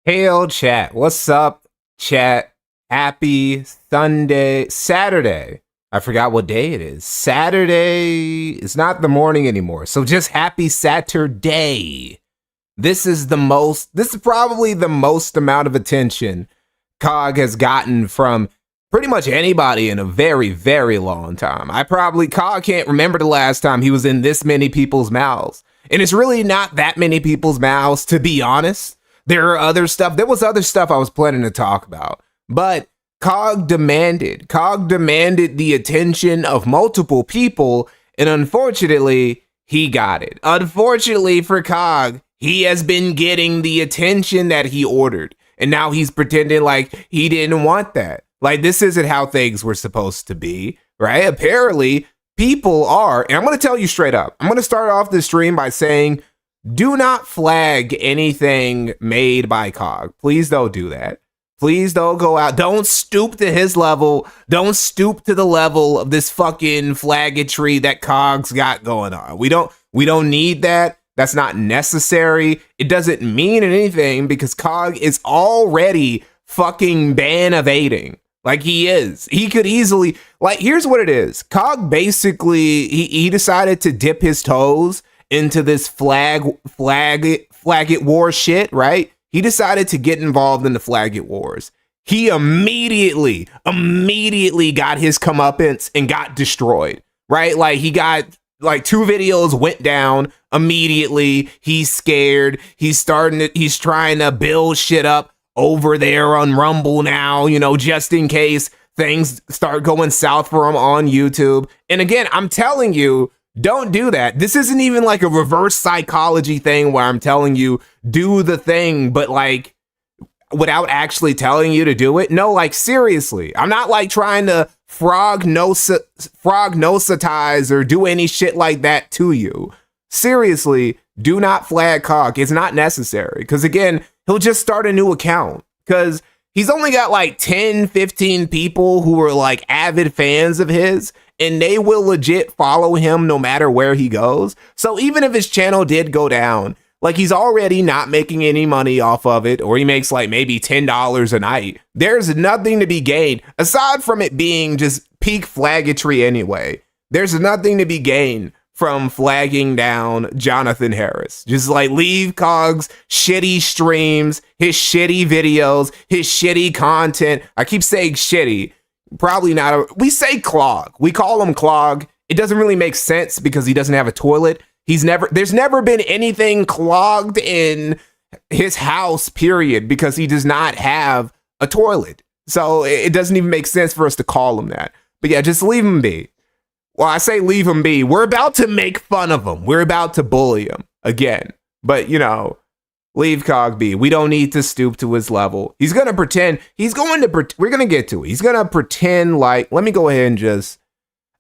Hail chat. What's up, chat? Happy Saturday. I forgot what day it is. Saturday is not the morning anymore. So just happy Saturday. This is probably the most amount of attention COG has gotten from pretty much anybody in a very, very long time. COG can't remember the last time he was in this many people's mouths. And it's really not that many people's mouths, to be honest. There was other stuff I was planning to talk about, but COG demanded the attention of multiple people, and unfortunately, he got it. Unfortunately for COG, he has been getting the attention that he ordered, and now he's pretending like he didn't want that. Like, this isn't how things were supposed to be, right? Apparently, people are, and I'm going to tell you straight up, I'm going to start off this stream by saying, do not flag anything made by COG. Please don't do that. Please don't go out. Don't stoop to his level. Don't stoop to the level of this fucking flaggetry that COG's got going on. We don't need that. That's not necessary. It doesn't mean anything because COG is already fucking ban evading. Like, he is. He could easily, like, here's what it is. COG basically, he decided to dip his toes into this flag it war shit, right? He decided to get involved in the flag it wars. He immediately got his comeuppance and got destroyed, right? Like, he got, like, 2 videos went down immediately. He's scared. He's trying to build shit up over there on Rumble now, just in case things start going south for him on YouTube. And again, I'm telling you, don't do that. This isn't even like a reverse psychology thing where I'm telling you, do the thing, but like without actually telling you to do it. No, like seriously, I'm not like trying to prognositize or do any shit like that to you. Seriously, do not flag COG. It's not necessary. Because again, he'll just start a new account. Because he's only got like 10, 15 people who are like avid fans of his. And they will legit follow him no matter where he goes. So even if his channel did go down, like he's already not making any money off of it, or he makes like maybe $10 a night, there's nothing to be gained. Aside from it being just peak flaggetry anyway, there's nothing to be gained from flagging down Jonathan Harris. Just like leave COG's shitty streams, his shitty videos, his shitty content. I keep saying shitty. Probably not. We say clog. We call him clog. It doesn't really make sense because he doesn't have a toilet. There's never been anything clogged in his house, period, because he does not have a toilet. So it doesn't even make sense for us to call him that. But yeah, just leave him be. Well, I say leave him be. We're about to make fun of him. We're about to bully him again. But, leave COG be. We don't need to stoop to his level. He's going to pretend. We're going to get to it. He's going to pretend like, let me go ahead and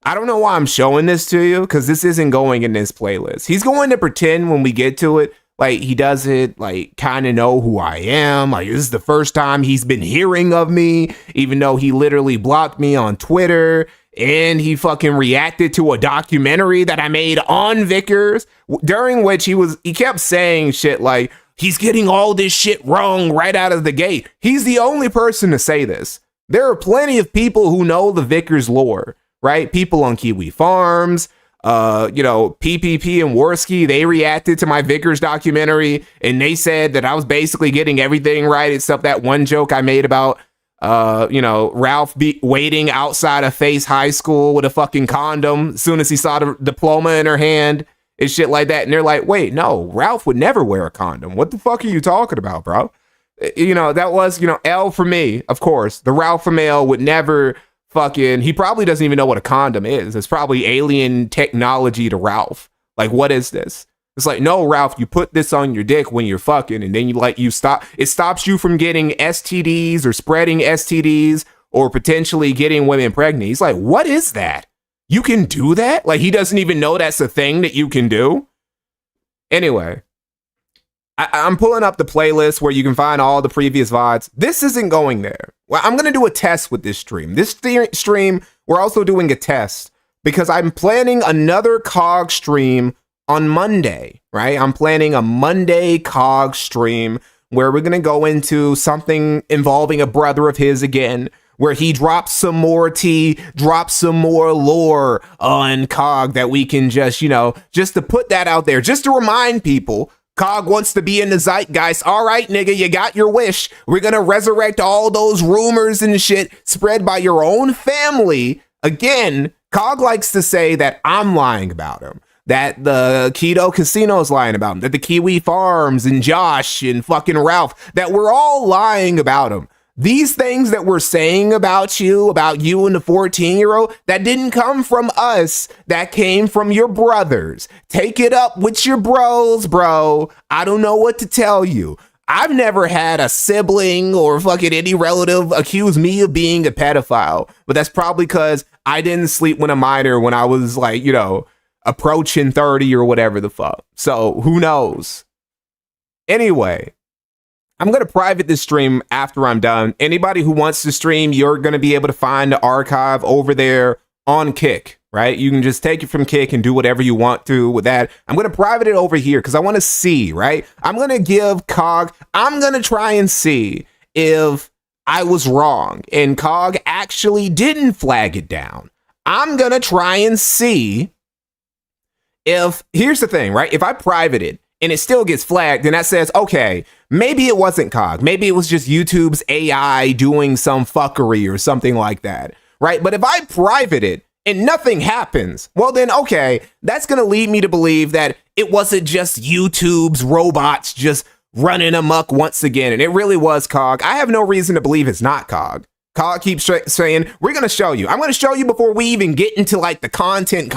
I don't know why I'm showing this to you because this isn't going in this playlist. He's going to pretend when we get to it, like he doesn't like kind of know who I am. Like this is the first time he's been hearing of me, even though he literally blocked me on Twitter and he fucking reacted to a documentary that I made on Vickers during which he kept saying shit like, he's getting all this shit wrong right out of the gate. He's the only person to say this. There are plenty of people who know the Vickers lore, right? People on Kiwi Farms, PPP and Worski, they reacted to my Vickers documentary and they said that I was basically getting everything right except that one joke I made about, Ralph waiting outside of Face High School with a fucking condom as soon as he saw the diploma in her hand. And shit like that. And they're like, wait, no, Ralph would never wear a condom. What the fuck are you talking about, bro? That was, L for me, of course. The Ralph from L would never he probably doesn't even know what a condom is. It's probably alien technology to Ralph. Like, what is this? It's like, no, Ralph, you put this on your dick when you're fucking and then you stop. It stops you from getting STDs or spreading STDs or potentially getting women pregnant. He's like, what is that? You can do that? Like, he doesn't even know that's a thing that you can do? Anyway, I'm pulling up the playlist where you can find all the previous VODs. This isn't going there. Well, I'm going to do a test with this stream. This stream, we're also doing a test because I'm planning another COG stream on Monday, right? I'm planning a Monday COG stream where we're going to go into something involving a brother of his again, where he drops some more tea, drops some more lore on Cog that we can just, just to put that out there, just to remind people, Cog wants to be in the zeitgeist. All right, nigga, you got your wish. We're going to resurrect all those rumors and shit spread by your own family. Again, Cog likes to say that I'm lying about him, that the Keto Casino is lying about him, that the Kiwi Farms and Josh and fucking Ralph, that we're all lying about him. These things that we're saying about you and the 14-year-old, that didn't come from us. That came from your brothers. Take it up with your bros, bro. I don't know what to tell you. I've never had a sibling or fucking any relative accuse me of being a pedophile, but that's probably because I didn't sleep with a minor when I was like, approaching 30 or whatever the fuck. So who knows? Anyway, I'm going to private this stream after I'm done. Anybody who wants to stream, you're going to be able to find the archive over there on Kick, right? You can just take it from Kick and do whatever you want to with that. I'm going to private it over here because I want to see, right? I'm going to give Cog, I'm going to try and see if I was wrong and Cog actually didn't flag it down. I'm going to try and see if, here's the thing, right? If I private it and it still gets flagged, then that says, okay, maybe it wasn't Cog. Maybe it was just YouTube's AI doing some fuckery or something like that, right? But if I private it and nothing happens, well then, okay, that's going to lead me to believe that it wasn't just YouTube's robots just running amok once again, and it really was Cog. I have no reason to believe it's not Cog. Cog keeps saying, we're going to show you. I'm going to show you before we even get into like the content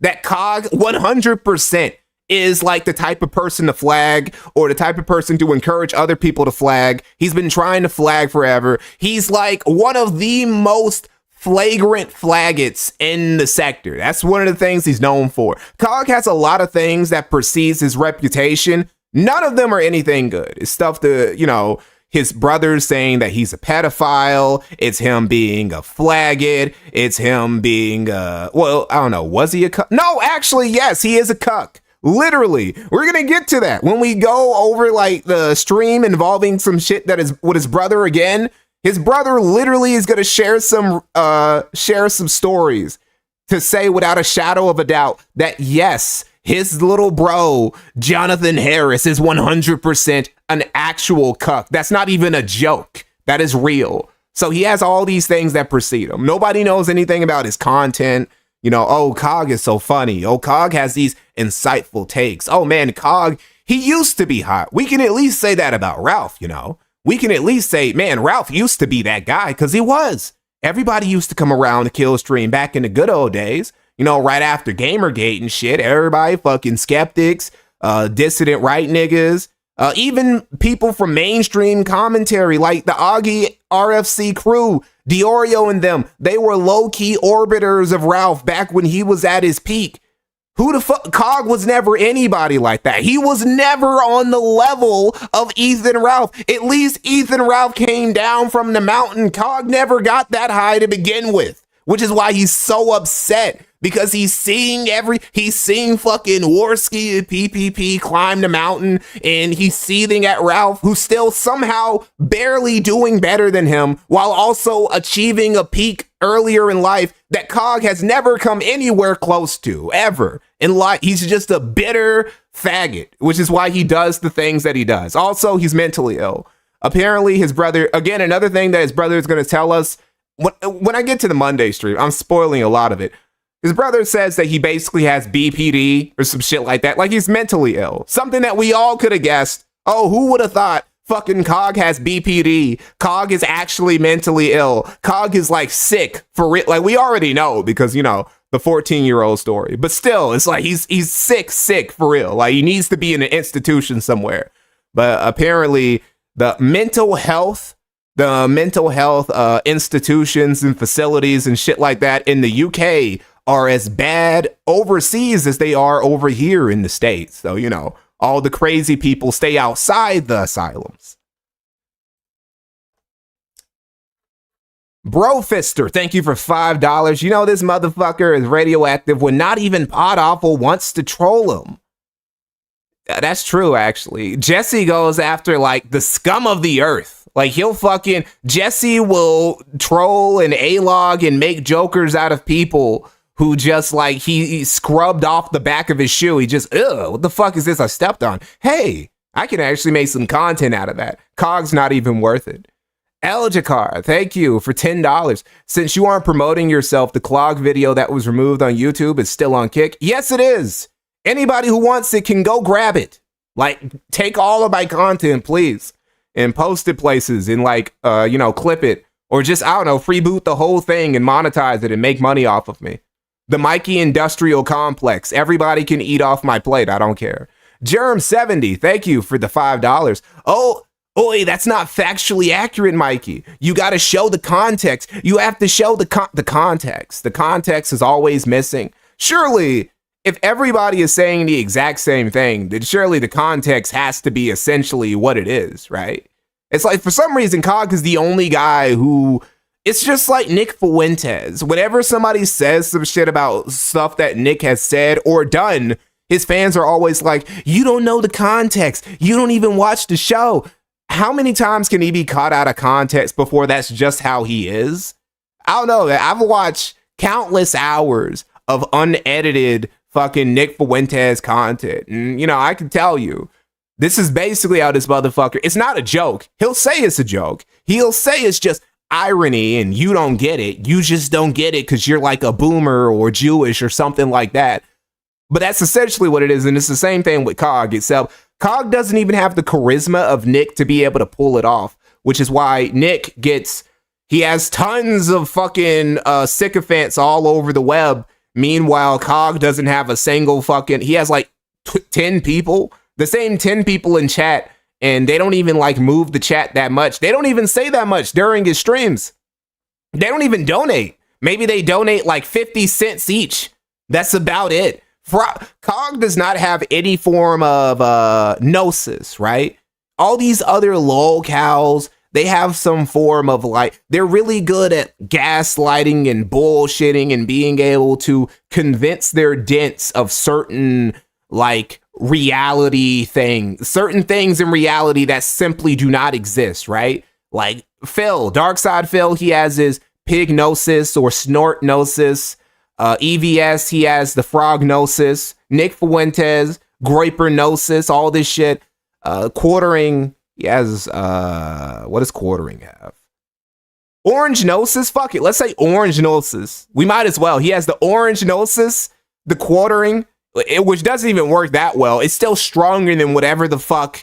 that Cog 100% is like the type of person to flag or the type of person to encourage other people to flag. He's been trying to flag forever. He's like one of the most flagrant flaggots in the sector. That's one of the things he's known for. Cog has a lot of things that precedes his reputation. None of them are anything good. It's stuff to, his brother's saying that he's a pedophile. It's him being a flaggot. It's him being, I don't know. Was he a cuck? No, actually, yes, he is a cuck. Literally. We're going to get to that when we go over like the stream involving some shit that is with his brother again. His brother literally is going to share some stories to say without a shadow of a doubt that yes, his little bro, Jonathan Harris, is 100% an actual cuck. That's not even a joke. That is real. So he has all these things that precede him. Nobody knows anything about his content. Oh, Cog is so funny. Oh, Cog has these insightful takes. Oh, man, Cog, he used to be hot. We can at least say that about Ralph, We can at least say, man, Ralph used to be that guy because he was. Everybody used to come around the kill stream back in the good old days. Right after Gamergate and shit, everybody fucking skeptics, dissident right niggas, even people from mainstream commentary like the Augie RFC crew, Diorio and them, they were low-key orbiters of Ralph back when he was at his peak. Who the fuck? Cog was never anybody like that. He was never on the level of Ethan Ralph. At least Ethan Ralph came down from the mountain. Cog never got that high to begin with, which is why he's so upset. Because he's seeing fucking Warski and PPP climb the mountain, and he's seething at Ralph, who's still somehow barely doing better than him, while also achieving a peak earlier in life that Cog has never come anywhere close to, ever. In life, he's just a bitter faggot, which is why he does the things that he does. Also, he's mentally ill. Apparently, his brother, again, another thing that his brother is going to tell us, when I get to the Monday stream, I'm spoiling a lot of it. His brother says that he basically has BPD or some shit like that. Like he's mentally ill. Something that we all could have guessed. Oh, who would have thought fucking Cog has BPD? Cog is actually mentally ill. Cog is like sick for real. Like we already know because, the 14-year-old story. But still, it's like he's sick for real. Like he needs to be in an institution somewhere. But apparently the mental health institutions and facilities and shit like that in the UK are as bad overseas as they are over here in the States. So, all the crazy people stay outside the asylums. Brofister, thank you for $5. This motherfucker is radioactive when not even Pod Awful wants to troll him. That's true, actually. Jesse goes after like the scum of the earth. Like Jesse will troll and A-log and make jokers out of people who just like he scrubbed off the back of his shoe. He just, what the fuck is this I stepped on? Hey, I can actually make some content out of that. Cog's not even worth it. Eljakar, thank you for $10. Since you aren't promoting yourself, the clog video that was removed on YouTube is still on Kick. Yes, it is. Anybody who wants it can go grab it. Like, take all of my content, please, and post it places and like, clip it, or just, I don't know, free boot the whole thing and monetize it and make money off of me. The Mikey Industrial Complex. Everybody can eat off my plate. I don't care. Germ70, thank you for the $5. Oh, oi, that's not factually accurate, Mikey. You got to show the context. You have to show the context. The context is always missing. Surely, if everybody is saying the exact same thing, then surely the context has to be essentially what it is, right? It's like, for some reason, Cog is the only guy who, it's just like Nick Fuentes. Whenever somebody says some shit about stuff that Nick has said or done, his fans are always like, you don't know the context. You don't even watch the show. How many times can he be caught out of context before that's just how he is? I don't know. I've watched countless hours of unedited fucking Nick Fuentes content. And, I can tell you, this is basically how this motherfucker, it's not a joke. He'll say it's a joke. He'll say it's just irony and you don't get it. You just don't get it because you're like a boomer or Jewish or something like that. But that's essentially what it is. And it's the same thing with Cog itself. Cog doesn't even have the charisma of Nick to be able to pull it off, which is why Nick he has tons of fucking sycophants all over the web. Meanwhile, Cog doesn't have a single he has like 10 people, the same 10 people in chat, and they don't even like move the chat that much. They don't even say that much during his streams. They don't even donate. Maybe they donate like 50 cents each. That's about it. Cog does not have any form of gnosis, right? All these other lolcows, they have some form of they're really good at gaslighting and bullshitting and being able to convince their dents of certain reality things, certain things in reality that simply do not exist, right? Like Phil, Darkside Phil, he has his pig gnosis or snort gnosis. EVS, he has the frog gnosis. Nick Fuentes, Groiper gnosis, all this shit. Quartering, he has, what does Quartering have? Orange Gnosis? Fuck it, let's say Orange Gnosis. We might as well. He has the Orange Gnosis, the Quartering, which doesn't even work that well. It's still stronger than whatever the fuck,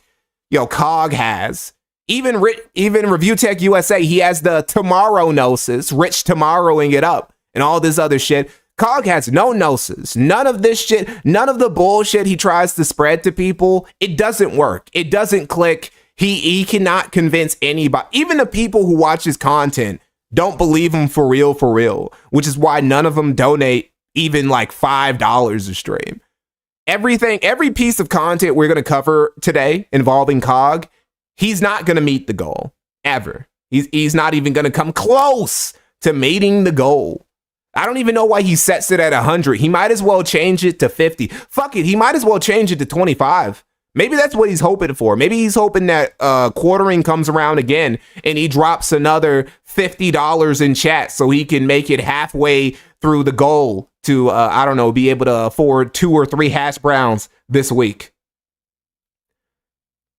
Cog has. Even Review Tech USA, he has the Tomorrow Gnosis, Rich Tomorrowing it up, and all this other shit. Cog has no gnosis. None of this shit, none of the bullshit he tries to spread to people, it doesn't work. It doesn't click. He cannot convince anybody. Even the people who watch his content don't believe him for real, which is why none of them donate even like $5 a stream. Every piece of content we're going to cover today involving Cog, he's not going to meet the goal ever. He's not even going to come close to meeting the goal. I don't even know why he sets it at 100. He might as well change it to 50. Fuck it. He might as well change it to 25. Maybe that's what he's hoping for. Maybe he's hoping that Quartering comes around again and he drops another $50 in chat so he can make it halfway through the goal to, I don't know, be able to afford 2 or 3 hash browns this week.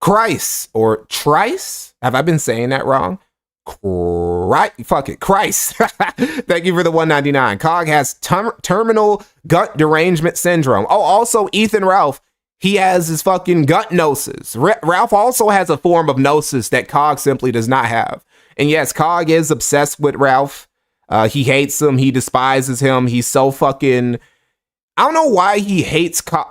Cries or Trice? Have I been saying that wrong? Fuck it, Cries. Thank you for the $1.99. Cog has terminal gut derangement syndrome. Oh, also Ethan Ralph, he has his fucking gut gnosis. Ralph also has a form of gnosis that Cog simply does not have. And yes, Cog is obsessed with Ralph. He hates him. He despises him. He's so fucking... I don't know why he hates Cog.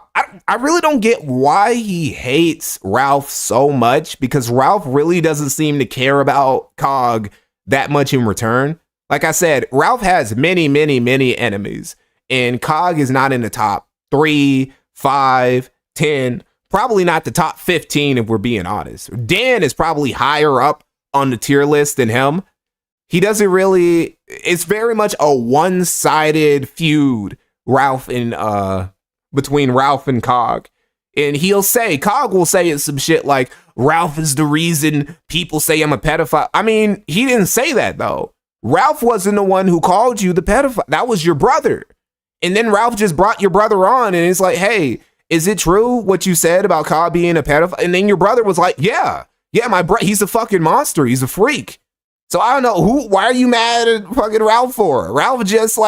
I really don't get why he hates Ralph so much, because Ralph really doesn't seem to care about Cog that much in return. Like I said, Ralph has many enemies, and Cog is not in the top 3, 5, 10, probably not the top 15 if we're being honest. Dan is probably higher up on the tier list than him. He doesn't really, it's very much a one-sided feud between Ralph and Cog. And Cog will say some shit like, Ralph is the reason people say I'm a pedophile. I mean, he didn't say that though. Ralph wasn't the one who called you the pedophile. That was your brother. And then Ralph just brought your brother on and it's like, hey, is it true what you said about Cog being a pedophile? And then your brother was like, yeah, my brother, he's a fucking monster. He's a freak. So I don't know why are you mad at fucking Ralph for? Ralph just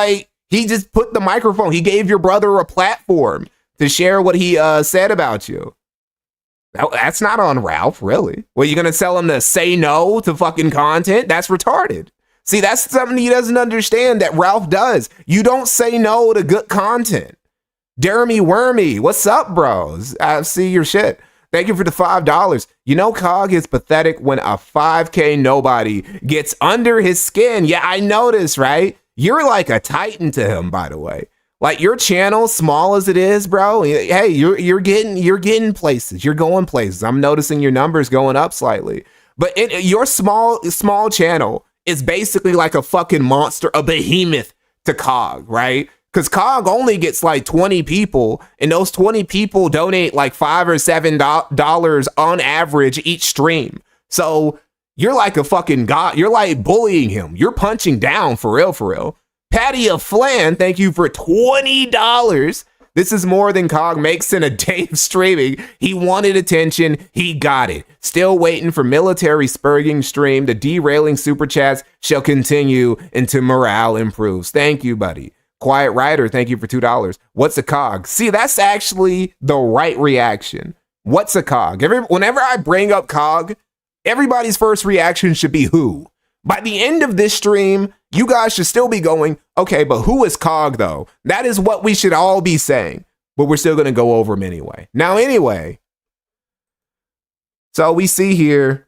he just put the microphone. He gave your brother a platform to share what he said about you. That's not on Ralph, really. Well, you're going to tell him to say no to fucking content? That's retarded. See, that's something he doesn't understand that Ralph does. You don't say no to good content. Jeremy Wormy, what's up, bros? I see your shit. Thank you for the $5. You know, Cog is pathetic when a 5K nobody gets under his skin. Yeah, I noticed, right? You're like a titan to him, by the way. Like your channel, small as it is, bro. Hey, you're getting places. You're going places. I'm noticing your numbers going up slightly. But your small channel is basically like a fucking monster, a behemoth to Cog, right? Because Cog only gets like 20 people, and those 20 people donate like $5 or $7 on average each stream. So you're like a fucking god. You're like bullying him. You're punching down for real, for real. Patty of Flan, thank you for $20. This is more than Cog makes in a day of streaming. He wanted attention. He got it. Still waiting for military spurging stream. The derailing super chats shall continue until morale improves. Thank you, buddy. Quiet Rider, thank you for $2. What's a Cog? See, that's actually the right reaction. What's a Cog? Whenever I bring up Cog, everybody's first reaction should be who? By the end of this stream, you guys should still be going, okay, but who is Cog though? That is what we should all be saying, but we're still going to go over him anyway. Now, anyway, so we see here,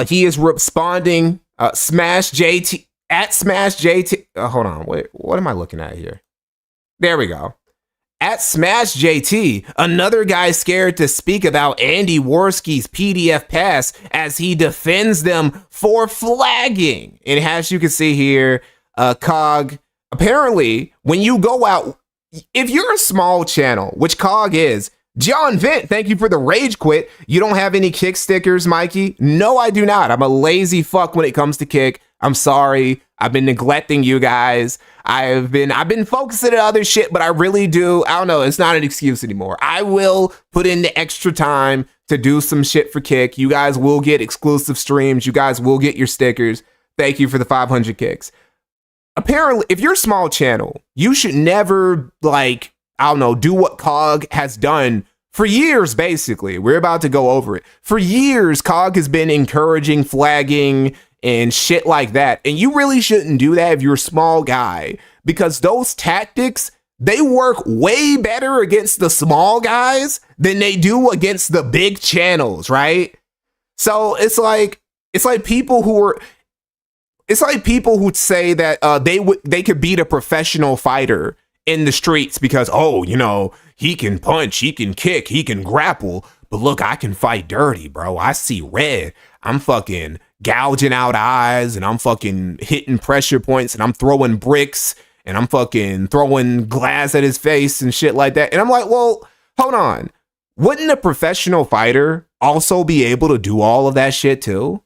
he is responding, Smash JT, at Smash JT. Hold on, wait, what am I looking at here? There we go. At Smash JT, another guy scared to speak about Andy Worski's PDF pass as he defends them for flagging. And as you can see here, Cog, apparently, when you go out, if you're a small channel, which Cog is, John Vent, thank you for the rage quit. You don't have any kick stickers, Mikey? No, I do not. I'm a lazy fuck when it comes to kick. I'm sorry. I've been neglecting you guys. I've been focusing on other shit, but I really do. I don't know. It's not an excuse anymore. I will put in the extra time to do some shit for kick. You guys will get exclusive streams. You guys will get your stickers. Thank you for the 500 kicks. Apparently, if you're a small channel, you should never, like, I don't know, do what Cog has done for years, basically. We're about to go over it. For years, Cog has been encouraging flagging and shit like that. And you really shouldn't do that if you're a small guy, because those tactics, they work way better against the small guys than they do against the big channels, right? So it's like people who say that they could beat a professional fighter in the streets because, oh, you know, he can punch, he can kick, he can grapple, but look, I can fight dirty, bro. I see red. I'm fucking gouging out eyes, and I'm fucking hitting pressure points, and I'm throwing bricks, and I'm fucking throwing glass at his face and shit like that. And I'm like, well, hold on. Wouldn't a professional fighter also be able to do all of that shit too?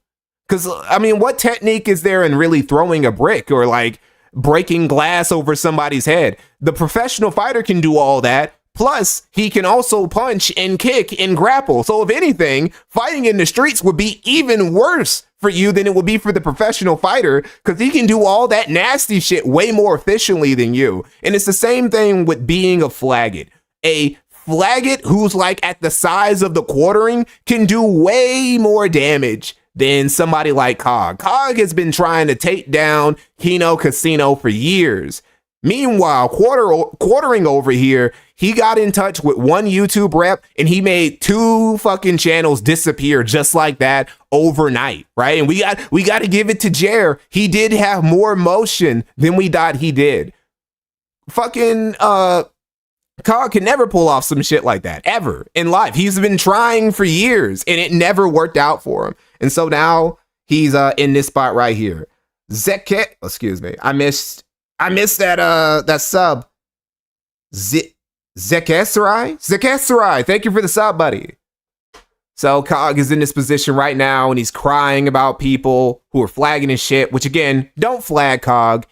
Because, I mean, what technique is there in really throwing a brick or like breaking glass over somebody's head? The professional fighter can do all that. Plus, he can also punch and kick and grapple. So if anything, fighting in the streets would be even worse for you than it would be for the professional fighter, because he can do all that nasty shit way more efficiently than you. And it's the same thing with being a flaggot. A flaggot who's like at the size of the quartering can do way more damage than somebody like Cog. Cog has been trying to take down Kino Casino for years. Meanwhile, quartering over here, he got in touch with one YouTube rep and he made 2 fucking channels disappear just like that overnight, right? And we got to give it to Jer. He did have more motion than we thought he did. Fucking Cog can never pull off some shit like that ever in life. He's been trying for years and it never worked out for him. And so now he's in this spot right here. Zeket, excuse me. I missed that sub. Zekesserai, thank you for the sub, buddy. So Cog is in this position right now, and he's crying about people who are flagging his shit, which again, don't flag Cog.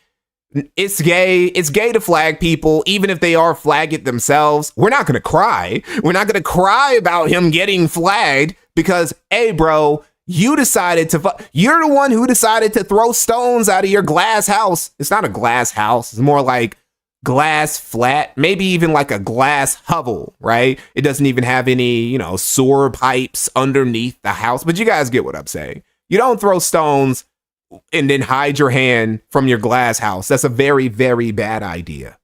It's gay. It's gay to flag people, even if they are flag it themselves. We're not going to cry. We're not going to cry about him getting flagged because, hey, bro, you decided to, you're the one who decided to throw stones out of your glass house. It's not a glass house. It's more like glass flat, maybe even like a glass hovel, right? It doesn't even have any, you know, sewer pipes underneath the house, but you guys get what I'm saying. You don't throw stones and then hide your hand from your glass house. That's a very, very bad idea.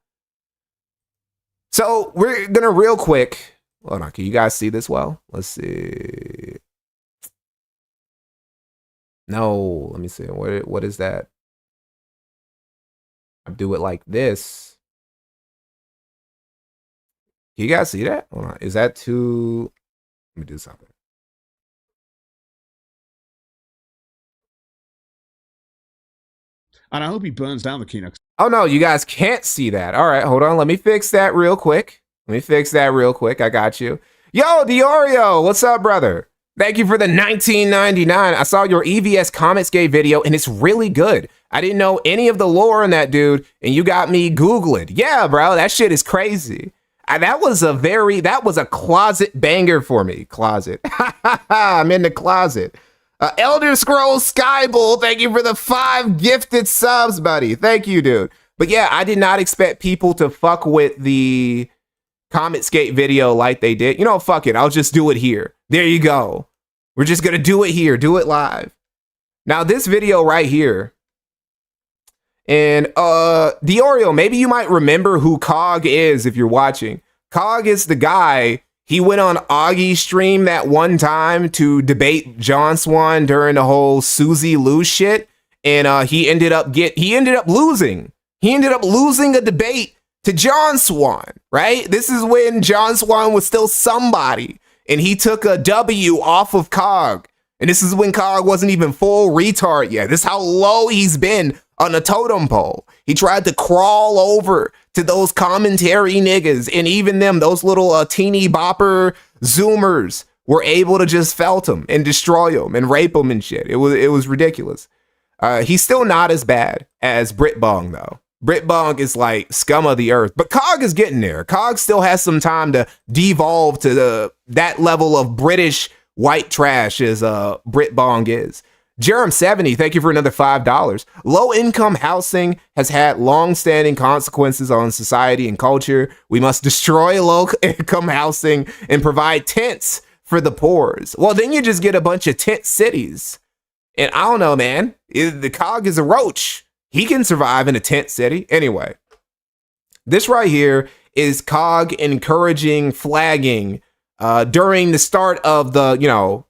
So we're gonna real quick, hold on, can you guys see this well? Let's see. No, let me see, what is that? I do it like this. Can you guys see that? Hold on. Is that too? Let me do something. And I hope he burns down the Keynote. Oh no, you guys can't see that. All right, hold on. Let me fix that real quick. I got you. Yo, Diorio, what's up, brother? Thank you for the $19.99. I saw your EVS Comics Gate video, and it's really good. I didn't know any of the lore in that, dude, and you got me Googling. Yeah, bro, that shit is crazy. That was a closet banger for me. Closet. I'm in the closet. Elder Scrolls Skybull, thank you for the 5 gifted subs, buddy. Thank you, dude. But yeah, I did not expect people to fuck with the Comicsgate video like they did. You know, fuck it. I'll just do it here. There you go. We're just going to do it here. Do it live. Now, this video right here. And Diorio, maybe you might remember who Cog is if you're watching. Cog is the guy. He went on Augie's stream that one time to debate John Swan during the whole Susie Lou shit, and he ended up losing. He ended up losing a debate to John Swan, right? This is when John Swan was still somebody, and he took a W off of Cog. And this is when Cog wasn't even full retard yet. This is how low he's been on the totem pole. He tried to crawl over to those commentary niggas, and even them, those little teeny bopper zoomers, were able to just felt him and destroy him and rape him and shit. It was ridiculous. He's still not as bad as Britbong though. Britbong is like scum of the earth, but Cog is getting there. Cog still has some time to devolve to that level of British white trash as Britbong is. Jerem70, thank you for another $5. Low-income housing has had long-standing consequences on society and culture. We must destroy low-income housing and provide tents for the poor. Well, then you just get a bunch of tent cities. And I don't know, man. The Cog is a roach. He can survive in a tent city. Anyway, this right here is Cog encouraging flagging during the start of the, you know,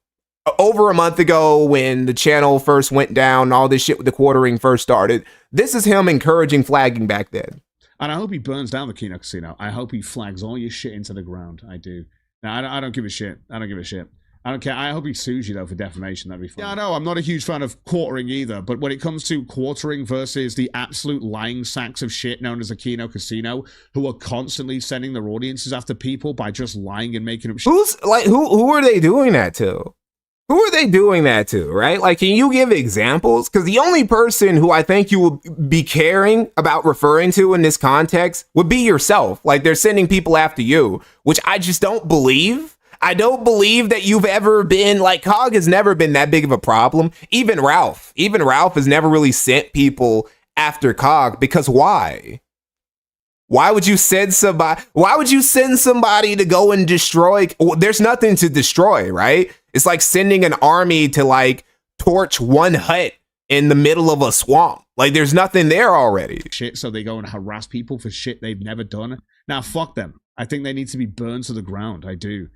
over a month ago when the channel first went down, all this shit with the quartering first started. This is him encouraging flagging back then. And I hope he burns down the Keynote Casino. I hope he flags all your shit into the ground. I do. Now, I don't give a shit. I don't give a shit. I don't care. I hope he sues you, though, for defamation. That'd be fun. Yeah, I know. I'm not a huge fan of quartering either. But when it comes to quartering versus the absolute lying sacks of shit known as a Keynote Casino, who are constantly sending their audiences after people by just lying and making up shit. Who are they doing that to? Who are they doing that to, right? Like, can you give examples? Because the only person who I think you would be caring about referring to in this context would be yourself. Like, they're sending people after you, which I just don't believe. I don't believe that you've ever been, like, Cog has never been that big of a problem. Even Ralph has never really sent people after Cog, because why? Why would you send somebody to go and destroy? There's nothing to destroy, right? It's like sending an army to like torch one hut in the middle of a swamp. Like there's nothing there already. Shit, so they go and harass people for shit they've never done. Now, fuck them. I think they need to be burned to the ground. I do.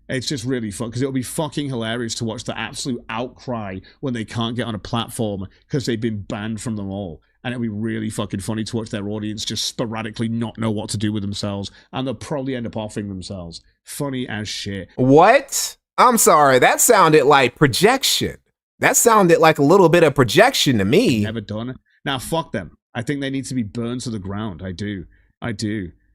It's just really fun because it'll be fucking hilarious to watch the absolute outcry when they can't get on a platform because they've been banned from them all. And it'll be really fucking funny to watch their audience just sporadically not know what to do with themselves. And they'll probably end up offing themselves. Funny as shit. What? I'm sorry. That sounded like projection. That sounded like a little bit of projection to me. Never done it. Now, fuck them. I think they need to be burned to the ground. I do.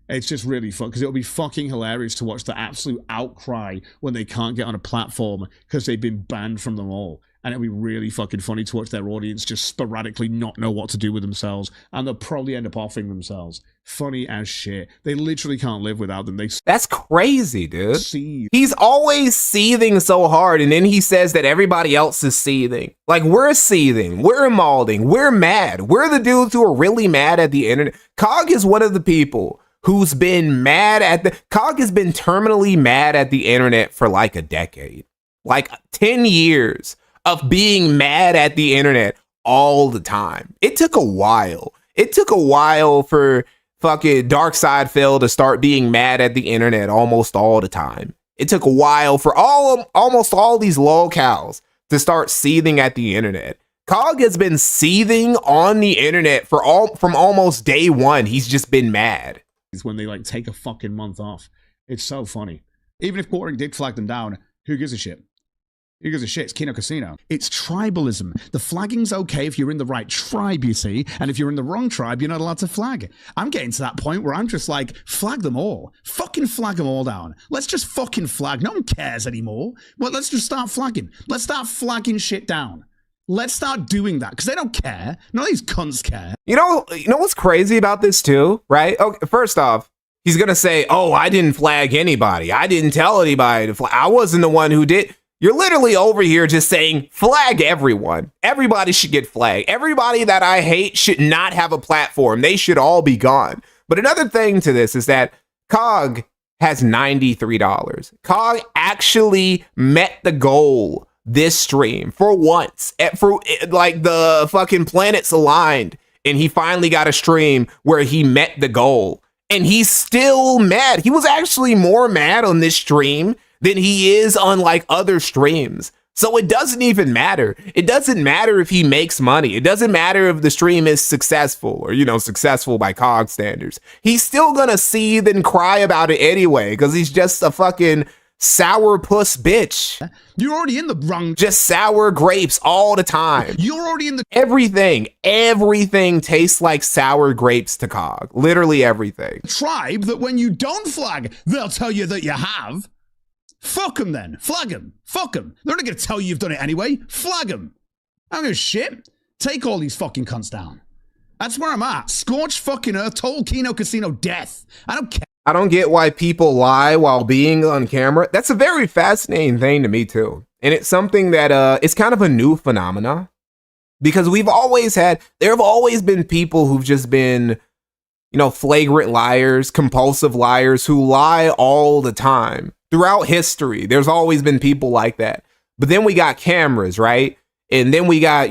It's just really fun because it'll be fucking hilarious to watch the absolute outcry when they can't get on a platform because they've been banned from them all. And it'll be really fucking funny to watch their audience just sporadically not know what to do with themselves. And they'll probably end up offing themselves. Funny as shit. They literally can't live without them. That's crazy, dude. Seethe. He's always seething so hard, and then he says that everybody else is seething. Like, we're seething, we're malding, we're mad. We're the dudes who are really mad at the internet. Cog is one of the people who's been mad at Cog has been terminally mad at the internet for like a decade. Like 10 years of being mad at the internet all the time. It took a while. It took a while for fucking Darkside Phil to start being mad at the internet almost all the time. It took a while for almost all these lolcows to start seething at the internet. Cog has been seething on the internet from almost day one. He's just been mad. Is when they like take a fucking month off. It's so funny. Even if Quartering did flag them down, who gives a shit? Who gives a shit? It's Kino Casino. It's tribalism. The flagging's okay if you're in the right tribe, you see, and if you're in the wrong tribe, you're not allowed to flag. I'm getting to that point where I'm just like, flag them all. Fucking flag them all down. Let's just fucking flag. No one cares anymore. Well, let's just start flagging. Let's start flagging shit down. Let's start doing that because they don't care. None of these cunts care. You know what's crazy about this too, right? Okay, first off, he's gonna say, "Oh, I didn't flag anybody. I didn't tell anybody to flag. I wasn't the one who did." You're literally over here just saying, flag everyone. Everybody should get flagged. Everybody that I hate should not have a platform. They should all be gone. But another thing to this is that Cog has $93. Cog actually met the goal this stream for once. For like the fucking planets aligned. And he finally got a stream where he met the goal. And he's still mad. He was actually more mad on this stream than he is on like other streams. So it doesn't even matter. It doesn't matter if he makes money. It doesn't matter if the stream is successful or, successful by COG standards. He's still gonna seethe and cry about it anyway because he's just a fucking sour puss bitch. You're already in the wrong. Just sour grapes all the time. You're already in the. Everything tastes like sour grapes to COG. Literally everything. Tribe that when you don't flag, they'll tell you that you have. Fuck them then. Flag them. Fuck them. They're not going to tell you you've done it anyway. Flag them. I don't give a shit. Take all these fucking cunts down. That's where I'm at. Scorched fucking earth. Total Kino Casino death. I don't care. I don't get why people lie while being on camera. That's a very fascinating thing to me too. And it's something that it's kind of a new phenomena. Because there have always been people who've just been, flagrant liars, compulsive liars who lie all the time. Throughout history, there's always been people like that. But then we got cameras, right? And then we got,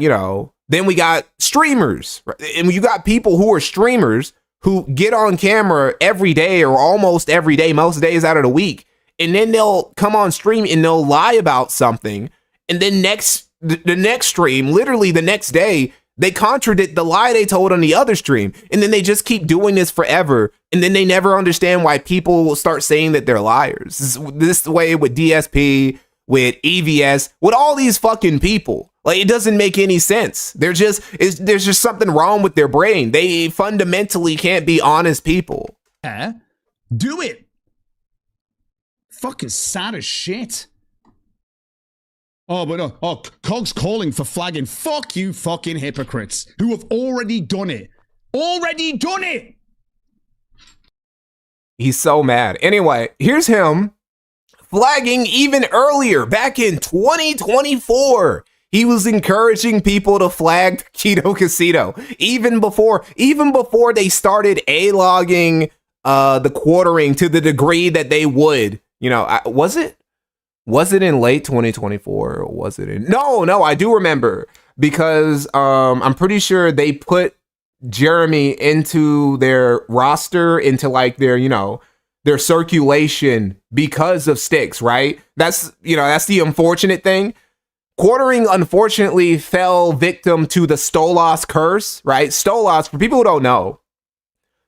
streamers. Right? And you got people who are streamers who get on camera every day or almost every day, most days out of the week. And then they'll come on stream and they'll lie about something. And then the next stream, literally the next day, they contradict the lie they told on the other stream. And then they just keep doing this forever. And then they never understand why people will start saying that they're liars. This way with DSP, with EVS, with all these fucking people. Like, it doesn't make any sense. There's just something wrong with their brain. They fundamentally can't be honest people. Yeah, do it. Fucking sad as shit. Oh, but no. Oh, COG's calling for flagging. Fuck you fucking hypocrites who have already done it. Already done it! He's so mad. Anyway, here's him flagging even earlier, back in 2024. He was encouraging people to flag Kino Casino even before they started A-logging the quartering to the degree that they would. Was it in late 2024 or was it in? No, I do remember because I'm pretty sure they put Jeremy into their roster, into like their circulation because of Styx, right? That's the unfortunate thing. Quartering unfortunately fell victim to the Stolas curse, right? Stolas, for people who don't know,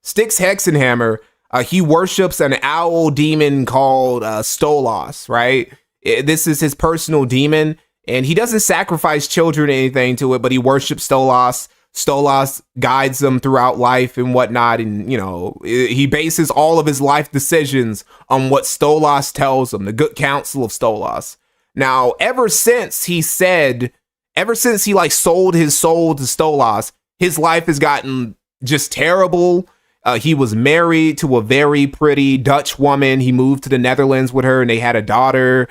Styx Hexenhammer, he worships an owl demon called Stolas, right? This is his personal demon, and he doesn't sacrifice children or anything to it, but he worships Stolas. Stolas guides them throughout life and whatnot. And, you know, he bases all of his life decisions on what Stolas tells him, the good counsel of Stolas. Now, ever since he like sold his soul to Stolas, his life has gotten just terrible. He was married to a very pretty Dutch woman. He moved to the Netherlands with her and they had a daughter.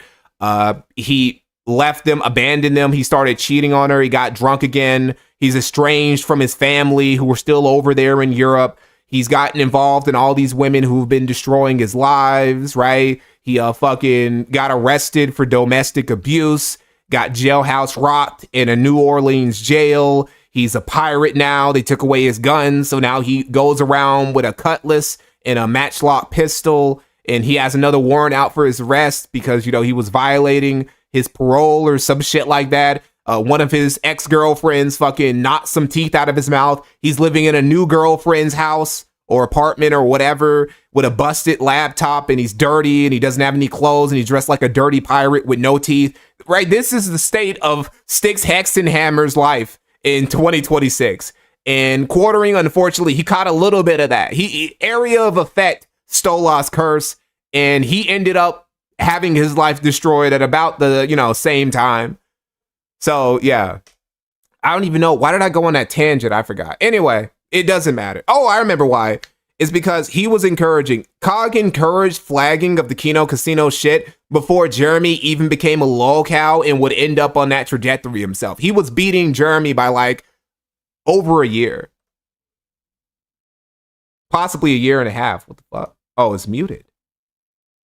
He left them, abandoned them. He started cheating on her. He got drunk again. He's estranged from his family who were still over there in Europe. He's gotten involved in all these women who've been destroying his lives, right? He fucking got arrested for domestic abuse, got jailhouse rocked in a New Orleans jail. He's a pirate now. They took away his guns, so now he goes around with a cutlass and a matchlock pistol, and he has another warrant out for his arrest because, you know, he was violating his parole or some shit like that. One of his ex-girlfriends fucking knocked some teeth out of his mouth. He's living in a new girlfriend's house or apartment or whatever with a busted laptop, and he's dirty and he doesn't have any clothes and he's dressed like a dirty pirate with no teeth, right? This is the state of Styx Hexenhammer's life in 2026. And Quartering, unfortunately, he caught a little bit of that. He area of effect Stolas curse, and he ended up having his life destroyed at about the, you know, same time. So yeah, I don't even know. Why did I go on that tangent? I forgot. Anyway, it doesn't matter. Oh, I remember why. It's because he was Cog encouraged flagging of the Kino Casino shit before Jeremy even became a lolcow and would end up on that trajectory himself. He was beating Jeremy by like over a year. Possibly a year and a half. What the fuck? Oh, it's muted.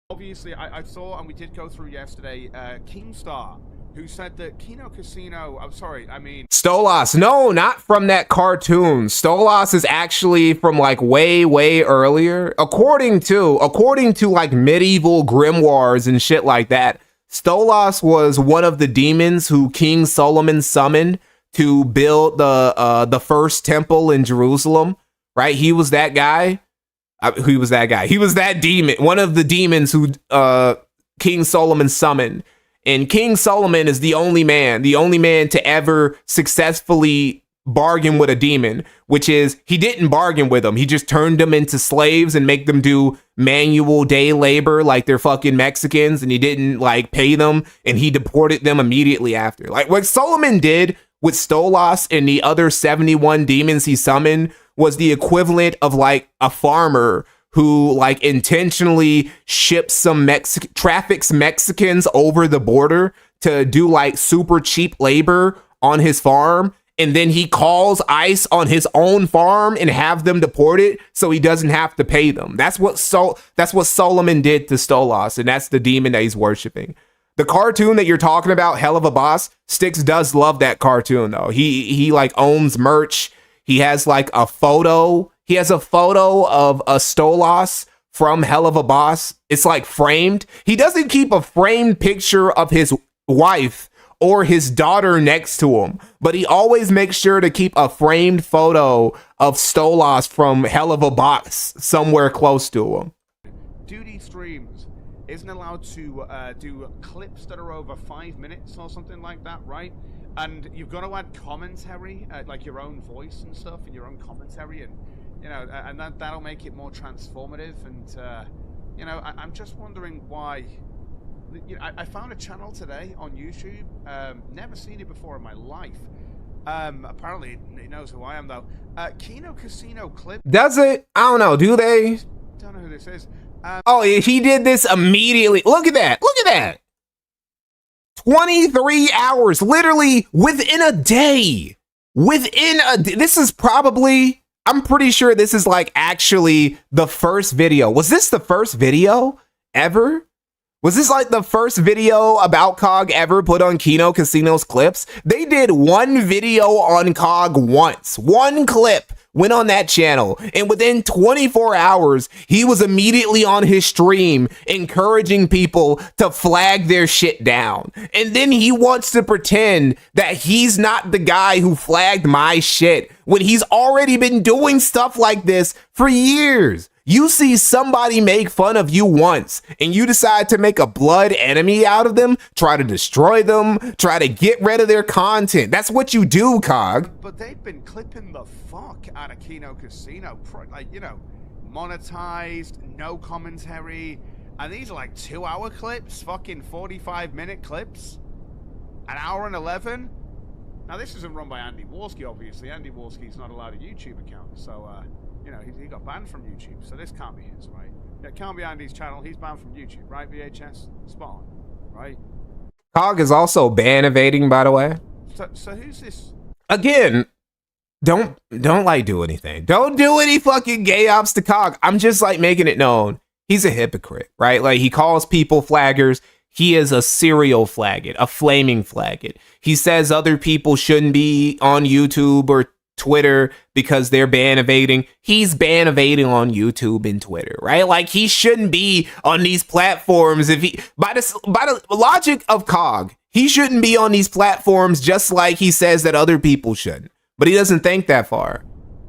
Obviously, I saw, and we did go through yesterday, Keemstar, who said that Kino Casino, Stolas, no, not from that cartoon. Stolas is actually from like way, way earlier. According to like medieval grimoires and shit like that, Stolas was one of the demons who King Solomon summoned to build the first temple in Jerusalem, right? He was that guy. He was that demon, one of the demons who King Solomon summoned. And King Solomon is the only man to ever successfully bargain with a demon, which is he didn't bargain with them. He just turned them into slaves and make them do manual day labor like they're fucking Mexicans, and he didn't like pay them, and he deported them immediately after. Like what Solomon did with Stolas and the other 71 demons he summoned was the equivalent of like a farmer who like intentionally ships traffics Mexicans over the border to do like super cheap labor on his farm. And then he calls ICE on his own farm and have them deported so he doesn't have to pay them. That's what Solomon did to Stolas, and that's the demon that he's worshiping. The cartoon that you're talking about, Hell of a Boss, Styx does love that cartoon though. He like owns merch. He has like a photo. He has a photo of a Stolas from Hell of a Boss. It's like framed. He doesn't keep a framed picture of his wife or his daughter next to him, but he always makes sure to keep a framed photo of Stolas from Hell of a Boss somewhere close to him. Duty Streams isn't allowed to do clips that are over 5 minutes or something like that, right? And you've got to add commentary, like your own voice and stuff, and your own commentary, and you know, and that'll make it more transformative. And you know, I'm just wondering why. You know, I found a channel today on YouTube. Never seen it before in my life. Apparently, he knows who I am though. Kino Casino clip. Does it? I don't know. Do they? Don't know who this is. Oh, he did this immediately. Look at that. Look at that. 23 hours, literally within a day. This is probably, I'm pretty sure this is like actually the first video. Was this the first video ever? Was this like the first video about COG ever put on Kino Casino's clips? They did one video on COG once. One clip went on that channel, and within 24 hours, he was immediately on his stream encouraging people to flag their shit down. And then he wants to pretend that he's not the guy who flagged my shit when he's already been doing stuff like this for years. You see somebody make fun of you once and you decide to make a blood enemy out of them, try to destroy them, try to get rid of their content. That's what you do, Cog. But they've been clipping the fuck out of Kino Casino. Like, you know, monetized, no commentary. And these are like 2-hour clips, fucking 45-minute clips. An hour and 11. Now, this isn't run by Andy Warski, obviously. Andy Warski's not allowed a YouTube account. So, you know, he got banned from YouTube. So this can't be his, right? It can't be Andy's channel. He's banned from YouTube, right? VHS? Spot on, right? Cog is also ban evading, by the way. So who's this? Again, don't like do anything. Don't do any fucking gay ops to Cog. I'm just like making it known. He's a hypocrite, right? Like he calls people flaggers. He is a serial flaggit, a flaming flaggit. He says other people shouldn't be on YouTube or Twitter because they're ban evading. He's ban evading on YouTube and Twitter, right? Like he shouldn't be on these platforms. If he, by the logic of Cog, he shouldn't be on these platforms just like he says that other people shouldn't. But he doesn't think that far.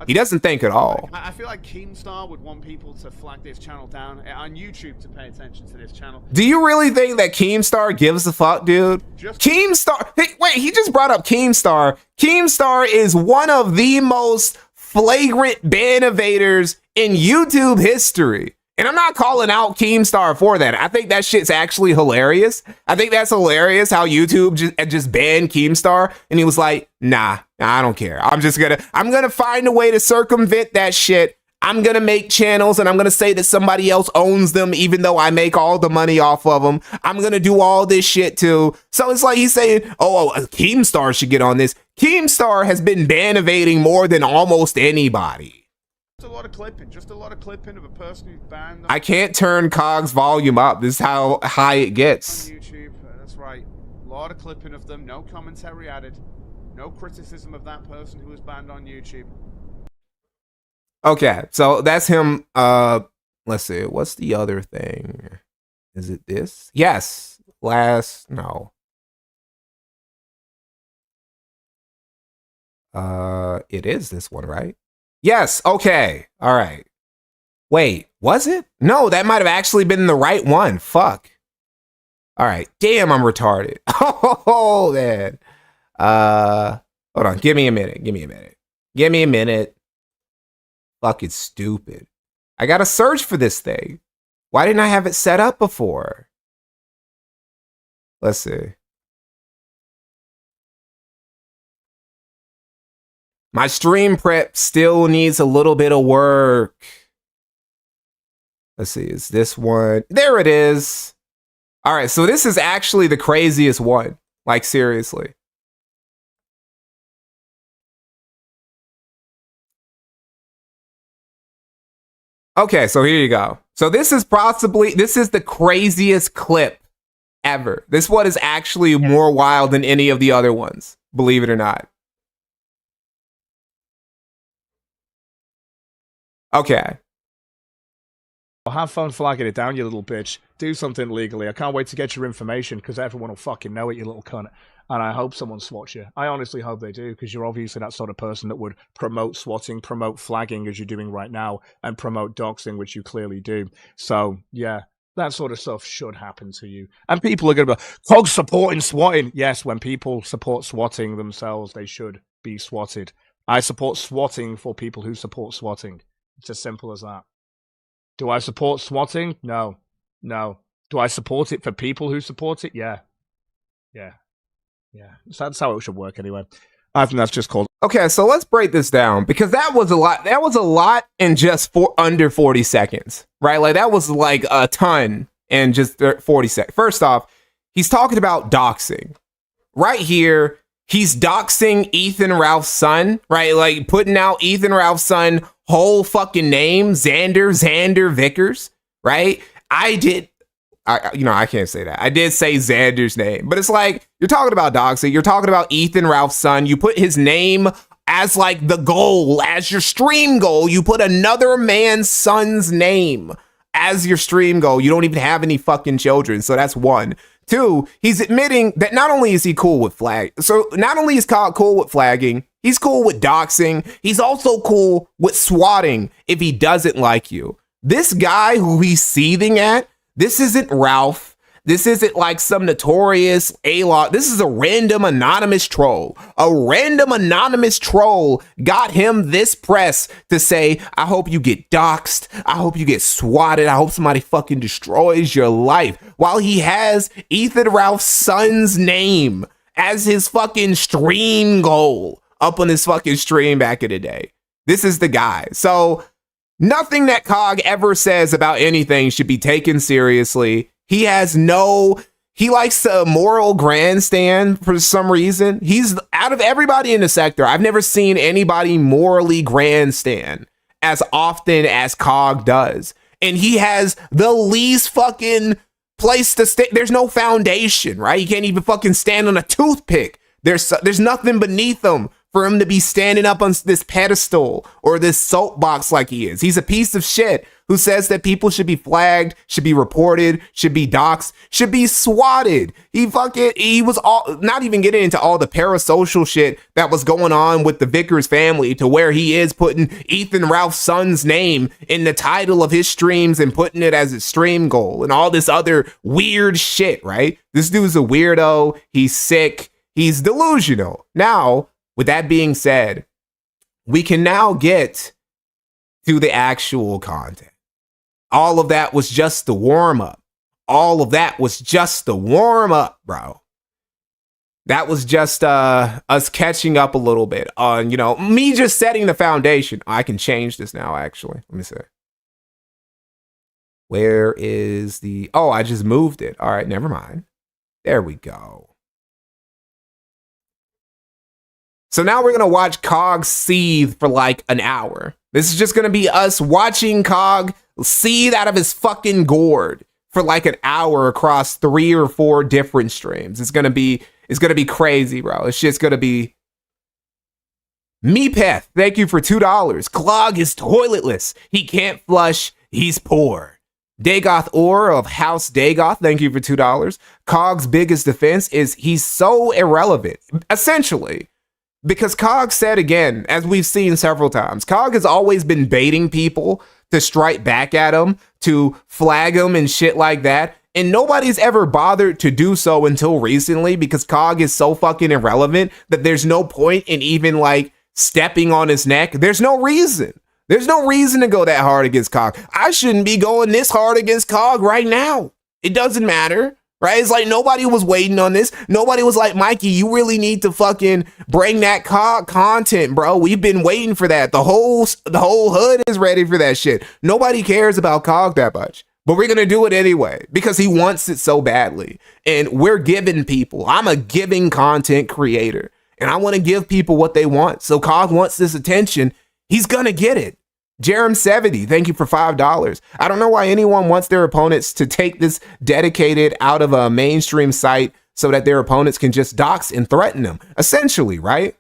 He doesn't think at all. I feel like Keemstar would want people to flag this channel down on YouTube to pay attention to this channel. Do you really think that Keemstar gives a fuck, dude? Keemstar, hey, wait, he just brought up Keemstar. Keemstar is one of the most flagrant ban evaders in YouTube history. And I'm not calling out Keemstar for that. I think that shit's actually hilarious. I think that's hilarious how YouTube just banned Keemstar. And he was like, nah, I don't care. I'm gonna find a way to circumvent that shit. I'm gonna make channels and I'm gonna say that somebody else owns them, even though I make all the money off of them. I'm gonna do all this shit too. So it's like he's saying, oh, Keemstar should get on this. Keemstar has been ban evading more than almost anybody. Just a lot of clipping of a person who's banned. I can't turn Cog's volume up. This is how high it gets. On YouTube, that's right. A lot of clipping of them. No commentary added. No criticism of that person who was banned on YouTube. Okay, so that's him. Let's see. What's the other thing? Is it this? Yes. No. It is this one, right? Yes. Okay. All right. Wait, was it? No, that might have actually been the right one. Fuck. All right. Damn, I'm retarded. Oh, man. Hold on. Give me a minute. Fuck, it's stupid. I gotta search for this thing. Why didn't I have it set up before? Let's see. My stream prep still needs a little bit of work. Let's see, is this one? There it is. All right, so this is actually the craziest one. Like, seriously. Okay, so here you go. So this is the craziest clip ever. This one is actually more wild than any of the other ones, believe it or not. Okay. Well, have fun flagging it down, you little bitch. Do something legally. I can't wait to get your information because everyone will fucking know it, you little cunt. And I hope someone swats you. I honestly hope they do because you're obviously that sort of person that would promote swatting, promote flagging as you're doing right now, and promote doxing, which you clearly do. So, yeah, that sort of stuff should happen to you. And people are going to be like, Cog supporting swatting. Yes, when people support swatting themselves, they should be swatted. I support swatting for people who support swatting. It's as simple as that. Do I support swatting? No. Do I support it for people who support it? Yeah. So that's how it should work anyway. I think that's just called. Okay, so let's break this down because that was a lot. That was a lot in just under 40 seconds, right? Like that was like a ton in just 40 seconds. First off, he's talking about doxing. Right here, he's doxing Ethan Ralph's son, right? Like putting out Ethan Ralph's son whole fucking name, Xander Vickers, right? I can't say that. I did say Xander's name, but it's like, you're talking about doxing. You're talking about Ethan Ralph's son. You put his name as like the goal, as your stream goal. You put another man's son's name as your stream goal. You don't even have any fucking children. So that's one. Two, he's admitting that not only is he cool with not only is Cog cool with flagging, he's cool with doxing. He's also cool with swatting if he doesn't like you. This guy who he's seething at, this isn't Ralph. This isn't like some notorious A-Lot. This is a random anonymous troll. A random anonymous troll got him this press to say, I hope you get doxxed. I hope you get swatted. I hope somebody fucking destroys your life. While he has Ethan Ralph's son's name as his fucking stream goal up on his fucking stream back in the day. This is the guy. So nothing that Cog ever says about anything should be taken seriously. He likes to moral grandstand for some reason. He's out of everybody in the sector. I've never seen anybody morally grandstand as often as Cog does. And he has the least fucking place to stay. There's no foundation, right? He can't even fucking stand on a toothpick. There's nothing beneath him for him to be standing up on this pedestal or this soapbox like he is. He's a piece of shit who says that people should be flagged, should be reported, should be doxxed, should be swatted. He was not even getting into all the parasocial shit that was going on with the Vickers family, to where he is putting Ethan Ralph's son's name in the title of his streams and putting it as his stream goal and all this other weird shit, right? This dude's a weirdo. He's sick. He's delusional. Now, with that being said, we can now get to the actual content. All of that was just the warm up. All of that was just the warm up, bro. That was just us catching up a little bit on, me just setting the foundation. I can change this now, actually. Let me see. Where is the... Oh, I just moved it. All right, never mind. There we go. So now we're going to watch Cog seethe for like an hour. This is just going to be us watching Cog seethe out of his fucking gourd for like an hour across 3 or 4 different streams. It's going to be crazy, bro. It's just going to be... Meepeth, thank you for $2. Clog is toiletless. He can't flush. He's poor. Dagoth Orr of House Dagoth, thank you for $2. Cog's biggest defense is he's so irrelevant. Essentially... Because Cog said again, as we've seen several times, Cog has always been baiting people to strike back at him, to flag him and shit like that. And nobody's ever bothered to do so until recently, because Cog is so fucking irrelevant that there's no point in even like stepping on his neck. There's no reason. There's no reason to go that hard against Cog. I shouldn't be going this hard against Cog right now. It doesn't matter. Right? It's like nobody was waiting on this. Nobody was like, Mikey, you really need to fucking bring that content, bro. We've been waiting for that. The whole hood is ready for that shit. Nobody cares about Cog that much. But we're going to do it anyway because he wants it so badly. And we're giving people. I'm a giving content creator. And I want to give people what they want. So Cog wants this attention. He's going to get it. Jerem70, thank you for $5. I don't know why anyone wants their opponents to take this dedicated out of a mainstream site so that their opponents can just dox and threaten them, essentially, right?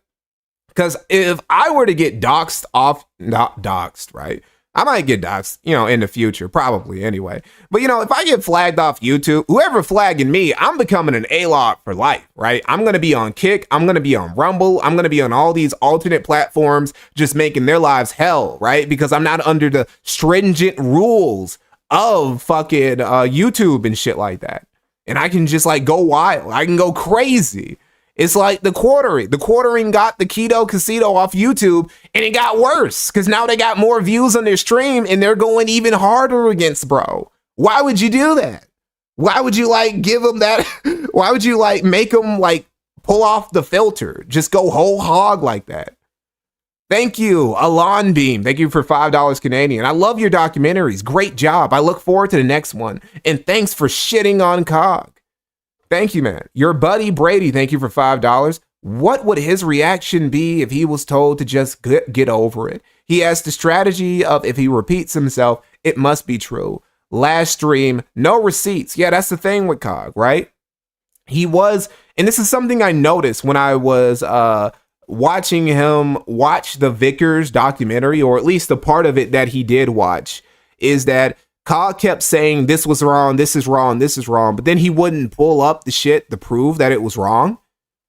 Because if I were to get doxed off, not doxed, right? I might get doxed, in the future, probably anyway. But, if I get flagged off YouTube, whoever flagging me, I'm becoming an A-Lot for life, right? I'm going to be on Kick. I'm going to be on Rumble. I'm going to be on all these alternate platforms, just making their lives hell, right? Because I'm not under the stringent rules of fucking YouTube and shit like that. And I can just like go wild. I can go crazy. It's like the quartering. The quartering got the Keto Casino off YouTube, and it got worse because now they got more views on their stream and they're going even harder against bro. Why would you do that? Why would you like give them that? Why would you like make them like pull off the filter? Just go whole hog like that. Thank you, Alon Beam. Thank you for $5 Canadian. I love your documentaries. Great job. I look forward to the next one. And thanks for shitting on Cog. Thank you, man. Your buddy Brady, thank you for $5. What would his reaction be if he was told to just get over it? He has the strategy of if he repeats himself, it must be true. Last stream, no receipts. Yeah, that's the thing with Cog, right? He was, and this is something I noticed when I was watching him watch the Vickers documentary, or at least the part of it that he did watch, is that Cog kept saying this was wrong, this is wrong, this is wrong, but then he wouldn't pull up the shit to prove that it was wrong,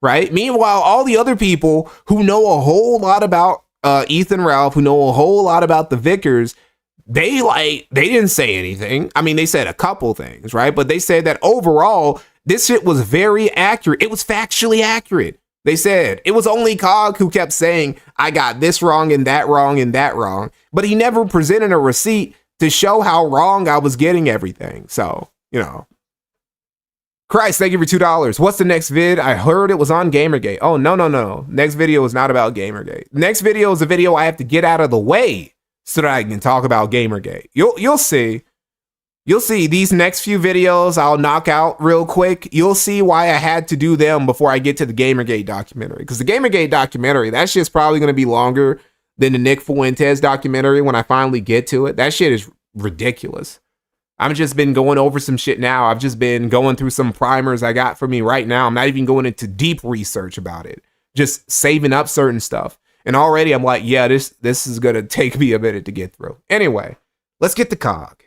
right? Meanwhile, all the other people who know a whole lot about Ethan Ralph, who know a whole lot about the Vickers, they didn't say anything. I mean, they said a couple things, right? But they said that overall, this shit was very accurate. It was factually accurate. They said it was only Cog who kept saying, I got this wrong and that wrong and that wrong. But he never presented a receipt to show how wrong I was getting everything. So, you know. Christ, thank you for $2. What's the next vid? I heard it was on Gamergate. Oh, no. Next video is not about Gamergate. Next video is a video I have to get out of the way so that I can talk about Gamergate. You'll see. You'll see these next few videos I'll knock out real quick. You'll see why I had to do them before I get to the Gamergate documentary. Because the Gamergate documentary, that shit's probably going to be longer than the Nick Fuentes documentary when I finally get to it. That shit is ridiculous. I've just been going over some shit now. I've just been going through some primers I got for me right now. I'm not even going into deep research about it. Just saving up certain stuff. And already I'm like, yeah, this is going to take me a minute to get through. Anyway, let's get to Cog.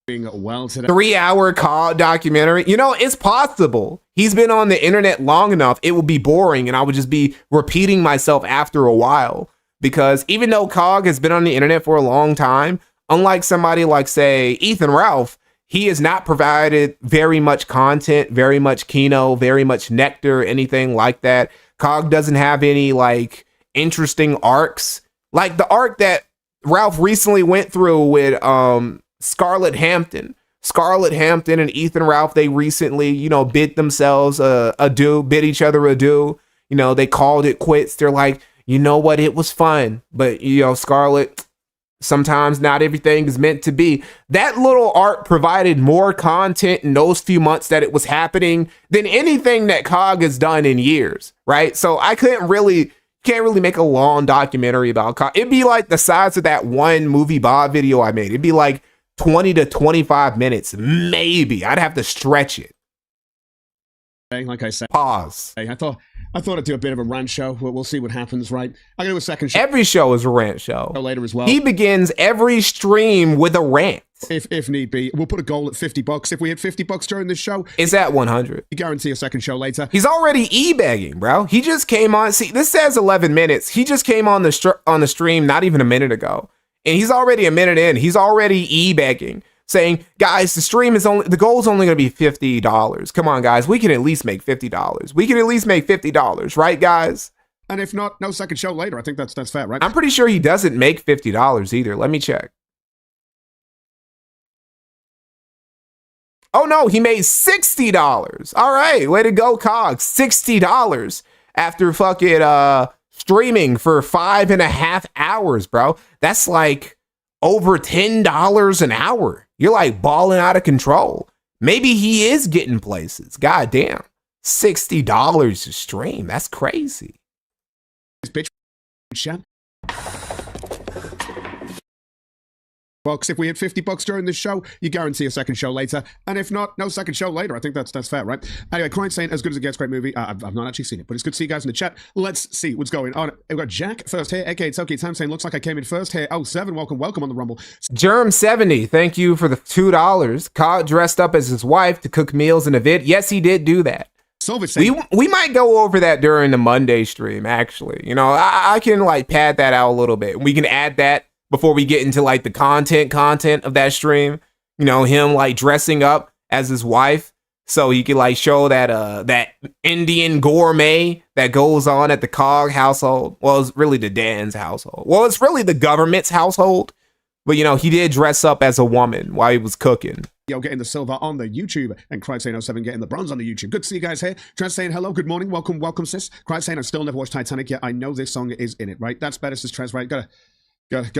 Well today. 3-hour Cog documentary. You know, it's possible. He's been on the internet long enough. It would be boring and I would just be repeating myself after a while. Because even though Cog has been on the internet for a long time, unlike somebody like, say, Ethan Ralph, he has not provided very much content, very much Kino, very much Nectar, anything like that. Cog doesn't have any, like, interesting arcs. Like the arc that Ralph recently went through with Scarlett Hampton. Scarlett Hampton and Ethan Ralph, they recently, you know, bid each other adieu. You know, they called it quits. They're like, you know what, it was fun. But, you know, Scarlett... sometimes not everything is meant to be. That little arc provided more content in those few months that it was happening than anything that Cog has done in years, right? So I can't really make a long documentary about Cog. It'd be like the size of that one movie Bob video I made. It'd be like 20 to 25 minutes, maybe. I'd have to stretch it. Like I said, pause. I thought I'd do a bit of a rant show. We'll see what happens, right? I'm going to do a second show. Every show is a rant show. Later as well. He begins every stream with a rant. If need be. We'll put a goal at $50. If we hit $50 during this show, it's at 100. You guarantee a second show later. He's already e-begging, bro. He just came on. See, this says 11 minutes. He just came on the stream not even a minute ago. And he's already a minute in. He's already e-begging, saying, guys, the goal is only going to be $50. Come on, guys. We can at least make $50. We can at least make $50, right, guys? And if not, no second show later. I think that's fair, right? I'm pretty sure he doesn't make $50 either. Let me check. Oh, no, he made $60. All right, way to go, Cog. $60 after fucking streaming for 5.5 hours, bro. That's like over $10 an hour. You're like balling out of control. Maybe he is getting places. God damn. $60 to stream. That's crazy. Bitch. Box. If we hit $50 during this show, you guarantee a second show later. And if not, no second show later. I think that's fair, right? Anyway, Cries saying as good as it gets, great movie. I've not actually seen it, but it's good to see you guys in the chat. Let's see what's going on. We've got Jack first here, aka Toki Time saying looks like I came in first here. Oh, 7, welcome on the Rumble. Germ70, thank you for the $2. Cog dressed up as his wife to cook meals in a vid. Yes, he did do that. We might go over that during the Monday stream, actually. You know, I can like pad that out a little bit. We can add that before we get into like the content of that stream. You know, him like dressing up as his wife so he could like show that that Indian gourmet that goes on at the Cog household. Well, it's really the Dan's household. Well, it's really the government's household. But, you know, he did dress up as a woman while he was cooking. Yo, getting the silver on the YouTube. And Cries saying 07 getting the bronze on the YouTube. Good to see you guys here. Trans saying hello, good morning, welcome, sis. Cries saying I've still never watched Titanic yet. I know this song is in it, right? That's better, says Trans, right? Gotta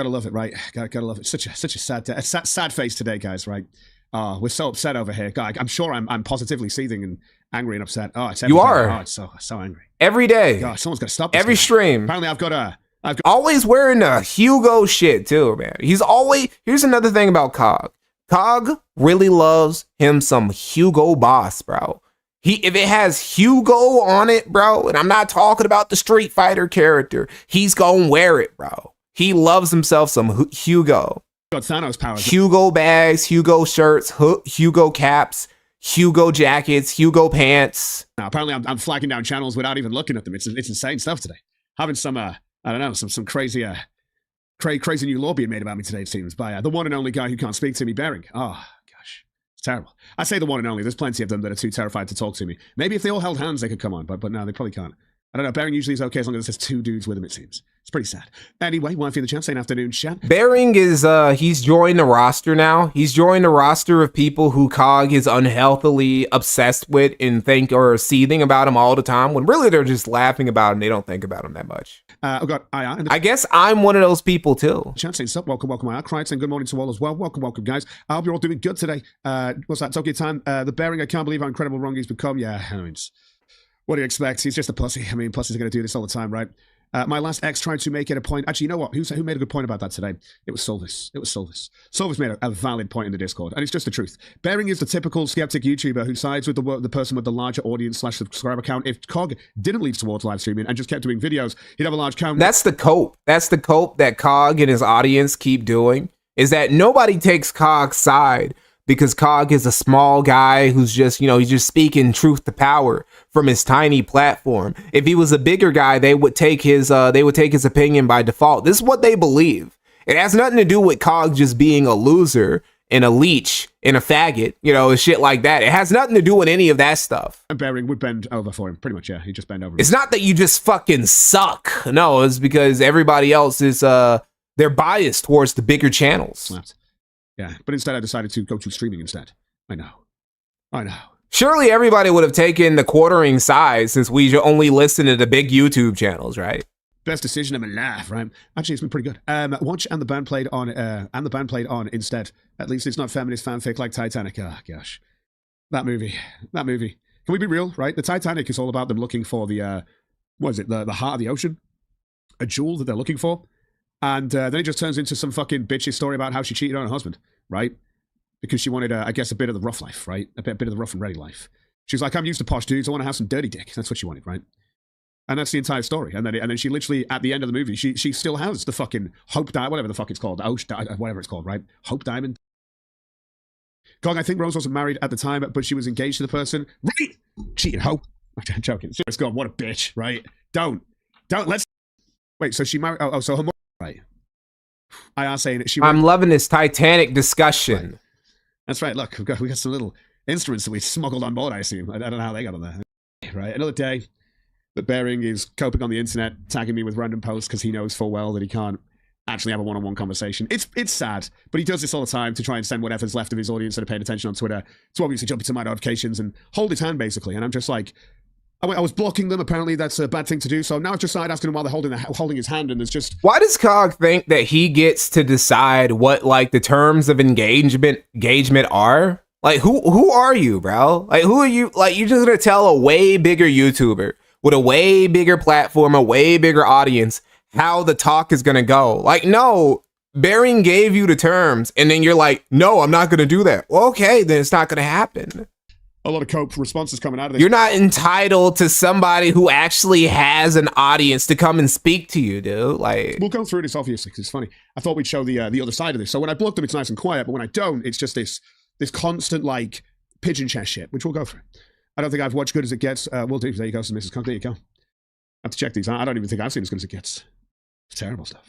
love it, right? Gotta love it. Such a sad face today, guys, right? We're so upset over here. God, I'm sure I'm positively seething and angry and upset. Oh, it's you are. Oh, it's so angry. Every day. God, someone's got to stop this every guy. Stream. Apparently I've got always wearing a Hugo shit too, man. He's always, here's another thing about Cog. Cog really loves him some Hugo Boss, bro. If it has Hugo on it, bro, and I'm not talking about the Street Fighter character, he's gonna wear it, bro. He loves himself some Hugo. Got Thanos powers. Hugo bags, Hugo shirts, Hugo caps, Hugo jackets, Hugo pants. Now, apparently I'm flagging down channels without even looking at them. It's insane stuff today. Having some I don't know, some crazy Crazy new law being made about me today, it seems, by the one and only guy who can't speak to me, Bering. Oh, gosh. It's terrible. I say the one and only. There's plenty of them that are too terrified to talk to me. Maybe if they all held hands, they could come on, but no, they probably can't. I don't know. Bering usually is okay as long as there's two dudes with him, it seems. It's pretty sad. Anyway, wifey in the chat saying afternoon chat. Bering is, he's joined the roster now. He's joined the roster of people who Cog is unhealthily obsessed with and think or seething about him all the time, when really they're just laughing about him. They don't think about him that much. I've got I guess I'm one of those people too. Chat saying sup, welcome, Cries saying good morning to all as well. Welcome, guys. I hope you're all doing good today. What's that, Tokyo time? The Bering, I can't believe how incredible wrong he's become. Yeah, I mean, what do you expect? He's just a pussy. I mean, pussies are going to do this all the time, right? My last ex tried to make it a point. Actually, you know what? Who made a good point about that today? It was Solvis. Solvis made a valid point in the Discord, and it's just the truth. Bering is the typical skeptic YouTuber who sides with the person with the larger audience / subscriber count. If Cog didn't lean towards live streaming and just kept doing videos, he'd have a large count. That's the cope. That's the cope that Cog and his audience keep doing, is that nobody takes Cog's side, because Cog is a small guy who's just, he's just speaking truth to power from his tiny platform. If he was a bigger guy, they would take his opinion by default. This is what they believe. It has nothing to do with Cog just being a loser and a leech and a faggot, and shit like that. It has nothing to do with any of that stuff. And Bering would bend over for him, pretty much, yeah. He'd just bend over. It's not that you just fucking suck. No, it's because everybody else is, they're biased towards the bigger channels. Slapped. Yeah, but instead I decided to go to streaming instead. I know. Surely everybody would have taken the quartering side, since we only listen to the big YouTube channels, right? Best decision of my life, right? Actually, it's been pretty good. Watch and the band played on instead. At least it's not feminist fanfic like Titanic. Oh gosh, that movie. Can we be real, right? The Titanic is all about them looking for the the heart of the ocean, a jewel that they're looking for. And then it just turns into some fucking bitchy story about how she cheated on her husband, right? Because she wanted, I guess, a bit of the rough life, right? A bit of the rough and ready life. She's like, I'm used to posh dudes. I want to have some dirty dick. That's what she wanted, right? And that's the entire story. And then she literally, at the end of the movie, she still has the fucking Hope Diamond, whatever the fuck it's called, whatever it's called, right? Hope Diamond. Gog, I think Rose wasn't married at the time, but she was engaged to the person. Right! Cheating Hope. I'm joking. Serious God, what a bitch, right? Don't. Let's. Wait, so she married. So her mother. Right. I are saying it. I'm loving this Titanic discussion. Right. That's right. Look, we got some little instruments that we smuggled on board, I assume. I don't know how they got on there. Right. Another day that Bering is coping on the internet, tagging me with random posts because he knows full well that he can't actually have a one-on-one conversation. It's sad, but he does this all the time to try and send whatever's left of his audience that are paying attention on Twitter to obviously jump into my notifications and hold his hand, basically. And I'm just like, I was blocking them. Apparently, that's a bad thing to do. So now I've just started asking him while they're holding his hand, and there's just... Why does Cog think that he gets to decide what, the terms of engagement are? Like, who are you, bro? Like, who are you? Like, you're just gonna tell a way bigger YouTuber with a way bigger platform, a way bigger audience, how the talk is gonna go? Like, no, Bering gave you the terms, and then you're like, no, I'm not gonna do that. Well, okay, then it's not gonna happen. A lot of cope responses coming out of this. You're not entitled to somebody who actually has an audience to come and speak to you, dude. Like, we'll go through this obviously because it's funny. I thought we'd show the other side of this. So when I block them, it's nice and quiet, but when I don't, it's just this constant pigeon chest shit, which we'll go through. I don't think I've watched Good as It Gets. We'll do. There you go, so Mrs. Cook. There you go. I have to check these out. I don't even think I've seen As Good as It Gets. It's terrible stuff.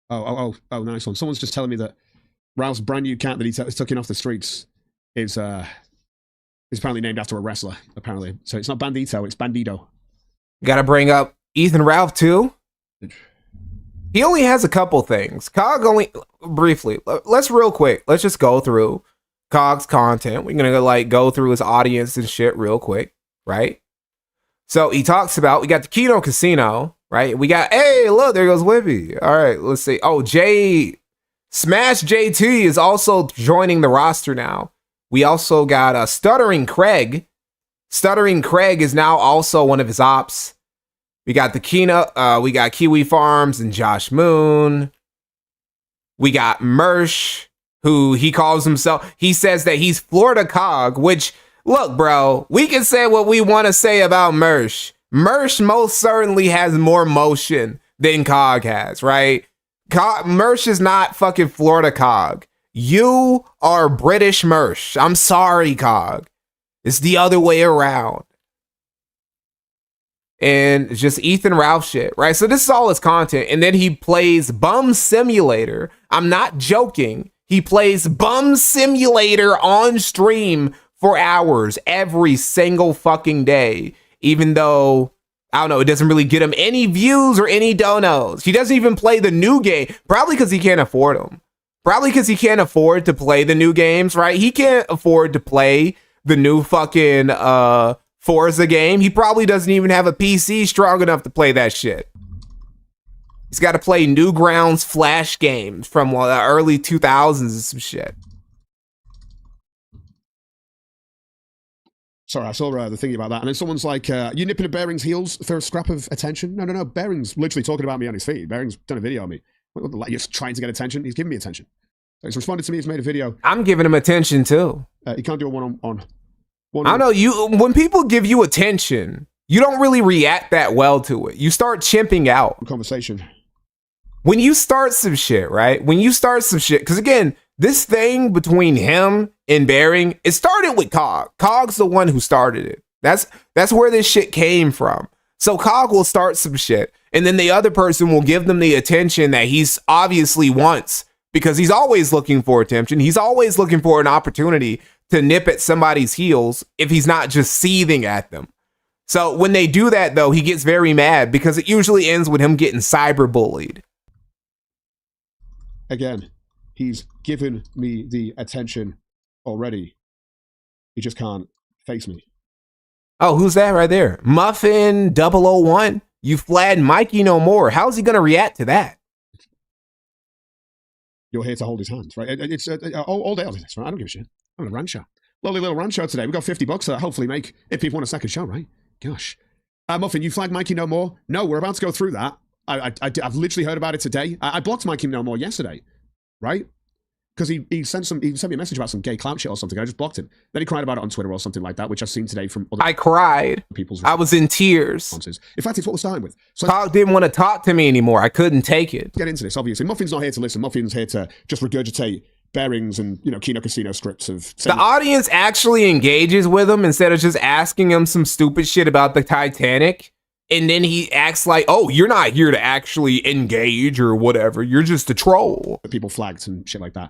Oh, nice one. Someone's just telling me that Ralph's brand new cat that he took in off the streets is apparently named after a wrestler, apparently. So it's not Bandito, it's Bandido. Gotta bring up Ethan Ralph, too. He only has a couple things. Cog only... Briefly, let's just go through Cog's content. We're gonna, go through his audience and shit real quick, right? So he talks about... We got the Keno Casino, right? We got... Hey, look, there goes Whippy. All right, let's see. Oh, Smash JT is also joining the roster now. We also got Stuttering Craig. Stuttering Craig is now also one of his ops. We got the we got Kiwi Farms and Josh Moon. We got Mersh, who he calls himself. He says that he's Florida Cog, which, look, bro, we can say what we want to say about Mersh. Mersh most certainly has more motion than Cog has, right? Mersh is not fucking Florida Cog. You are British Mersh. I'm sorry, Cog. It's the other way around. and just Ethan Ralph shit, right? So this is all his content. And then he plays Bum Simulator. I'm not joking. He plays Bum Simulator on stream for hours every single fucking day, even though, I don't know, it doesn't really get him any views or any donos. He doesn't even play the new game, probably because he can't afford them. Probably because he can't afford to play the new games, right? He can't afford to play the new fucking Forza game. He probably doesn't even have a PC strong enough to play that shit. He's got to play Newgrounds Flash games from the early 2000s and some shit. Sorry, I saw the thingy about that. And then someone's like, you nipping at Bearing's heels for a scrap of attention? No. Bearing's literally talking about me on his feed. Bearing's done a video on me. You're trying to get attention? He's giving me attention. So he's responded to me. He's made a video. I'm giving him attention too. He can't do a one-on-one. I don't know. When people give you attention, you don't really react that well to it. You start chimping out. Conversation. When you start some shit, right? When you start some shit, because again, this thing between him and Bearing, it started with Cog. Cog's the one who started it. That's where this shit came from. So Cog will start some shit, and then the other person will give them the attention that he's obviously wants, because he's always looking for attention. He's always looking for an opportunity to nip at somebody's heels if he's not just seething at them. So when they do that, though, he gets very mad because it usually ends with him getting cyberbullied. Again, he's given me the attention already. He just can't face me. Oh, who's that right there? Muffin 001? You flagged MikeyNohMore. How's he going to react to that? You're here to hold his hands, right? It's all day I'll do this, right? I don't give a shit. I'm on a run show. Lovely little run show today. We got $50 to hopefully make if people want a second show, right? Gosh. Muffin, you flagged MikeyNohMore? No, we're about to go through that. I've literally heard about it today. I blocked MikeyNohMore yesterday, right? Because he sent me a message about some gay clout shit or something. I just blocked him. Then he cried about it on Twitter or something like that, which I've seen today from other I cried. people's I was in tears. responses. In fact, it's what we're starting with. So Cog didn't want to talk to me anymore. I couldn't take it. get into this, obviously. Muffin's not here to listen. Muffin's here to just regurgitate Bearings and, Kino Casino scripts of... The audience actually engages with him instead of just asking him some stupid shit about the Titanic. And then he acts like, oh, you're not here to actually engage or whatever. You're just a troll. People flagged and shit like that.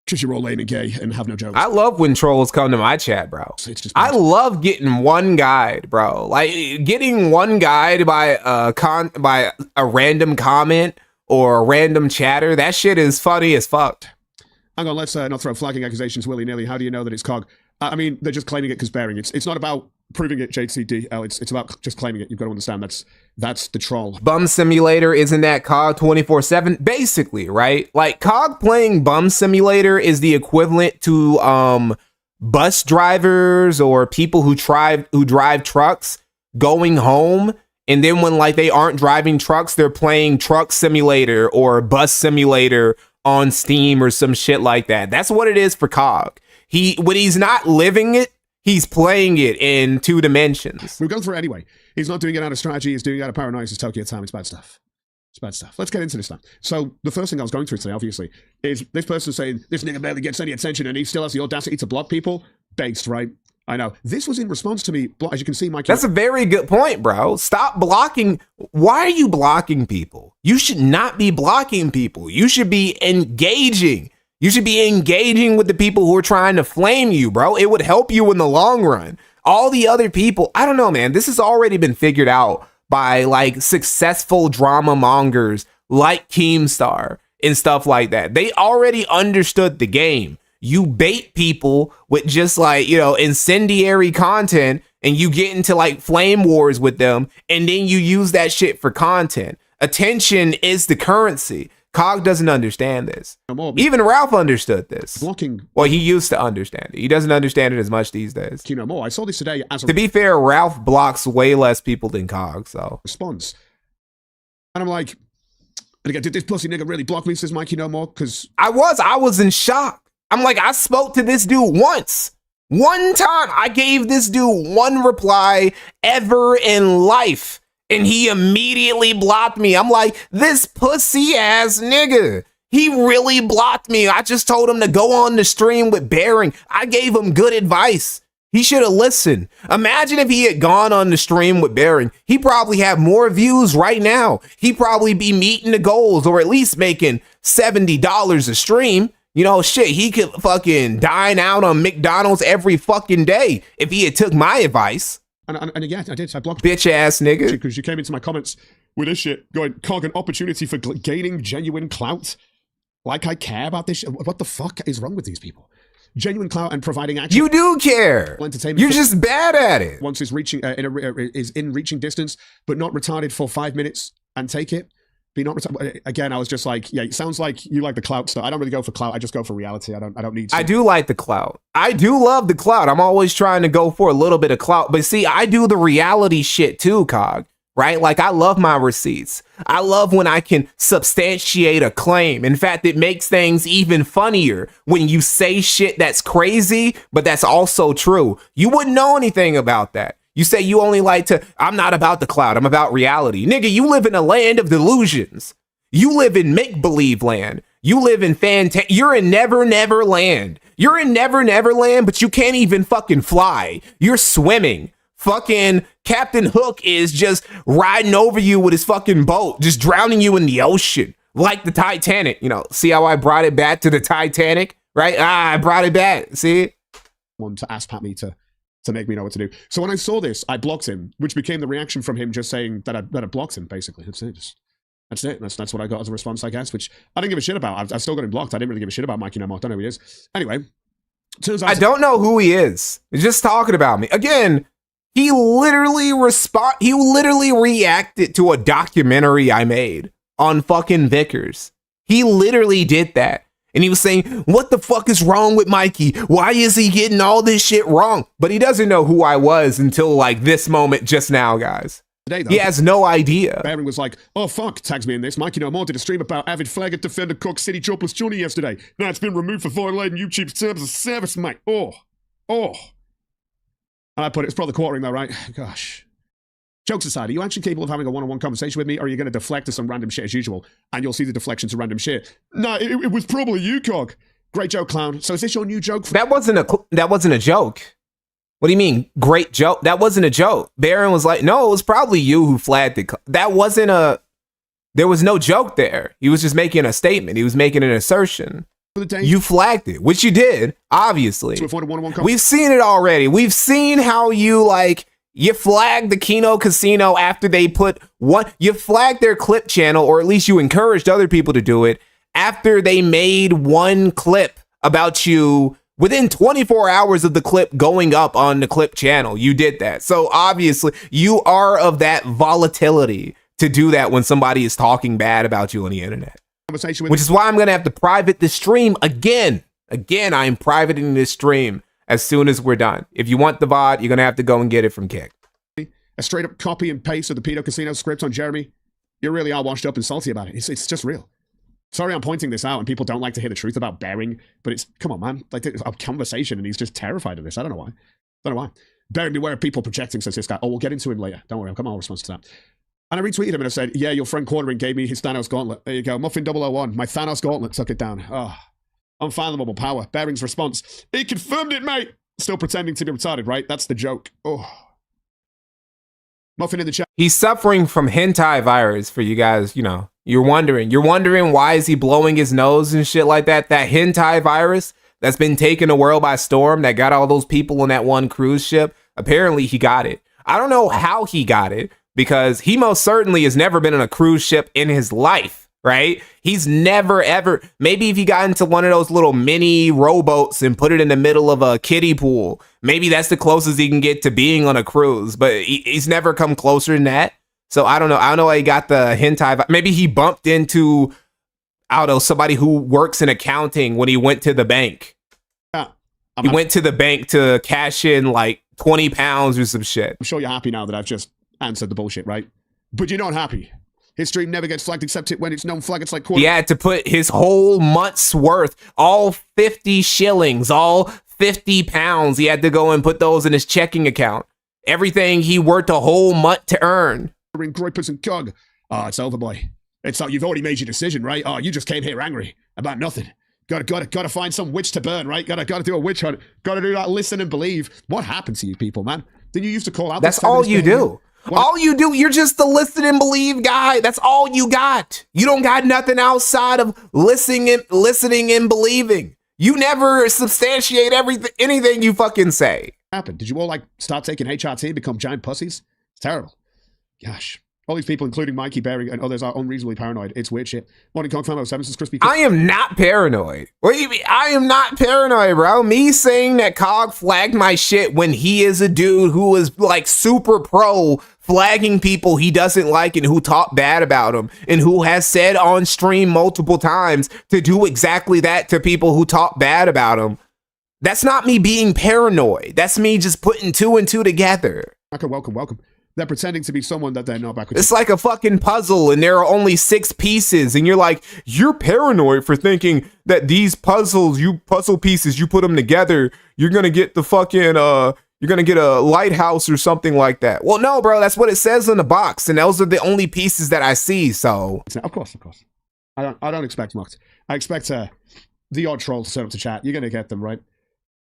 Because you're all lame and gay and have no jokes. I love when trolls come to my chat, bro. It's just I love getting one guide, bro. Like getting one guide by a random comment or a random chatter. That shit is funny as fuck. Hang on, let's not throw flagging accusations willy-nilly. How do you know that it's Cog? I mean, they're just claiming it because Bearing. It's not about proving it, JCDL. It's about just claiming it. You've got to understand that's the troll. Bum Simulator isn't that Cog 24/7? Basically, right? Like Cog playing Bum Simulator is the equivalent to bus drivers or people who drive trucks going home, and then when like they aren't driving trucks, they're playing Truck Simulator or Bus Simulator on Steam or some shit like that. That's what it is for Cog. When he's not living it, he's playing it in 2 dimensions. We've gone through it anyway. He's not doing it out of strategy. He's doing it out of paranoia. It's Tokyo time. It's bad stuff. It's bad stuff. Let's get into this now. So the first thing I was going through today, obviously, is this person saying this nigga barely gets any attention and he still has the audacity to block people. Based, right? I know. This was in response to me, as you can see, Mike. That's a very good point, bro. Stop blocking. Why are you blocking people? You should not be blocking people. You should be engaging. You should be engaging with the people who are trying to flame you, bro. It would help you in the long run. All the other people, I don't know, man. This has already been figured out by like successful drama mongers like Keemstar and stuff like that. They already understood the game. You bait people with just like, incendiary content and you get into like flame wars with them. And then you use that shit for content. Attention is the currency. Cog doesn't understand this. Even Ralph understood this. Blocking. Well, he used to understand it. He doesn't understand it as much these days. MikeyNohMore. I saw this today as a... To be fair, Ralph blocks way less people than Cog, so... response. And I'm like... And again, did this pussy nigga really block me, says MikeyNohMore? Because... I was in shock. I'm like, I spoke to this dude once. One time. I gave this dude one reply ever in life. And he immediately blocked me. I'm like, this pussy ass nigga. He really blocked me. I just told him to go on the stream with Bearing. I gave him good advice. He should have listened. Imagine if he had gone on the stream with Baron. He probably have more views right now. He probably be meeting the goals or at least making $70 a stream. You know, shit, he could fucking dine out on McDonald's every fucking day if he had took my advice. And again, I did. I blocked bitch ass nigga. because you came into my comments with this shit going, Cog, an opportunity for gaining genuine clout. Like I care about this shit. What the fuck is wrong with these people? Genuine clout and providing action. You do care. Entertainment. You're just bad at it. Once it's reaching is in reaching distance, but not retarded for 5 minutes and take it. Be not retarded. Again, I was just like, yeah, it sounds like you like the clout stuff. I don't really go for clout. I just go for reality. I don't need to. I do like the clout. I do love the clout. I'm always trying to go for a little bit of clout. But see, I do the reality shit too, Cog. Right? Like, I love my receipts. I love when I can substantiate a claim. In fact, it makes things even funnier when you say shit that's crazy, but that's also true. You wouldn't know anything about that. You say you only like to, I'm not about the cloud, I'm about reality. Nigga, you live in a land of delusions. You live in make-believe land. You live in you're in Never Never Land. You're in Never Never Land, but you can't even fucking fly. You're swimming. Fucking Captain Hook is just riding over you with his fucking boat, just drowning you in the ocean, like the Titanic. You know, see how I brought it back to the Titanic, right? I brought it back. See? One to ask Pat me to make me know what to do. So when I saw this, I blocked him, which became the reaction from him just saying that I blocked him, basically. That's it. That's what I got as a response, I guess, which I didn't give a shit about. I've still got him blocked. I didn't really give a shit about MikeyNohMore. I don't know who he is. Anyway, turns out I don't know who he is. He's just talking about me. Again, he literally reacted to a documentary I made on fucking Vickers. He literally did that. And he was saying, what the fuck is wrong with Mikey? Why is he getting all this shit wrong? But he doesn't know who I was until like this moment just now, guys. Today, though, he has no idea. Baron was like, oh fuck, tags me in this. MikeyNohMore did a stream about avid flagged defender Cook City Jobless Johnny yesterday. Now it's been removed for violating YouTube's terms of service, mate. Oh. And I put it, it's probably quartering though, right? Gosh. Jokes aside, are you actually capable of having a one-on-one conversation with me, or are you going to deflect to some random shit as usual? And you'll see the deflection to random shit. No, it was probably you, Cog. Great joke, clown. So is this your new joke? That wasn't a joke. What do you mean, great joke? That wasn't a joke. Baron was like, no, it was probably you who flagged it. There was no joke there. He was just making a statement. He was making an assertion. You flagged it, which you did, obviously. We've seen it already. We've seen how you flagged the Keno Casino after they you flagged their clip channel, or at least you encouraged other people to do it after they made one clip about you within 24 hours of the clip going up on the clip channel. You did that. So obviously you are of that volatility to do that when somebody is talking bad about you on the internet. Which is why I'm going to have to private the stream again. Again, I'm privating this stream as soon as we're done. If you want the VOD, you're going to have to go and get it from Kick. A straight up copy and paste of the Pedo Casino script on Jeremy. You really are washed up and salty about it. It's just real. Sorry I'm pointing this out and people don't like to hear the truth about Bering, but it's, come on, man. Like, a conversation and he's just terrified of this. I don't know why. Bering, beware of people projecting, says this guy. Oh, we'll get into him later. Don't worry, I'll come on response to that. And I retweeted him and I said, yeah, your friend Quartering gave me his Thanos gauntlet. There you go. Muffin 001. My Thanos gauntlet took it down. Oh, unfathomable power. Bering's response. He confirmed it, mate. Still pretending to be retarded, right? That's the joke. Oh. Muffin in the chat. He's suffering from hentai virus, for you guys, you know. You're wondering why is he blowing his nose and shit like that? That hentai virus that's been taking the world by storm, that got all those people on that one cruise ship. Apparently he got it. I don't know how he got it, because he most certainly has never been on a cruise ship in his life, right? He's never, ever, maybe if he got into one of those little mini rowboats and put it in the middle of a kiddie pool, maybe that's the closest he can get to being on a cruise, but he's never come closer than that. So I don't know how he got the hentai. Maybe he bumped into, I don't know, somebody who works in accounting when he went to the bank. He went to the bank to cash in like 20 pounds or some shit. I'm sure you're happy now that I've just answered the bullshit, right? But you're not happy. His stream never gets flagged except when it's known flag. It's like quarter. He had to put his whole month's worth, all 50 shillings, all 50 pounds. He had to go and put those in his checking account. Everything he worked a whole month to earn. Groipers and Cog. Oh, it's over, boy. It's like you've already made your decision, right? Oh, you just came here angry about nothing. Gotta find some witch to burn, right? Gotta do a witch hunt. Gotta do that. Listen and believe. What happened to you people, man? Didn't you used to call out? That's all you do. All you do, you're just the listen and believe guy. That's all you got. You don't got nothing outside of listening and believing. You never substantiate anything you fucking say. What happened? Did you all like start taking HRT and become giant pussies? It's terrible. Gosh. All these people, including Mikey, Barry, and others, are unreasonably paranoid. It's weird shit. Morning Kong Fan 07 says Crispy. I am not paranoid. What do you mean? I am not paranoid, bro. Me saying that Cog flagged my shit when he is a dude who is like super pro flagging people he doesn't like and who talk bad about him and who has said on stream multiple times to do exactly that to people who talk bad about him. That's not me being paranoid. That's me just putting two and two together. Okay, welcome. They're pretending to be someone that they're not back with. It's like a fucking puzzle and there are only 6 pieces and you're like, you're paranoid for thinking that these puzzle pieces, you put them together, you're going to get the fucking, you're going to get a lighthouse or something like that. Well, no, bro, that's what it says in the box. And those are the only pieces that I see. So of course. I don't expect much. I expect the odd troll to turn up to chat. You're going to get them, right?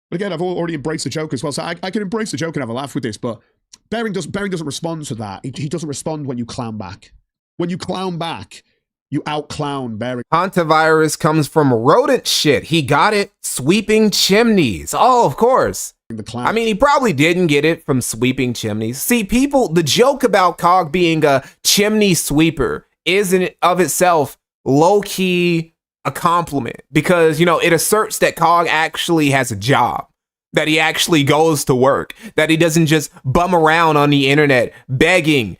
But again, I've already embraced the joke as well. So I can embrace the joke and have a laugh with this, but Bering doesn't respond to that. He doesn't respond when you clown back. When you clown back, you out-clown Bering. Hantavirus comes from rodent shit. He got it sweeping chimneys. Oh, of course. I mean, he probably didn't get it from sweeping chimneys. See, people, the joke about Cog being a chimney sweeper is in of itself low-key a compliment because, you know, it asserts that Cog actually has a job. That he actually goes to work, that he doesn't just bum around on the internet begging,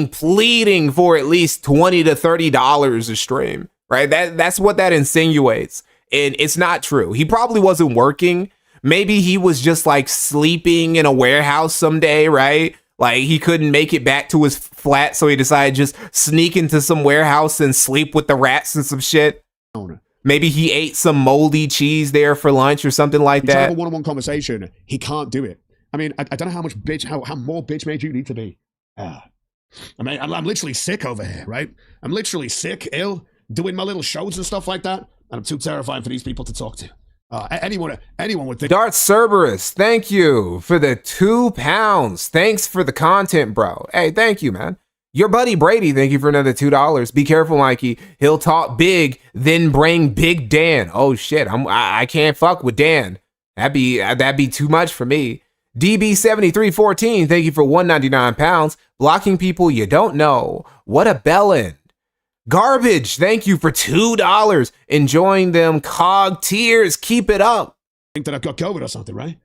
pleading for at least $20 to $30 a stream, right? That's what that insinuates. And it's not true. He probably wasn't working. Maybe he was just like sleeping in a warehouse someday, right? Like he couldn't make it back to his flat, so he decided to just sneak into some warehouse and sleep with the rats and some shit. Maybe he ate some moldy cheese there for lunch or something like that. Have a one-on-one conversation. He can't do it. I mean, I don't know how much how more bitch made you need to be. I mean, I'm literally sick over here, right? I'm literally sick, ill, doing my little shows and stuff like that, and I'm too terrifying for these people to talk to. Anyone would think. Darth Cerberus, thank you for the £2. Thanks for the content, bro. Hey, thank you, man. Your buddy Brady, thank you for another $2. Be careful, Mikey. He'll talk big, then bring Big Dan. Oh shit, I can't fuck with Dan. That'd be too much for me. DB7314, thank you for £199. Blocking people you don't know. What a bellend. Garbage, thank you for $2. Enjoying them Cog tears. Keep it up. Think that I've got COVID or something, right?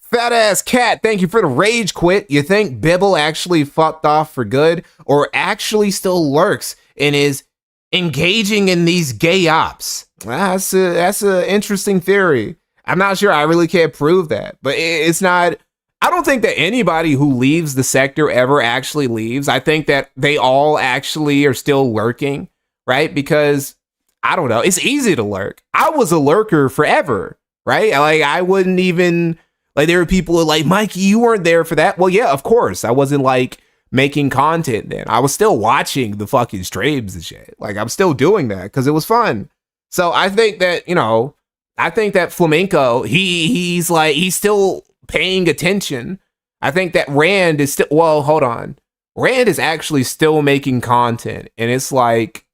Fat ass cat, thank you for the rage quit. You think Bibble actually fucked off for good or actually still lurks and is engaging in these gay ops? That's a interesting theory. I'm not sure. I really can't prove that, but it's not. I don't think that anybody who leaves the sector ever actually leaves. I think that they all actually are still lurking, right? Because I don't know. It's easy to lurk. I was a lurker forever, right? Like I wouldn't even. Like there were people who were like, Mikey, you weren't there for that. Well, yeah, of course. I wasn't like making content then. I was still watching the fucking streams and shit. Like I'm still doing that because it was fun. So I think that, you know, I think that Flamenco, he's still paying attention. I think that Rand is still, well, hold on. Rand is actually still making content. And it's like,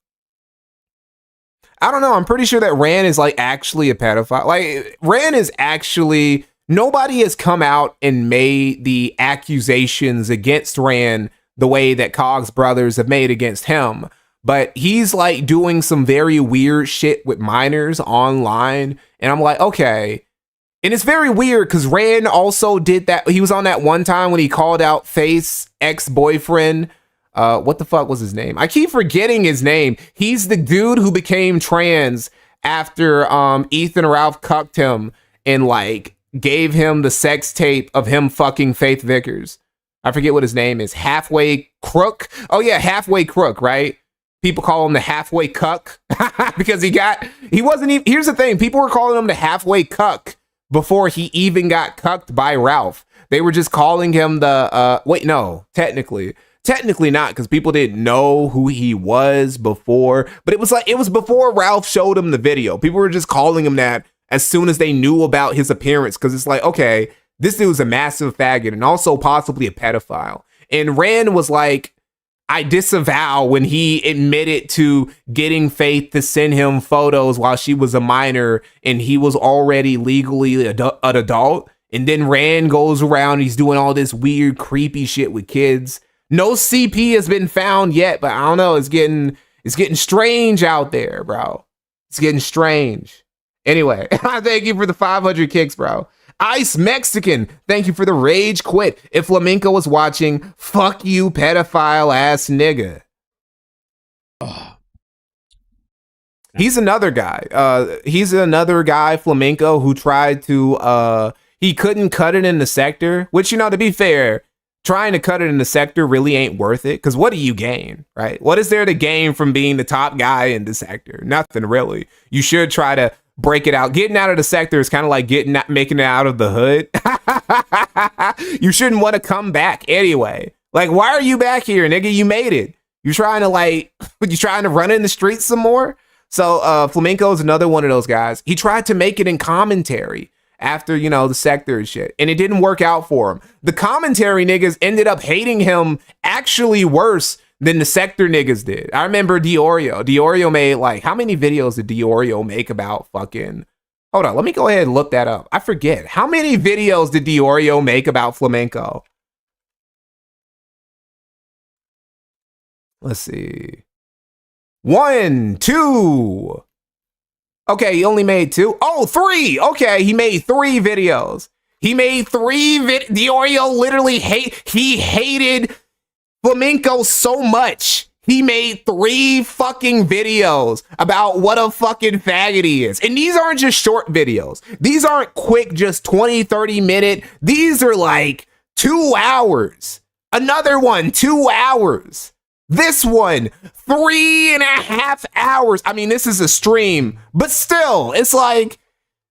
I don't know. I'm pretty sure that Rand is like actually a pedophile. Like Rand is actually... Nobody has come out and made the accusations against Rand the way that Cog's brothers have made against him. But he's like doing some very weird shit with minors online. And I'm like, okay. And it's very weird because Rand also did that. He was on that one time when he called out Faith's ex-boyfriend. What the fuck was his name? I keep forgetting his name. He's the dude who became trans after Ethan Ralph cucked him and like gave him the sex tape of him fucking Faith Vickers. I forget what his name is. Halfway Crook? Oh yeah, Halfway Crook, right? People call him the halfway cuck because he wasn't even, here's the thing. People were calling him the halfway cuck before he even got cucked by Ralph. They were just calling him the, technically, technically not, because people didn't know who he was before, but it was before Ralph showed him the video. People were just calling him that as soon as they knew about his appearance, because it's like, okay, this dude's a massive faggot and also possibly a pedophile. And Rand was like, I disavow when he admitted to getting Faith to send him photos while she was a minor and he was already legally an adult. And then Rand goes around, he's doing all this weird, creepy shit with kids. No CP has been found yet, but I don't know. It's getting strange out there, bro. It's getting strange. Anyway, thank you for the 500 kicks, bro. Ice Mexican, thank you for the rage quit. If Flamenco was watching, fuck you, pedophile ass nigga. He's another guy. Flamenco, who tried to, he couldn't cut it in the sector, which, to be fair, trying to cut it in the sector really ain't worth it, because what do you gain, right? What is there to gain from being the top guy in the sector? Nothing, really. You should try to break it out. Getting out of the sector is kind of like making it out of the hood. You shouldn't want to come back anyway. Like, why are you back here, nigga? You made it. You're trying to run in the streets some more? So Flamenco is another one of those guys. He tried to make it in commentary after, the sector and shit, and it didn't work out for him. The commentary niggas ended up hating him actually worse than the sector niggas did. I remember Diorio. Diorio made, like, how many videos did Diorio make about fucking... Hold on, let me go ahead and look that up. I forget. How many videos did Diorio make about Flamenco? Let's see. 1, 2. Okay, he only made 2. Oh, 3. Okay, he made 3 videos. Diorio literally hated Flamenco so much, he made 3 fucking videos about what a fucking faggot he is. And these aren't just short videos. These aren't quick, just 20, 30 minute. These are like 2 hours. Another one, 2 hours. This one, 3.5 hours. I mean, this is a stream, but still, it's like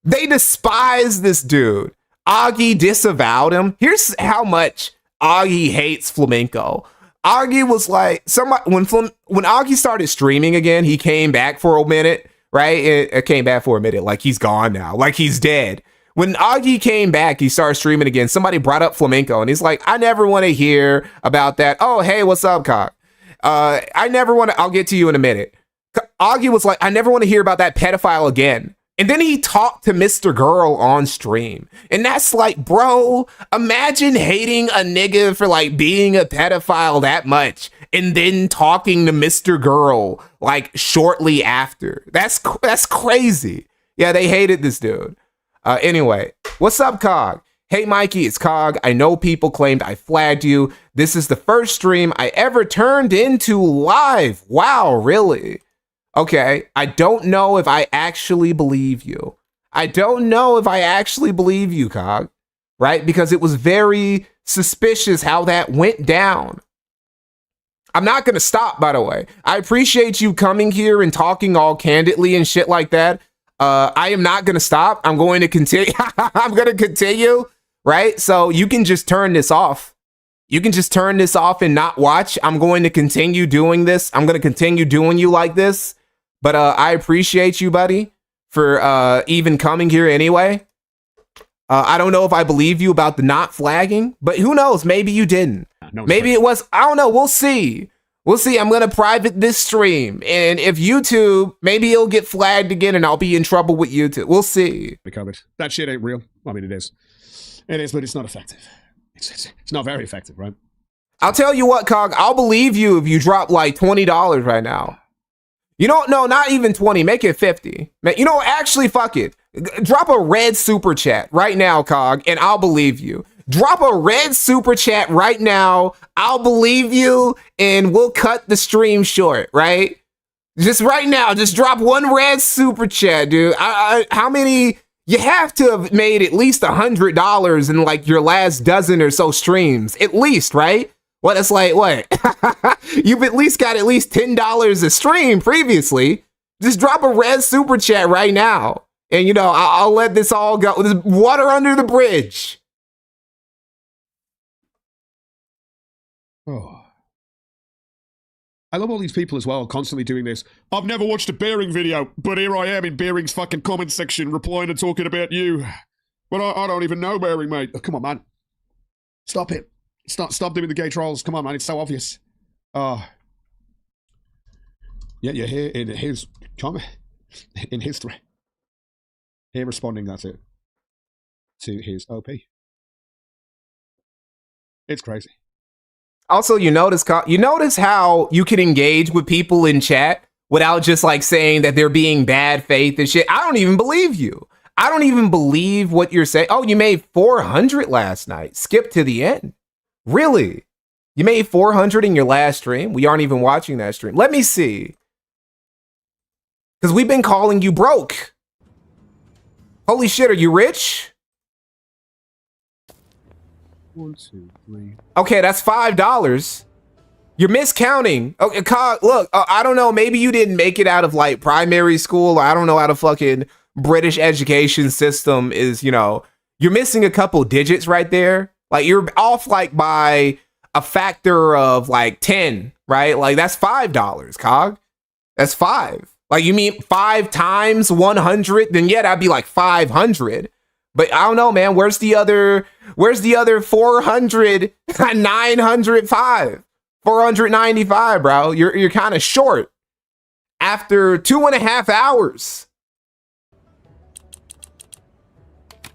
they despise this dude. Augie disavowed him. Here's how much Augie hates Flamenco. Augie was like, when Augie started streaming again, he came back for a minute, right? It came back for a minute, like he's gone now, like he's dead. When Augie came back, he started streaming again. Somebody brought up Flamenco, and he's like, I never want to hear about that. Oh, hey, what's up, cock? I'll get to you in a minute. Augie was like, I never want to hear about that pedophile again. And then he talked to Mr. Girl on stream. And that's like, bro, imagine hating a nigga for like being a pedophile that much and then talking to Mr. Girl like shortly after. That's crazy. Yeah, they hated this dude. Anyway, what's up, Cog? Hey, Mikey, it's Cog. I know people claimed I flagged you. This is the first stream I ever turned into live. Wow, really? Okay, I don't know if I actually believe you. Cog, right? Because it was very suspicious how that went down. I'm not going to stop, by the way. I appreciate you coming here and talking all candidly and shit like that. I am not going to stop. I'm going to continue. I'm going to continue, right? So you can just turn this off. You can just turn this off and not watch. I'm going to continue doing this. I'm going to continue doing you like this. But I appreciate you, buddy, for even coming here anyway. I don't know if I believe you about the not flagging, but who knows? Maybe you didn't. No, maybe it was. I don't know. We'll see. I'm going to private this stream. And if YouTube, maybe it'll get flagged again and I'll be in trouble with YouTube. We'll see. Recovered. That shit ain't real. I mean, it is. It is, but it's not effective. It's not very effective, right? I'll tell you what, Cog. I'll believe you if you drop like $20 right now. You know, no, not even 20. Make it 50. You know, actually, fuck it. Drop a red super chat right now, Cog, and I'll believe you. Drop a red super chat right now. I'll believe you, and we'll cut the stream short, right? Just right now, just drop one red super chat, dude. How many? You have to have made at least $100 in like your last dozen or so streams, at least, right? What, it's like, what? You've at least got at least $10 a stream previously. Just drop a red super chat right now. And, you know, I'll let this all go. There's water under the bridge. Oh. I love all these people as well, constantly doing this. I've never watched a Bearing video, but here I am in Bearing's fucking comment section, replying and talking about you. But I don't even know Bearing, mate. Oh, come on, man. Stop it. Stop doing the gay trolls. Come on, man. It's so obvious. Yeah, you're here in his comment, in his thread. Here responding, that's it, to his OP. It's crazy. Also, you notice how you can engage with people in chat without just like saying that they're being bad faith and shit. I don't even believe you. I don't even believe what you're saying. Oh, you made 400 last night. Skip to the end. Really? You made 400 in your last stream? We aren't even watching that stream. Let me see. Because we've been calling you broke. Holy shit, are you rich? 1, 2, 3. Okay, that's $5. You're miscounting. Okay, look, I don't know. Maybe you didn't make it out of like primary school. Or I don't know how the fucking British education system is, you know. You're missing a couple digits right there. Like you're off like by a factor of like 10, right? Like that's $5, Cog. That's 5. Like you mean 5 times 100? Then yeah, that'd be like 500. But I don't know, man. Where's the other 400, 905, 495, bro? You're kind of short after 2.5 hours.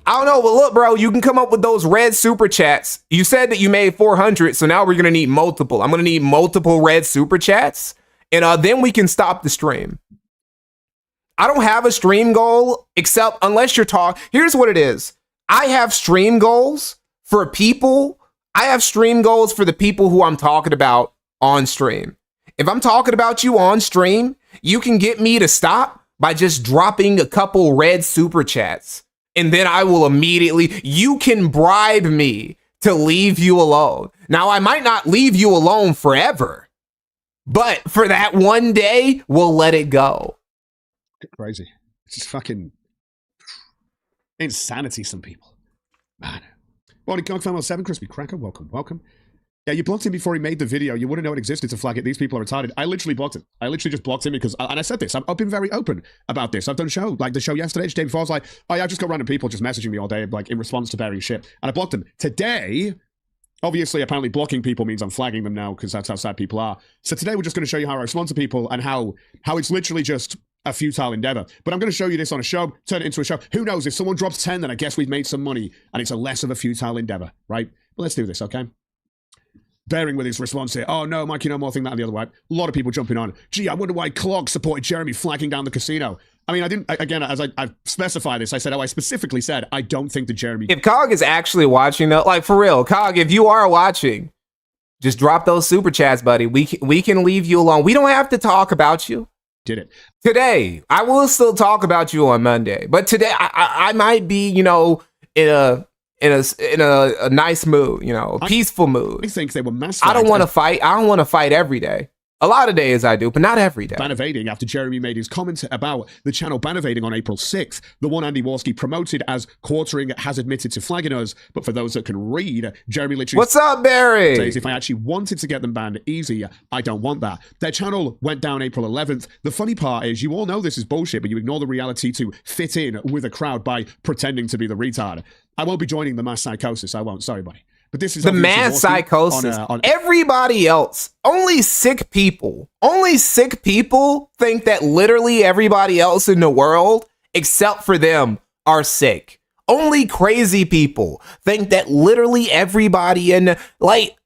I don't know, but look, bro, you can come up with those red super chats. You said that you made 400, so now we're gonna need multiple. I'm gonna need multiple red super chats, and then we can stop the stream. I don't have a stream goal, except unless you're talking. Here's what it is. I have stream goals for people. I have stream goals for the people who I'm talking about on stream. If I'm talking about you on stream, you can get me to stop by just dropping a couple red super chats. And then I will immediately, you can bribe me to leave you alone. Now, I might not leave you alone forever, but for that one day, we'll let it go. Crazy. It's just fucking insanity, some people. Man. Morning, Cogfam07, Crispy Cracker, welcome. Yeah, you blocked him before he made the video. You wouldn't know it existed to flag it. These people are retarded. I literally blocked him. I literally just blocked him because, and I said this, I've been very open about this. I've done a show, like the show yesterday, the day before. I was like, oh yeah, I've just got random people just messaging me all day, like in response to Barry's shit. And I blocked them. Today, obviously, apparently blocking people means I'm flagging them now because that's how sad people are. So today we're just going to show you how I respond to people and how it's literally just a futile endeavor. But I'm going to show you this on a show, turn it into a show. Who knows? If someone drops 10, then I guess we've made some money and it's a less of a futile endeavor, right? But let's do this, okay? Bearing with his response here. Oh no, Mikey, no more thing that and the other way. A lot of people jumping on. Gee, I wonder why Clog supported Jeremy flagging down the casino. I mean, I didn't, again, as I specified this, I said, I specifically said, I don't think that Jeremy... If Cog is actually watching, though, like for real, Cog, if you are watching, just drop those super chats, buddy. We can leave you alone. We don't have to talk about you. Did it. Today, I will still talk about you on Monday, but today I might be, you know, in a nice mood, you know, a peaceful mood. I think they were mass. I don't want to fight. I don't want to fight every day. A lot of days I do, but not every day. Ban evading after Jeremy made his comment about the channel ban evading on April 6th. The one Andy Warski promoted as Quartering has admitted to flagging us. But for those that can read, Jeremy literally... What's up, Barry? ...says, if I actually wanted to get them banned easy, I don't want that. Their channel went down April 11th. The funny part is you all know this is bullshit, but you ignore the reality to fit in with a crowd by pretending to be the retard. I won't be joining the mass psychosis. I won't. Sorry, buddy. But this is the mass psychosis. Everybody else, only sick people think that literally everybody else in the world, except for them, are sick. Only crazy people think that literally everybody in, like,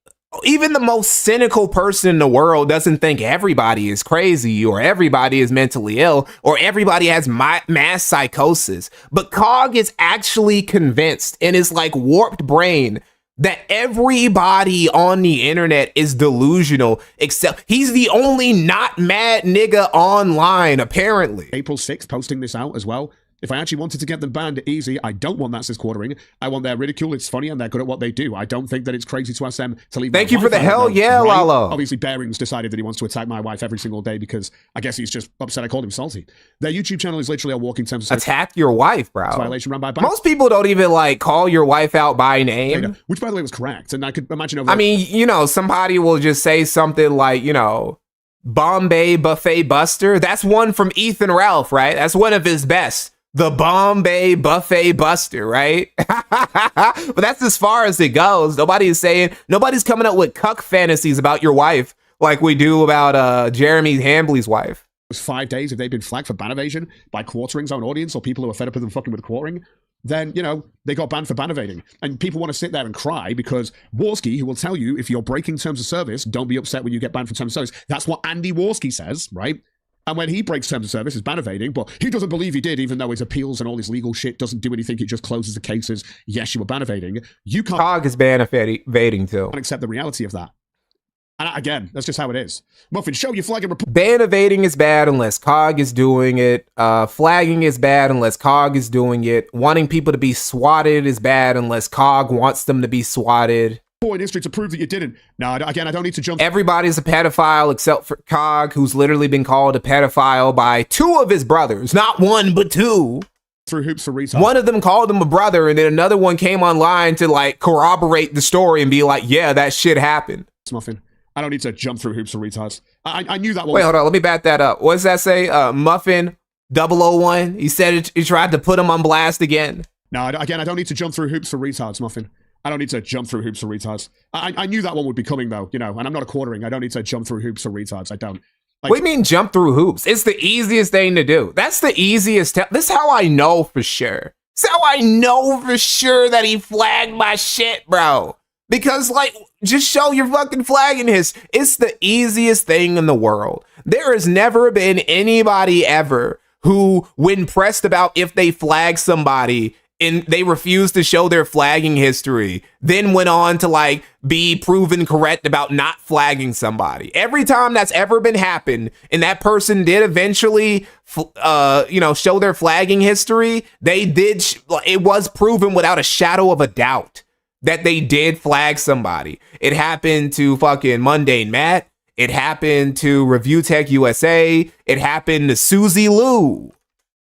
even the most cynical person in the world doesn't think everybody is crazy or everybody is mentally ill or everybody has mass psychosis. But Cog is actually convinced in his like warped brain that everybody on the internet is delusional, except he's the only not mad nigga online, apparently. April 6th, posting this out as well. If I actually wanted to get them banned easy, I don't want that, says Quartering. I want their ridicule. It's funny and they're good at what they do. I don't think that it's crazy to ask them to leave. Thank you for the hell yeah, right? Lalo. Obviously, Bearings decided that he wants to attack my wife every single day because I guess he's just upset I called him salty. Their YouTube channel is literally a walking terms of attack your wife, bro. Violation run by most people don't even like call your wife out by name. Which, by the way, was correct. And I could imagine I mean, you know, somebody will just say something like, you know, Bombay Buffet Buster. That's one from Ethan Ralph, right? That's one of his best. The Bombay Buffet Buster, right? But that's as far as it goes. Nobody's coming up with cuck fantasies about your wife like we do about Jeremy Hambley's wife. 5 days, if they've been flagged for ban evasion by Quartering's own audience or people who are fed up with them fucking with Quartering, then, you know, they got banned for ban evading. And people want to sit there and cry because Warski, who will tell you if you're breaking terms of service, don't be upset when you get banned for terms of service. That's what Andy Warski says, right? And when he breaks terms of service, is ban evading, but he doesn't believe he did, even though his appeals and all his legal shit doesn't do anything. It just closes the cases. Yes, you were ban evading. You can't. COG is ban evading too. Accept the reality of that. And again, that's just how it is. Muffin, show your flag and report. Ban evading is bad unless COG is doing it. Flagging is bad unless COG is doing it. Wanting people to be swatted is bad unless COG wants them to be swatted. In history to prove that you didn't. Now, again, I don't need to jump. Everybody's a pedophile except for COG, who's literally been called a pedophile by 2 of his brothers. Not 1, but 2. Through hoops for research. One of them called him a brother, and then another one came online to like corroborate the story and be like, yeah, that shit happened. Muffin. I don't need to jump through hoops for retards. I knew that one. Wait, hold on. Let me back that up. What does that say? Muffin 001. He said he tried to put him on blast again. No, again, I don't need to jump through hoops for retards, Muffin. I don't need to jump through hoops for retards. I knew that one would be coming, though, you know, and I'm not a Quartering. I don't need to jump through hoops for retards. I don't. Like, what do you mean jump through hoops? It's the easiest thing to do. That's the easiest. This is how I know for sure. This is how I know for sure that he flagged my shit, bro. Because, like, just show your fucking flag in his. It's the easiest thing in the world. There has never been anybody ever who, when pressed about if they flag somebody and they refused to show their flagging history, then went on to, like, be proven correct about not flagging somebody. Every time that's ever been happened and that person did eventually, show their flagging history, they did. It was proven without a shadow of a doubt that they did flag somebody. It happened to fucking Mundane Matt. It happened to Review Tech USA. It happened to Susie Lou.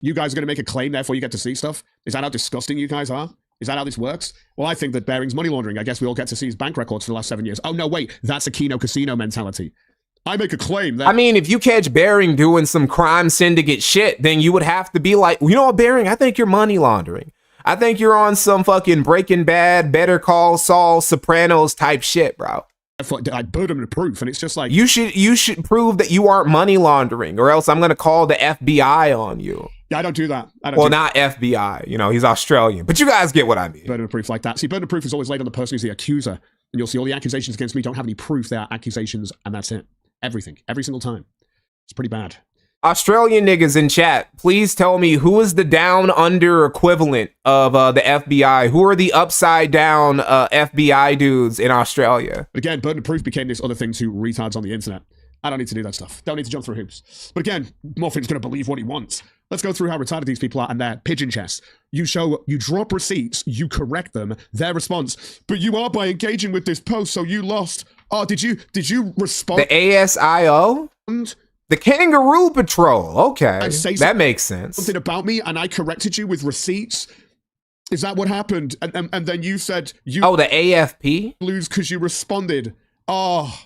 You guys are going to make a claim, therefore you get to see stuff? Is that how disgusting you guys are? Is that how this works? Well, I think that Bering's money laundering. I guess we all get to see his bank records for the last 7 years. Oh, no, wait. That's a Keno Casino mentality. I make a claim that... I mean, if you catch Bering doing some crime syndicate shit, then you would have to be like, you know what, Bering? I think you're money laundering. I think you're on some fucking Breaking Bad, Better Call Saul, Sopranos type shit, bro. I burden of proof, and it's just like... You should prove that you aren't money laundering, or else I'm going to call the FBI on you. Yeah, I don't do that. Not FBI. You know, he's Australian. But you guys get what I mean. Burden of proof like that. See, burden of proof is always laid on the person who's the accuser. And you'll see all the accusations against me don't have any proof. They are accusations, and that's it. Everything. Every single time. It's pretty bad. Australian niggas in chat, please tell me who is the down under equivalent of the FBI? Who are the upside down FBI dudes in Australia? But again, burden of proof became this other thing to retards on the internet. I don't need to do that stuff. Don't need to jump through hoops. But again, Morphin's going to believe what he wants. Let's go through how retarded these people are and their pigeon chess. You drop receipts, you correct them, their response, but you are by engaging with this post, so you lost. Oh, did you respond? The ASIO? The Kangaroo Patrol. Okay, that makes sense. Something about me, and I corrected you with receipts. Is that what happened? And then you said you... Oh, the AFP? Lose because you responded. Oh,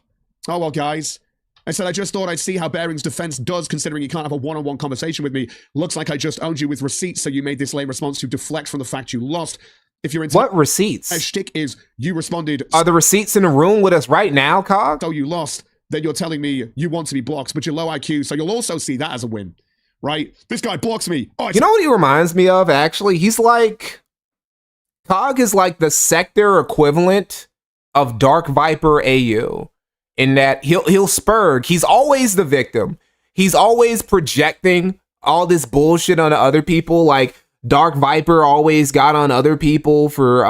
well, guys. I said, I just thought I'd see how Bering's defense does, considering you can't have a one-on-one conversation with me. Looks like I just owned you with receipts, so you made this lame response to deflect from the fact you lost. If you're into... What receipts? A shtick is, you responded... Are the receipts in the room with us right now, Cog? So you lost. Then you're telling me you want to be blocked, but you're low IQ, so you'll also see that as a win, right? This guy blocks me. Oh, you know what he reminds me of, actually? He's like... Cog is like the sector equivalent of Dark Viper AU. In that he'll spurg. He's always the victim. He's always projecting all this bullshit on other people. Like Dark Viper always got on other people for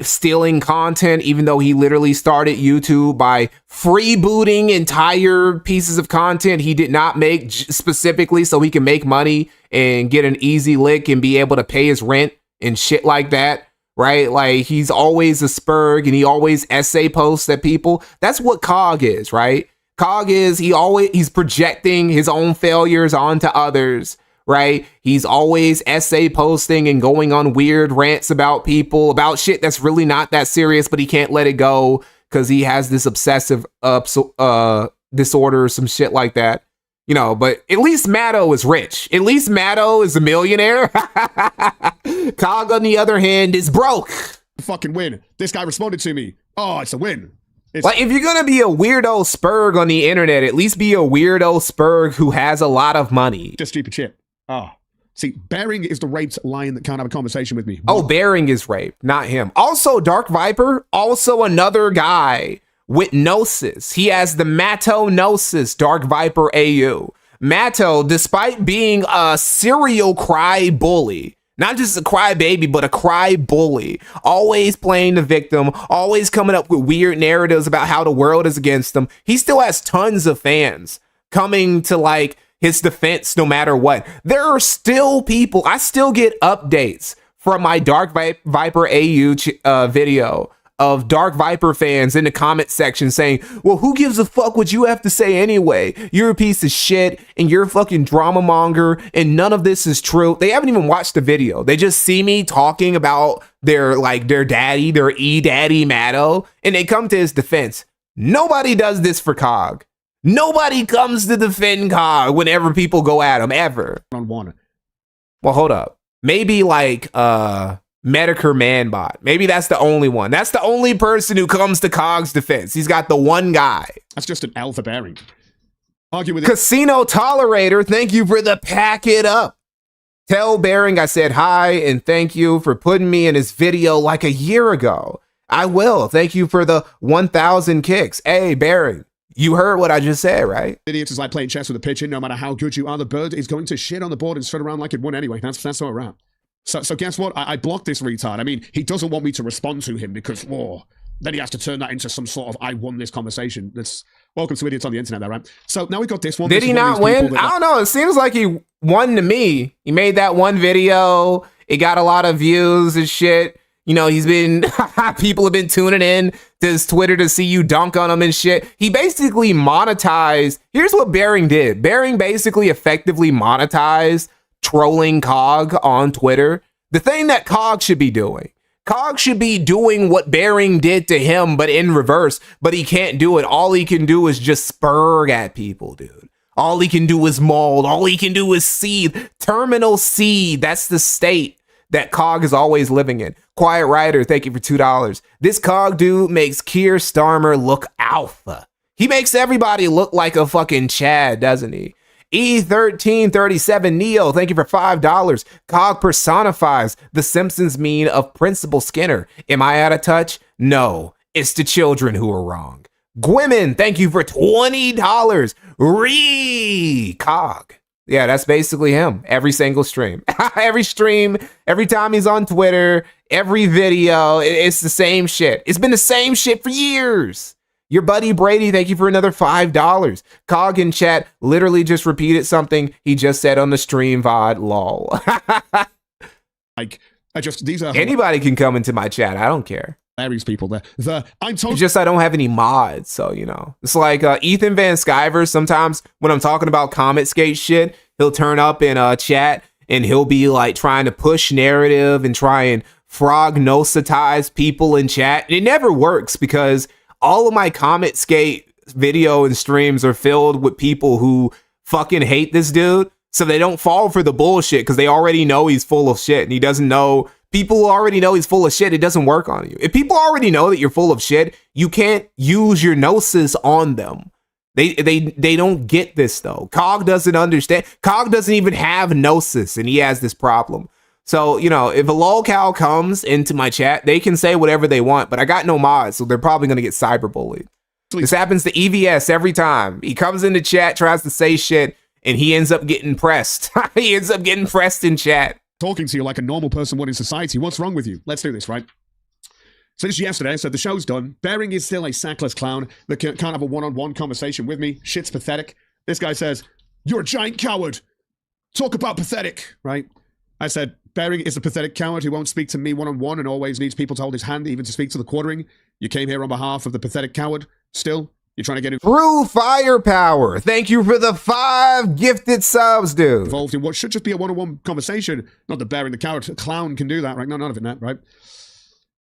stealing content, even though he literally started YouTube by freebooting entire pieces of content he did not make specifically so he can make money and get an easy lick and be able to pay his rent and shit like that. Right? Like he's always a spurg and he always essay posts at people. That's what Cog is, right? Cog is he's projecting his own failures onto others, right? He's always essay posting and going on weird rants about people, about shit that's really not that serious, but he can't let it go because he has this obsessive disorder or some shit like that. You know, but at least Matto is rich. At least Matto is a millionaire. Cog, on the other hand, is broke. Fucking win. This guy responded to me. Oh, it's a win. Like, if you're gonna be a weirdo spurg on the internet, at least be a weirdo spurg who has a lot of money. Just stupid shit. Oh. See, Bering is the raped lion that can't have a conversation with me. Oh, Bering is raped, not him. Also, Dark Viper, also another guy with Gnosis. He has the Matto Gnosis, Dark Viper AU. Matto, despite being a serial cry bully, not just a cry baby, but a cry bully, always playing the victim, always coming up with weird narratives about how the world is against him, he still has tons of fans coming to like his defense no matter what. There are still people, I still get updates from my Dark Viper AU video of Dark Viper fans in the comment section saying, well, who gives a fuck what you have to say anyway? You're a piece of shit and you're a fucking drama monger and none of this is true. They haven't even watched the video. They just see me talking about their daddy, their E-daddy Matto, and they come to his defense. Nobody does this for Cog. Nobody comes to defend Cog whenever people go at him, ever. On one. Well, hold up. Maybe like, Medicare Manbot. Maybe that's the only one. That's the only person who comes to Cog's defense. He's got the one guy. That's just an L for Bering. Argue with Casino Tolerator, thank you for the pack it up. Tell Bering I said hi and thank you for putting me in his video like a year ago. I will. Thank you for the 1,000 kicks. Hey, Bering, you heard what I just said, right? Idiots is like playing chess with a pigeon. No matter how good you are, the bird is going to shit on the board and strut around like it won anyway. That's all around. So guess what? I blocked this retard. I mean, he doesn't want me to respond to him because, then he has to turn that into some sort of I won this conversation. That's welcome to idiots on the internet, there, right? So now we got this one. Did he not win? I don't know. It seems like he won to me. He made that one video. It got a lot of views and shit. You know, people have been tuning in to his Twitter to see you dunk on him and shit. He basically monetized. Here's what Bering did. Bering basically effectively monetized trolling Cog on Twitter. The thing that Cog should be doing. Cog should be doing what Bering did to him, but in reverse. But he can't do it. All he can do is just spurg at people, dude. All he can do is mold. All he can do is seed. Terminal seed. That's the state that Cog is always living in. Quiet Rider, thank you for $2. This Cog dude makes Keir Starmer look alpha. He makes everybody look like a fucking Chad, doesn't he? E1337 Neo, thank you for $5. Cog personifies the Simpsons meme of Principal Skinner. Am I out of touch? No, it's the children who are wrong. Gwimmin, thank you for $20. Cog. Yeah, that's basically him. Every single stream. Every stream, every time he's on Twitter, every video, it's the same shit. It's been the same shit for years. Your buddy Brady, thank you for another $5. Cog in chat literally just repeated something he just said on the stream VOD, lol. These are anybody can come into my chat. I don't care. Hilarious people there. It's just I don't have any mods, so you know. It's like Ethan Van Sciver. Sometimes when I'm talking about Comet Skate shit, he'll turn up in chat and he'll be like trying to push narrative and try and prognositize people in chat. And it never works because all of my Comet Skate video and streams are filled with people who fucking hate this dude. So they don't fall for the bullshit because they already know he's full of shit and he doesn't know. People already know he's full of shit. It doesn't work on you. If people already know that you're full of shit, you can't use your gnosis on them. They don't get this though. Cog doesn't understand. Cog doesn't even have gnosis and he has this problem. So, you know, if a lolcow comes into my chat, they can say whatever they want, but I got no mods, so they're probably going to get cyberbullied. This happens to EVS every time. He comes into chat, tries to say shit, and he ends up getting pressed. He ends up getting pressed in chat. Talking to you like a normal person would in society. What's wrong with you? Let's do this, right? So this is yesterday, so the show's done. Bering is still a sackless clown that can't have a one-on-one conversation with me. Shit's pathetic. This guy says, you're a giant coward. Talk about pathetic, right? I said, Bering is a pathetic coward who won't speak to me one-on-one and always needs people to hold his hand even to speak to the quartering. You came here on behalf of the pathetic coward. Still, you're trying to get True Firepower. Thank you for the 5 gifted subs, dude. Involved in what should just be a one-on-one conversation. Not that Bering the clown can do that, right? No, none of it, Nat, right?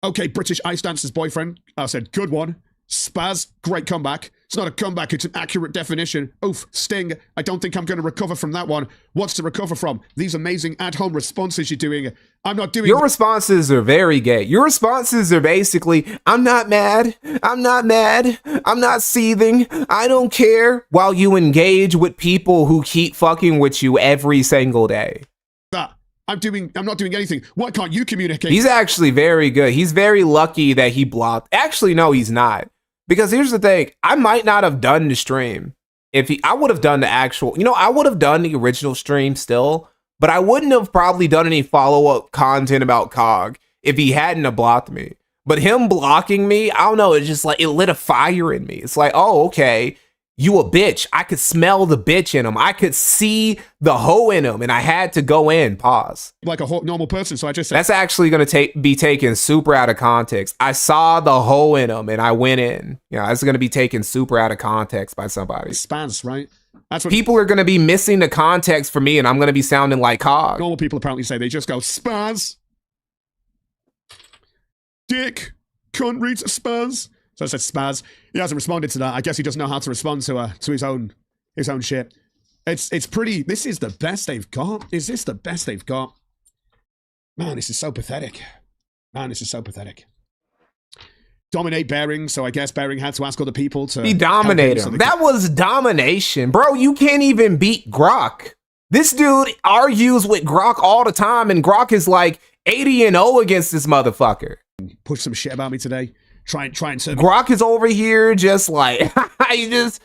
Okay, British Ice Dancer's boyfriend. I said, good one. Spaz, great comeback. It's not a comeback, it's an accurate definition. Oof, Sting, I don't think I'm going to recover from that one. What's to recover from? These amazing at-home responses you're doing. I'm not doing... Your responses are very gay. Your responses are basically, I'm not mad. I'm not mad. I'm not seething. I don't care. While you engage with people who keep fucking with you every single day. that. I'm not doing anything. Why can't you communicate? He's actually very good. He's very lucky that he blocked. Actually, no, he's not. Because here's the thing. I might not have done the stream. I would have done the actual, I would have done the original stream still, but I wouldn't have probably done any follow-up content about COG if he hadn't have blocked me. But him blocking me, I don't know, it's just like, it lit a fire in me. It's like, oh, okay, you a bitch. I could smell the bitch in him. I could see the hoe in him, and I had to go in. Pause. Like a normal person, so I just said... That's actually going to be taken super out of context. I saw the hoe in him, and I went in. That's going to be taken super out of context by somebody. Spaz, right? That's what people are going to be missing the context for me, and I'm going to be sounding like COG. Normal people apparently say. They just go, Spaz. Dick. Cunt reads Spaz. So I said Spaz. He hasn't responded to that. I guess he doesn't know how to respond to his own shit. It's pretty. This is the best they've got. Is this the best they've got? Man, this is so pathetic. Dominate Bearing, so I guess Bearing had to ask other people to... He dominated him. That was domination. Bro, you can't even beat Grok. This dude argues with Grok all the time, and Grok is like 80-0 against this motherfucker. Push some shit about me today. Try and serve. Grok is over here just like, he just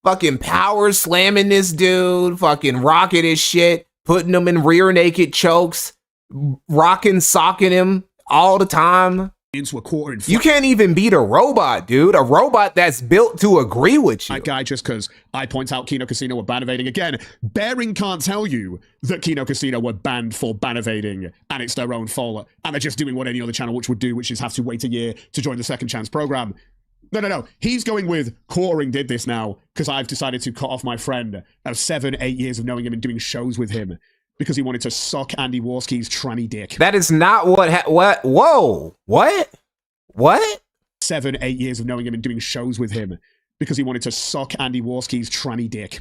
fucking power slamming this dude, fucking rocking his shit, putting him in rear naked chokes, socking him all the time. Into a quarter. You can't even beat a robot, dude. A robot that's built to agree with you. That guy, just because I point out Kino Casino were ban evading again. Bearing can't tell you that Kino Casino were banned for ban evading, and it's their own fault, and they're just doing what any other channel which would do, which is have to wait a year to join the Second Chance program. No. He's going with Coring did this now because I've decided to cut off my friend of 7-8 years of knowing him and doing shows with him because he wanted to suck Andy Warski's tranny dick. That is not what. Whoa. What? 7-8 years of knowing him and doing shows with him because he wanted to suck Andy Warski's tranny dick.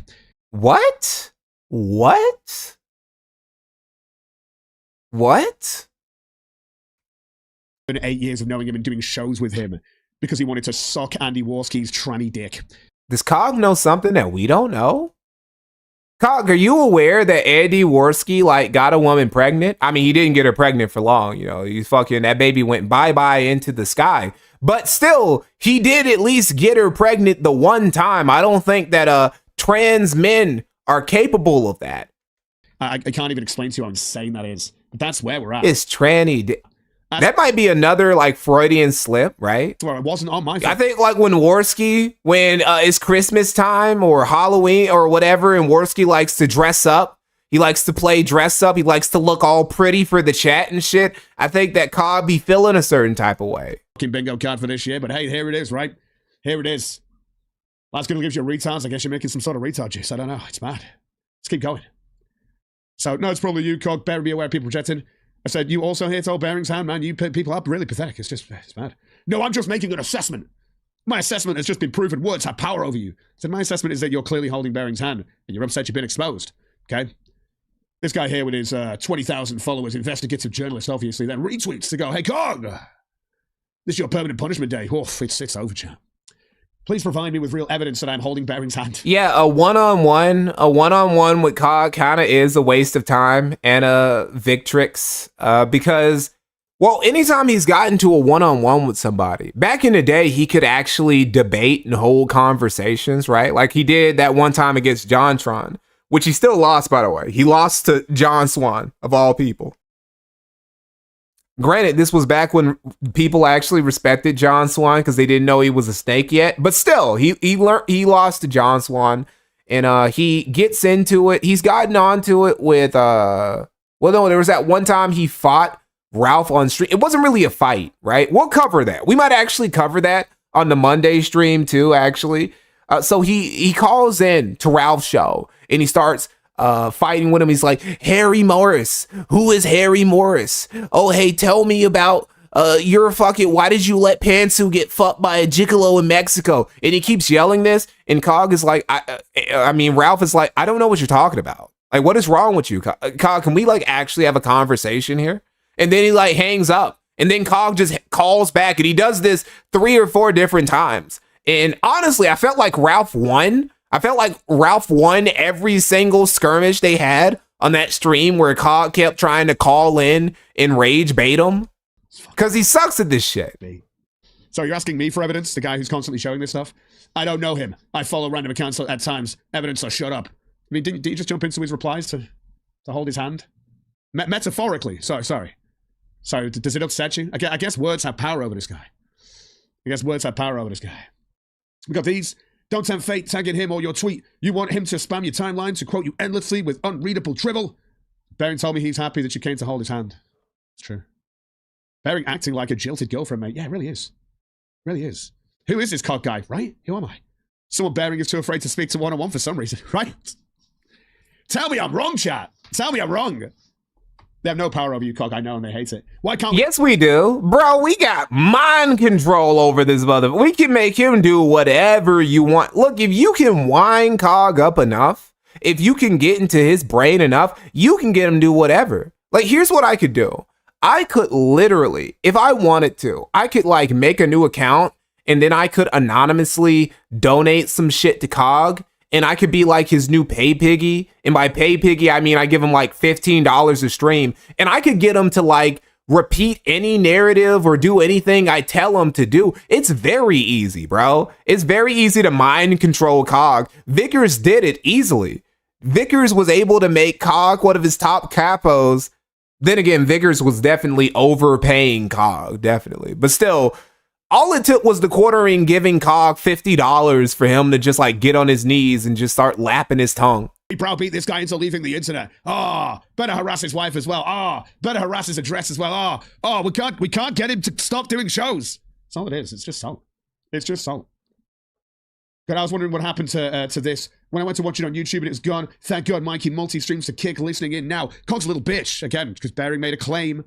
What? 8 years of knowing him and doing shows with him because he wanted to suck Andy Warski's tranny dick. Does COG know something that we don't know? COG, are you aware that Andy Warski got a woman pregnant? I mean, he didn't get her pregnant for long. That baby went bye-bye into the sky. But still, he did at least get her pregnant the one time. I don't think that trans men are capable of that. I can't even explain to you how insane that is. That's where we're at. It's tranny. That might be another Freudian slip, right? Well, it wasn't on my phone. I think when Warski, when it's Christmas time or Halloween or whatever, and Warski likes to dress up, he likes to play dress up, he likes to look all pretty for the chat and shit. I think that COD be feeling a certain type of way. Fucking bingo card for this year, but hey, here it is, right? Here it is. That's gonna give you retards. I guess you're making some sort of retard juice. I don't know. It's mad. Let's keep going. So, no, it's probably you, COG. Better be aware of people projecting. I said, you also here told Bearing's hand, man, you people are really pathetic. It's mad. No, I'm just making an assessment. My assessment has just been proven words have power over you. I said, my assessment is that you're clearly holding Bearing's hand and you're upset you've been exposed. Okay? This guy here with his 20,000 followers, investigative journalist, obviously, then retweets to go, hey, COG, this is your permanent punishment day. Oof, it's over, champ. Please provide me with real evidence that I'm holding Bearing's hand. Yeah, a one-on-one with COG kind of is a waste of time and a Victrix because, well, anytime he's gotten to a one-on-one with somebody, back in the day, he could actually debate and hold conversations, right? Like he did that one time against JonTron, which he still lost, by the way. He lost to John Swan, of all people. Granted, this was back when people actually respected John Swan because they didn't know he was a snake yet. But still, he lost to John Swan, and he gets into it. He's gotten onto it with well, no, there was that one time he fought Ralph on stream. It wasn't really a fight, right? We'll cover that. We might actually cover that on the Monday stream too. Actually, so he calls in to Ralph's show and he starts fighting with him. He's like, Harry Morris. Who is Harry Morris? Oh, hey, tell me about you're fucking, why did you let Pantsu get fucked by a gigolo in Mexico? And he keeps yelling this, and Cog is like, I mean, Ralph is like, I don't know what you're talking about. Like, what is wrong with you, Cog? Can we like actually have a conversation here? And then he like hangs up, and then Cog just calls back, and he does this 3 or 4 different times. And honestly, I felt like Ralph won. I felt like Ralph won every single skirmish they had on that stream where Cog kept trying to call in and rage bait him. Because he sucks at this shit. So you're asking me for evidence, the guy who's constantly showing this stuff? I don't know him. I follow random accounts at times. Evidence, or shut up. I mean, did you just jump into his replies to hold his hand? Metaphorically. Sorry. So does it upset you? I guess words have power over this guy. We got these. Don't tempt fate, tagging him or your tweet. You want him to spam your timeline to quote you endlessly with unreadable drivel. Baring told me he's happy that you came to hold his hand. It's true. Baring acting like a jilted girlfriend, mate. Yeah, it really is. Really is. Who is this Cog guy, right? Who am I? Someone Baring is too afraid to speak to one-on-one for some reason, right? Tell me I'm wrong, chat. Tell me I'm wrong. They have no power over you, Cog. I know, and they hate it. Why can't we? Yes, we do. Bro, we got mind control over this mother. We can make him do whatever you want. Look, if you can wind Cog up enough, if you can get into his brain enough, you can get him to do whatever. Like, here's what I could do. I could literally, if I wanted to, I could like make a new account, and then I could anonymously donate some shit to Cog, and I could be like his new pay piggy. And by pay piggy, I mean I give him like $15 a stream, and I could get him to like repeat any narrative or do anything I tell him to do. It's very easy, bro. It's very easy to mind control Cog. Vickers did it easily. Vickers was able to make Cog one of his top capos. Then again, Vickers was definitely overpaying Cog, definitely. But still, all it took was the quartering giving Cog $50 for him to just like get on his knees and just start lapping his tongue. We browbeat this guy into leaving the internet. Better harass his wife as well. Better harass his address as well. We can't get him to stop doing shows. That's all it is. It's just salt. It's just salt. But I was wondering what happened to this. When I went to watch it on YouTube and it was gone, thank God Mikey multi-streams to Kick listening in now. Cog's a little bitch, again, because Baring made a claim.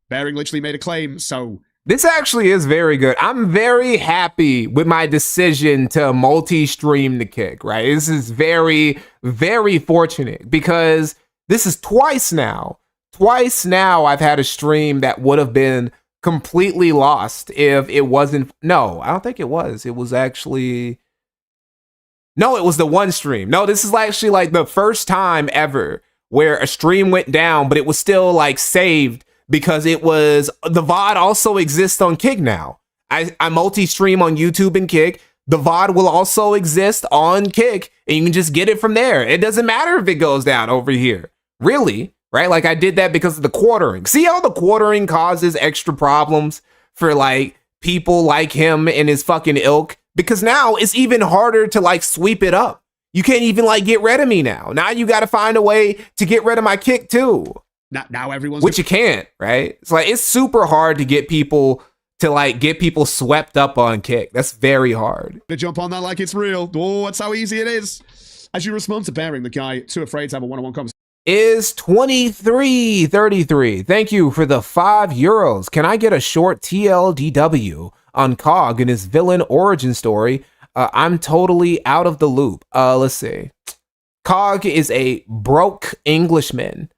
Baring literally made a claim, so... This actually is very good. I'm very happy with my decision to multi-stream the Kick, right? This is very, very fortunate because this is twice now. Twice now I've had a stream that would have been completely lost if it wasn't... No, I don't think it was. It was actually... No, it was the one stream. No, this is actually like the first time ever where a stream went down, but it was still like saved because it was, the VOD also exists on Kick now. I multi-stream on YouTube and Kick. The VOD will also exist on Kick, and you can just get it from there. It doesn't matter if it goes down over here. Really, right? Like I did that because of the quartering. See how the quartering causes extra problems for like people like him and his fucking ilk? Because now it's even harder to like sweep it up. You can't even like get rid of me now. Now you got to find a way to get rid of my Kick too. Now everyone's... Which you can't, right? It's like, it's super hard to get people swept up on Kick. That's very hard. To jump on that like it's real. Oh, that's how easy it is. As you respond to Baring, the guy too afraid to have a one-on-one conversation. Is 2333. Thank you for the €5. Can I get a short TLDW on Cog and his villain origin story? I'm totally out of the loop. Let's see. Cog is a broke Englishman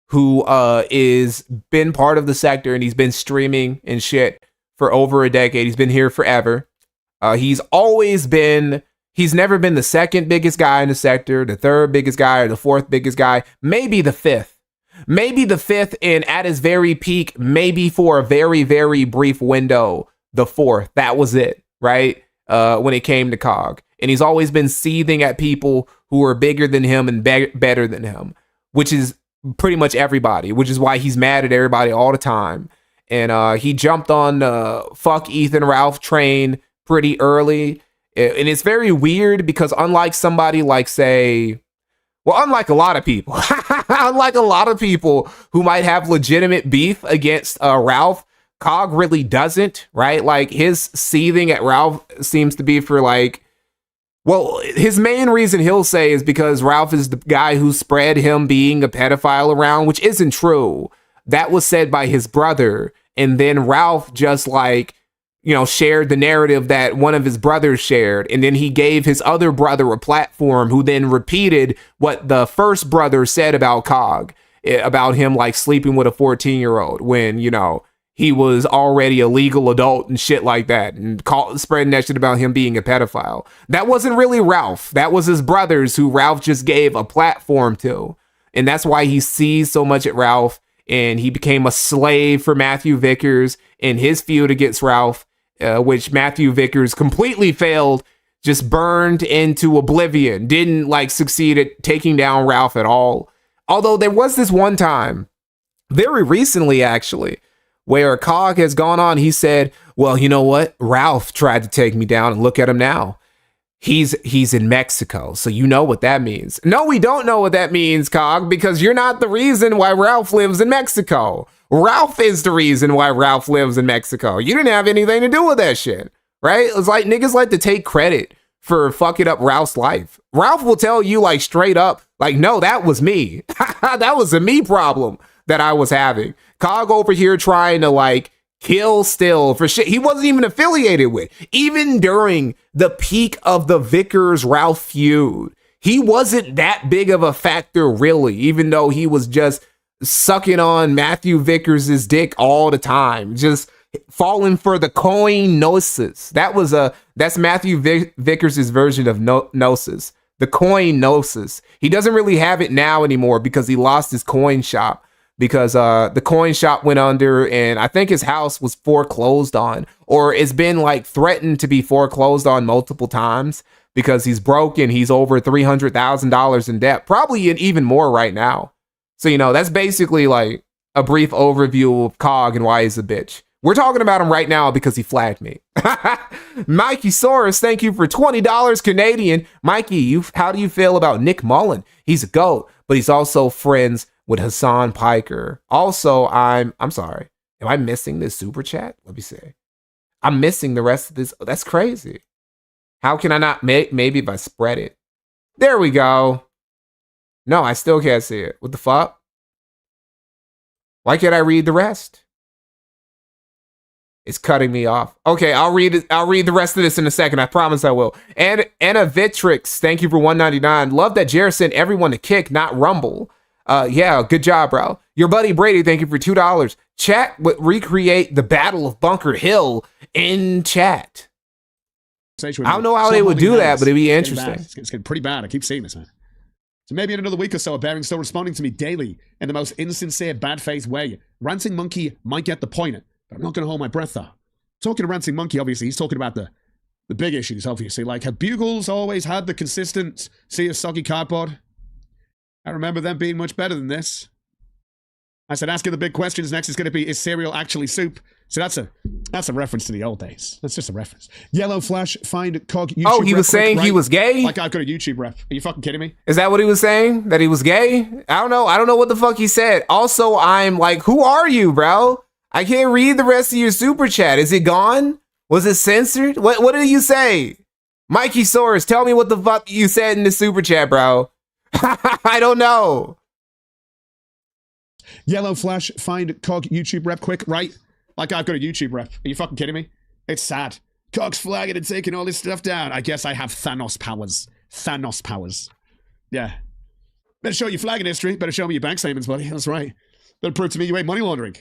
who is been part of the sector, and he's been streaming and shit for over a decade. He's been here forever. He's never been the second biggest guy in the sector, the third biggest guy, or the fourth biggest guy, maybe the fifth. Maybe the fifth, and at his very peak, maybe for a very, very brief window, the fourth. That was it, right? When it came to Cog. And he's always been seething at people who are bigger than him and better than him, which is pretty much everybody, which is why he's mad at everybody all the time. And he jumped on the fuck Ethan Ralph train pretty early. And it's very weird because unlike somebody like, say, well, unlike a lot of people, unlike a lot of people who might have legitimate beef against Ralph, Cog really doesn't, right? Like his seething at Ralph seems to be for like, well, his main reason he'll say is because Ralph is the guy who spread him being a pedophile around, which isn't true. That was said by his brother, and then Ralph just like, you know, shared the narrative that one of his brothers shared, and then he gave his other brother a platform who then repeated what the first brother said about Cog, about him like sleeping with a 14-year-old when, you know, he was already a legal adult and shit like that, and spreading that shit about him being a pedophile. That wasn't really Ralph. That was his brothers who Ralph just gave a platform to. And that's why he sees so much at Ralph, and he became a slave for Matthew Vickers in his feud against Ralph, which Matthew Vickers completely failed, just burned into oblivion, didn't like succeed at taking down Ralph at all. Although there was this one time, very recently actually, where Cog has gone on, he said, well, you know what? Ralph tried to take me down, and look at him now. He's in Mexico, so you know what that means. No, we don't know what that means, Cog, because you're not the reason why Ralph lives in Mexico. Ralph is the reason why Ralph lives in Mexico. You didn't have anything to do with that shit, right? It's like niggas like to take credit for fucking up Ralph's life. Ralph will tell you like straight up, like, no, that was me. That was a me problem that I was having. Cog over here trying to like kill Still for shit he wasn't even affiliated with. Even during the peak of the Vickers Ralph feud, he wasn't that big of a factor really, even though he was just sucking on Matthew Vickers' dick all the time, just falling for the coin gnosis. That's Matthew Vickers' version of gnosis, the coin gnosis. He doesn't really have it now anymore because he lost his coin shop, because the coin shop went under, and I think his house was foreclosed on, or it's been like threatened to be foreclosed on multiple times because he's broken. He's over $300,000 in debt, probably even more right now. So, you know, that's basically like a brief overview of Cog and why he's a bitch. We're talking about him right now because he flagged me. Mikey Soros, thank you for $20 Canadian. Mikey, how do you feel about Nick Mullen? He's a GOAT, but he's also friends with Hassan Piker. Also, I'm sorry. Am I missing this super chat? Let me see. I'm missing the rest of this. That's crazy. How can I not? Maybe if I spread it. There we go. No, I still can't see it. What the fuck? Why can't I read the rest? It's cutting me off. Okay, I'll read it. I'll read the rest of this in a second. I promise I will. And Anna Vitrix, thank you for $1.99. Love that Jared sent everyone to Kick, not Rumble. Yeah, good job, bro. Your buddy Brady, thank you for $2. Chat would recreate the Battle of Bunker Hill in chat. I don't know how they would do that, but it'd be interesting. It's getting pretty bad. I keep seeing this, man. So maybe in another week or so, a Bearing's still responding to me daily in the most insincere, bad-faced way. Ranting Monkey might get the point, but I'm not going to hold my breath, though. Talking to Ranting Monkey, obviously, he's talking about the big issues, obviously. Like, have Bugles always had the consistent sea of soggy cardboard? I remember them being much better than this. I said, asking the big questions next is going to be, is cereal actually soup? So that's a reference to the old days. That's just a reference. Yellow Flash, find Cog YouTube. Oh, he was saying he was gay? Like I've got a YouTube rep. Are you fucking kidding me? Is that what he was saying? That he was gay? I don't know. I don't know what the fuck he said. Also, I'm like, who are you, bro? I can't read the rest of your super chat. Is it gone? Was it censored? What did you say? Mikey Soros, tell me what the fuck you said in the super chat, bro. I don't know. Yellow Flash, find Cog YouTube rep quick, right? Like I've got a YouTube rep. Are you fucking kidding me? It's sad. Cog's flagging and taking all this stuff down. I guess I have Thanos powers. Thanos powers. Yeah. Better show your flagging history. Better show me your bank statements, buddy. That's right. Better prove to me you ain't money laundering.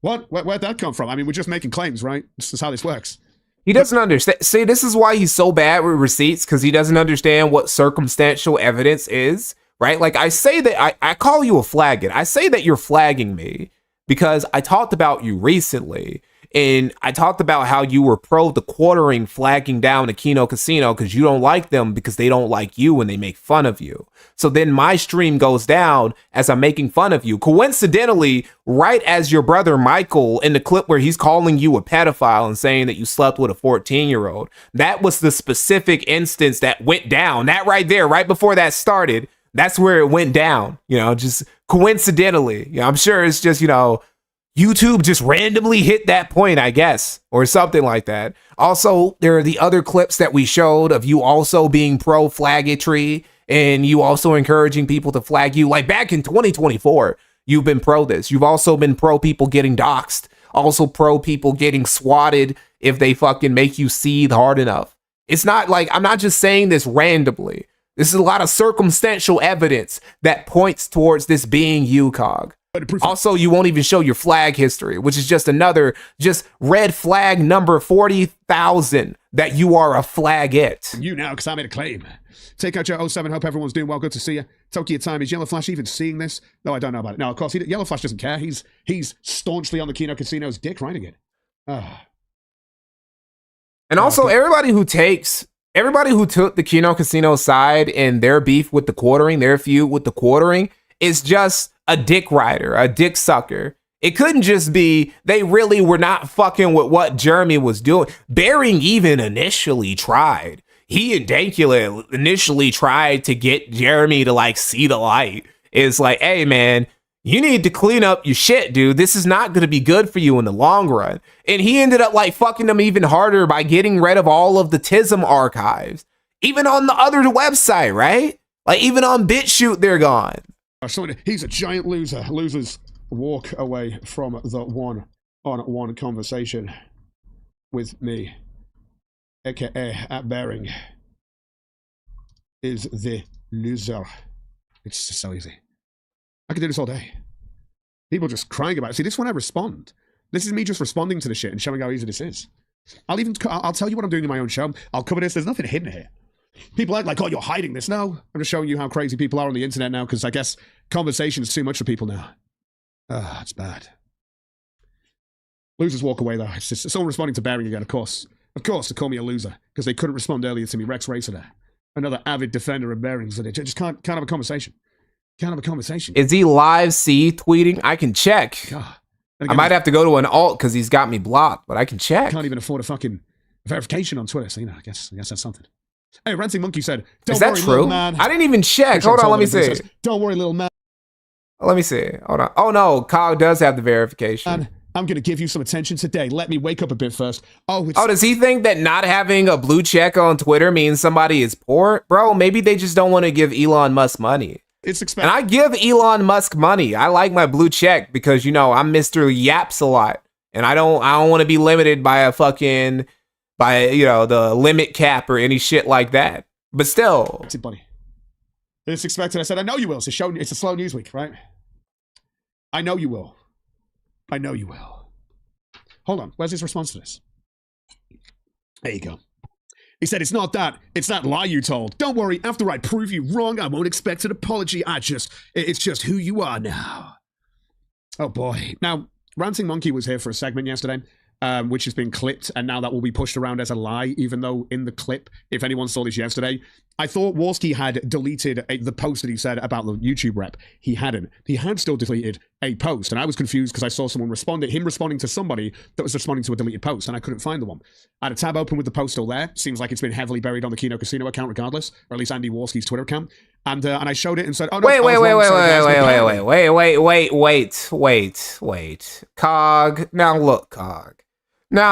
What? Where'd that come from? I mean, we're just making claims, right? This is how this works. He doesn't understand. See, this is why he's so bad with receipts, because he doesn't understand what circumstantial evidence is, right? Like I say that I call you a flagging. I say that you're flagging me because I talked about you recently, and I talked about how you were pro the quartering flagging down a Kino Casino because you don't like them because they don't like you and they make fun of you. So then my stream goes down as I'm making fun of you. Coincidentally, right as your brother Michael in the clip where he's calling you a pedophile and saying that you slept with a 14-year-old, that was the specific instance that went down. That right there, right before that started, that's where it went down, you know, just coincidentally. You know, I'm sure it's just, you know, YouTube just randomly hit that point, I guess, or something like that. Also, there are the other clips that we showed of you also being pro flaggetry and you also encouraging people to flag you. Like back in 2024, you've been pro this. You've also been pro people getting doxxed also pro people getting swatted if they fucking make you seethe hard enough. It's not like, I'm not just saying this randomly. This is a lot of circumstantial evidence that points towards this being you, Cog. Also, you won't even show your flag history, which is just another red flag number 40,000 that you are a flagette. You now, because I made a claim. Take out your 07. Hope everyone's doing well. Good to see you. Tokyo time. Is Yellow Flash even seeing this? No, I don't know about it. No, of course, Yellow Flash doesn't care. He's staunchly on the Kino Casino's dick riding it. And also, everybody who took the Kino Casino side in their beef with the quartering, their feud with the quartering, is just a dick rider, a dick sucker. It couldn't just be they really were not fucking with what Jeremy was doing. Bering even initially tried. He and Dankula initially tried to get Jeremy to like see the light. It's like, hey man, you need to clean up your shit, dude. This is not going to be good for you in the long run. And he ended up like fucking them even harder by getting rid of all of the TISM archives. Even on the other website, right? Like even on BitChute, they're gone. He's a giant loser. Losers walk away from the one-on-one conversation with me, aka at Bering, is the loser. It's just so easy. I could do this all day. People just crying about it. See, this is when I respond. This is me just responding to the shit and showing how easy this is. I'll tell you what I'm doing in my own show. I'll cover this. There's nothing hidden here. People act like, oh, you're hiding this. No, I'm just showing you how crazy people are on the internet now, because I guess conversation is too much for people now. It's bad. Losers walk away, though. It's just someone responding to Bering again, of course. Of course, they call me a loser, because they couldn't respond earlier to me. Rex Racer there. Another avid defender of Bering's, and they just can't have a conversation. Can't have a conversation. Is he live tweeting? I can check. God. I might have to go to an alt because he's got me blocked, but I can check. Can't even afford a fucking verification on Twitter, so I guess that's something. Hey, Ranting Monkey said, don't Is that worry, true? little man. I didn't even check. Hold on, let me see. Don't worry, little man. Let me see. Hold on. Oh no, Kyle does have the verification. I'm going to give you some attention today. Let me wake up a bit first. Oh, does he think that not having a blue check on Twitter means somebody is poor? Bro, maybe they just don't want to give Elon Musk money. It's expensive. And I give Elon Musk money. I like my blue check because, you know, I'm Mr. Yaps a lot. And I don't want to be limited by the limit cap or any shit like that. But still. Buddy. It's expected. I said, I know you will. It's a slow news week, right? I know you will. I know you will. Hold on. Where's his response to this? There you go. He said, it's not that lie you told. Don't worry. After I prove you wrong, I won't expect an apology. It's just who you are now. Oh boy. Now, Ranting Monkey was here for a segment yesterday, which has been clipped, and now that will be pushed around as a lie, even though in the clip, if anyone saw this yesterday, I thought Warski had deleted the post that he said about the YouTube rep. He hadn't. He had still deleted a post, and I was confused because I saw someone responding to somebody that was responding to a deleted post, and I couldn't find the one. I had a tab open with the post still there. Seems like it's been heavily buried on the Kino Casino account regardless, or at least Andy Warski's Twitter account. And I showed it and said, oh no. Wait. Cog. Now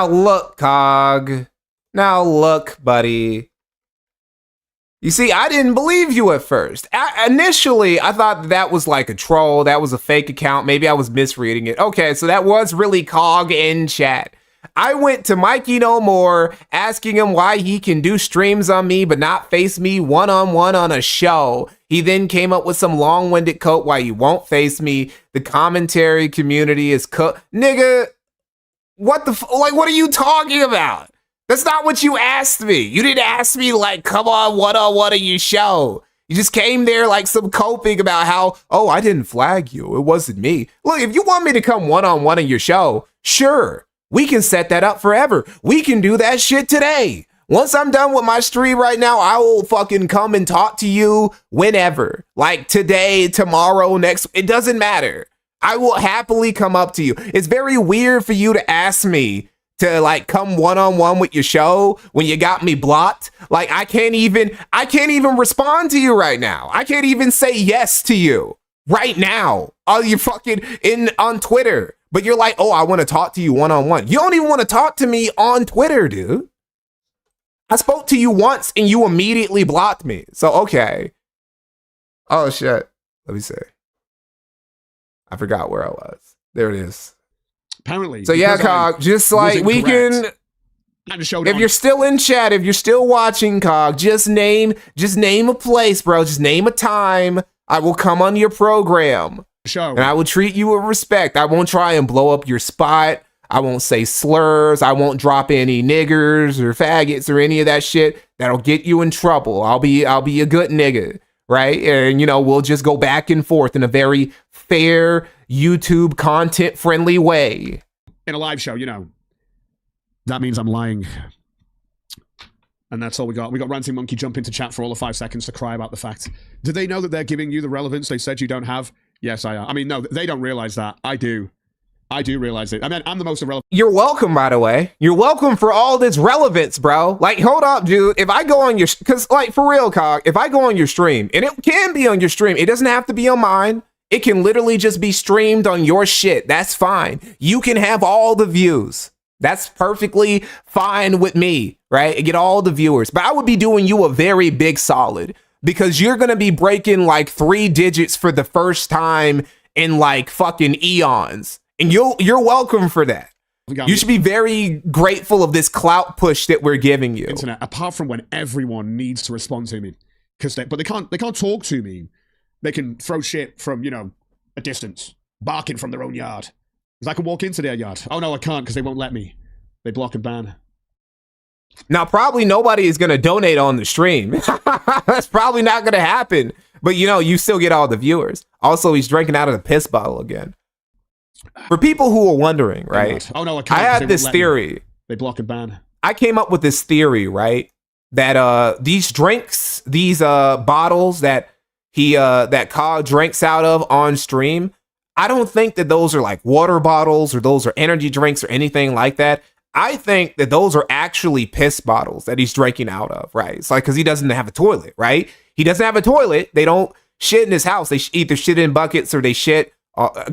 look, Cog. Now look, buddy. You see, I didn't believe you at first. Initially, I thought that was like a troll. That was a fake account. Maybe I was misreading it. Okay, so that was really Cog in chat. I went to MikeyNohMore asking him why he can do streams on me but not face me one-on-one on a show. He then came up with some long-winded quote why he won't face me. The commentary community is nigga, what are you talking about? That's not what you asked me. You didn't ask me like, come on one-on-one on your show. You just came there like some coping about how, oh, I didn't flag you. It wasn't me. Look, if you want me to come one-on-one on your show, sure. We can set that up forever. We can do that shit today. Once I'm done with my stream right now, I will fucking come and talk to you whenever. Like today, tomorrow, next. It doesn't matter. I will happily come up to you. It's very weird for you to ask me to like come one-on-one with your show when you got me blocked. Like I can't even respond to you right now. I can't even say yes to you right now. Oh, you fucking on Twitter. But you're like, oh, I want to talk to you one-on-one. You don't even want to talk to me on Twitter, dude. I spoke to you once and you immediately blocked me. So, okay. Oh, shit. Let me see. I forgot where I was. There it is. Apparently. So yeah, Cog, just like we can. If you're still in chat, if you're still watching, Cog, just name a place, bro. Just name a time. I will come on your program. Show. And I will treat you with respect. I won't try and blow up your spot. I won't say slurs. I won't drop any niggers or faggots or any of that shit that'll get you in trouble. I'll be a good nigga, right? And we'll just go back and forth in a very fair YouTube content friendly way. In a live show, that means I'm lying. And that's all we got. We got Ranting Monkey jump into chat for all of 5 seconds to cry about the fact. Do they know that they're giving you the relevance they said you don't have? Yes, I am. I mean, no, they don't realize that. I do. I do realize it. I mean, I'm the most irrelevant. You're welcome, by the way. You're welcome for all this relevance, bro. Like, hold up, dude. If I go on your, because like for real, Cog, if I go on your stream, and it can be on your stream, it doesn't have to be on mine. It can literally just be streamed on your shit. That's fine. You can have all the views. That's perfectly fine with me, right? And get all the viewers. But I would be doing you a very big solid because you're going to be breaking like 3 digits for the first time in like fucking eons. And you're welcome for that. You should be very grateful of this clout push that we're giving you. Internet, apart from when everyone needs to respond to me, but they can't talk to me. They can throw shit from a distance, barking from their own yard. Because I can walk into their yard. Oh no, I can't because they won't let me. They block and ban. Now, probably nobody is going to donate on the stream. That's probably not going to happen. But you still get all the viewers. Also, he's drinking out of the piss bottle again. For people who are wondering, right? Oh no, I can't. I had this theory. They block and ban. I came up with this theory, right? That these drinks, these bottles that that Cog drinks out of on stream, I don't think that those are like water bottles or those are energy drinks or anything like that. I think that those are actually piss bottles that he's drinking out of, right? It's like, because he doesn't have a toilet, right? He doesn't have a toilet. They don't shit in his house. They either shit in buckets or they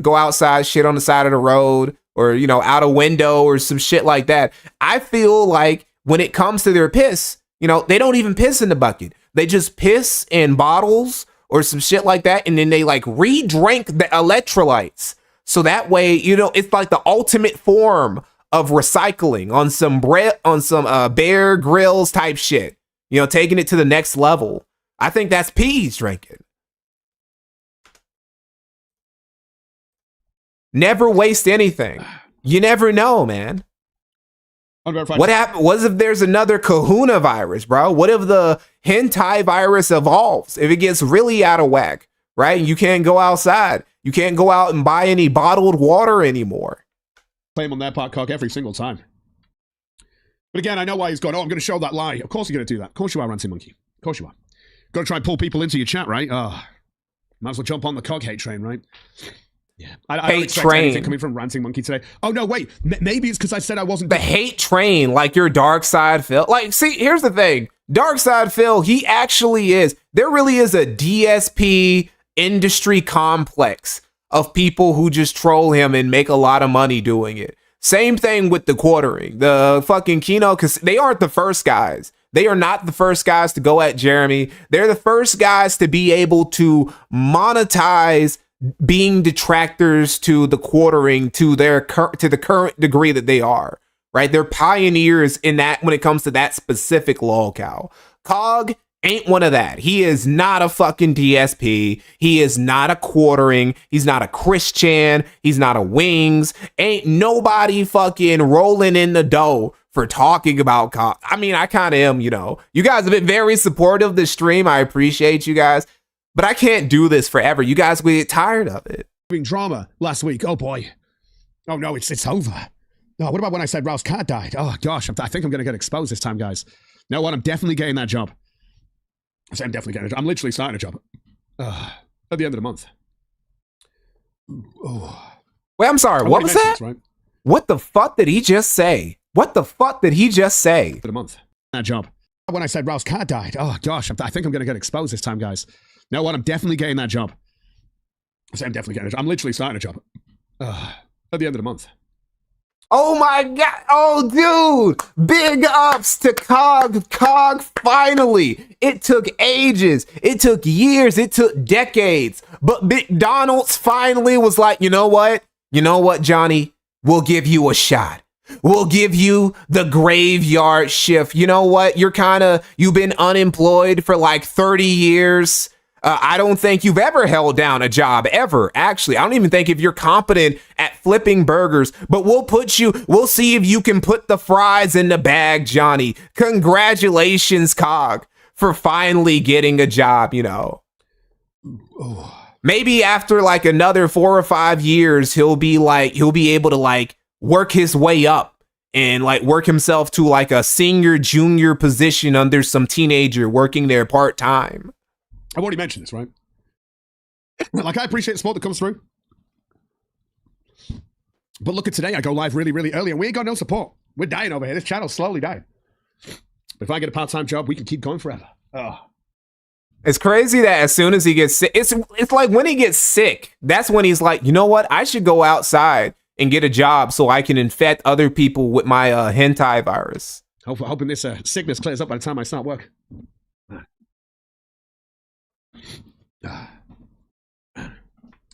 go outside, shit on the side of the road or, out a window or some shit like that. I feel like when it comes to their piss, they don't even piss in the bucket. They just piss in bottles or some shit like that. And then they like re-drink the electrolytes. So that way, it's like the ultimate form of recycling on some Bear Grylls type shit, taking it to the next level. I think that's peas drinking. Never waste anything. You never know, man. What happened? What if there's another kahuna virus, bro? What if the hentai virus evolves? If it gets really out of whack, right? You can't go outside. You can't go out and buy any bottled water anymore. Claim on their part, Cog, every single time. But again, I know why he's going, I'm going to show that lie. Of course you're going to do that. Of course you are, Ranting Monkey. Of course you are. Got to try and pull people into your chat, right? Might as well jump on the Cog hate train, right? Yeah. I don't expect anything coming from Ranting Monkey today. Oh, no, wait. Maybe it's because I said I wasn't... The hate train, like your Dark Side Phil. Like, see, here's the thing. Dark Side Phil, he actually is... There really is a DSP industry complex of people who just troll him and make a lot of money doing it. Same thing with the quartering. The fucking Kino, because they aren't the first guys. They are not the first guys to go at Jeremy. They're the first guys to be able to monetize being detractors to the quartering to the current degree that they are, right? They're pioneers in that when it comes to that specific lolcow. Cog ain't one of that. He is not a fucking DSP. He is not a quartering. He's not a Christian. He's not a Wings. Ain't nobody fucking rolling in the dough for talking about Cog. I mean, I kind of am, You guys have been very supportive of this stream. I appreciate you guys. But I can't do this forever. You guys will get tired of it. Drama last week. Oh, boy. Oh, no, it's over. No, what about when I said Ralph's cat died? Oh, gosh, I think I'm going to get exposed this time, guys. You know what? I'm definitely getting that job. I say I'm definitely getting a job. I'm literally starting a job at the end of the month. Oh. Wait, I'm sorry. What was that? Right? What the fuck did he just say? What the fuck did he just say? For the month. That job. When I said Ralph's cat died. Oh, gosh, I think I'm going to get exposed this time, guys. You know what? I'm definitely getting that job. I say I'm definitely getting a job. I'm literally starting a job at the end of the month. Oh my God. Oh, dude. Big ups to Cog. Cog, finally. It took ages. It took years. It took decades. But McDonald's finally was like, you know what? You know what, Johnny? we'll give you a shot. We'll give you the graveyard shift. You know what? You've been unemployed for like 30 years. I don't think you've ever held down a job ever. Actually, I don't even think if you're competent at flipping burgers, but we'll see if you can put the fries in the bag, Johnny. Congratulations, Cog, for finally getting a job, you know. Maybe after like another 4 or 5 years, he'll be able to like work his way up and like work himself to like a senior junior position under some teenager working there part-time. I've already mentioned this, right? Like, I appreciate the support that comes through. But look at today, I go live really, really early and we ain't got no support. We're dying over here. This channel's slowly dying. But if I get a part-time job, we can keep going forever. Oh. It's crazy that as soon as he gets sick, it's like when he gets sick, that's when he's like, you know what? I should go outside and get a job so I can infect other people with my hentai virus. Hoping this sickness clears up by the time I start work.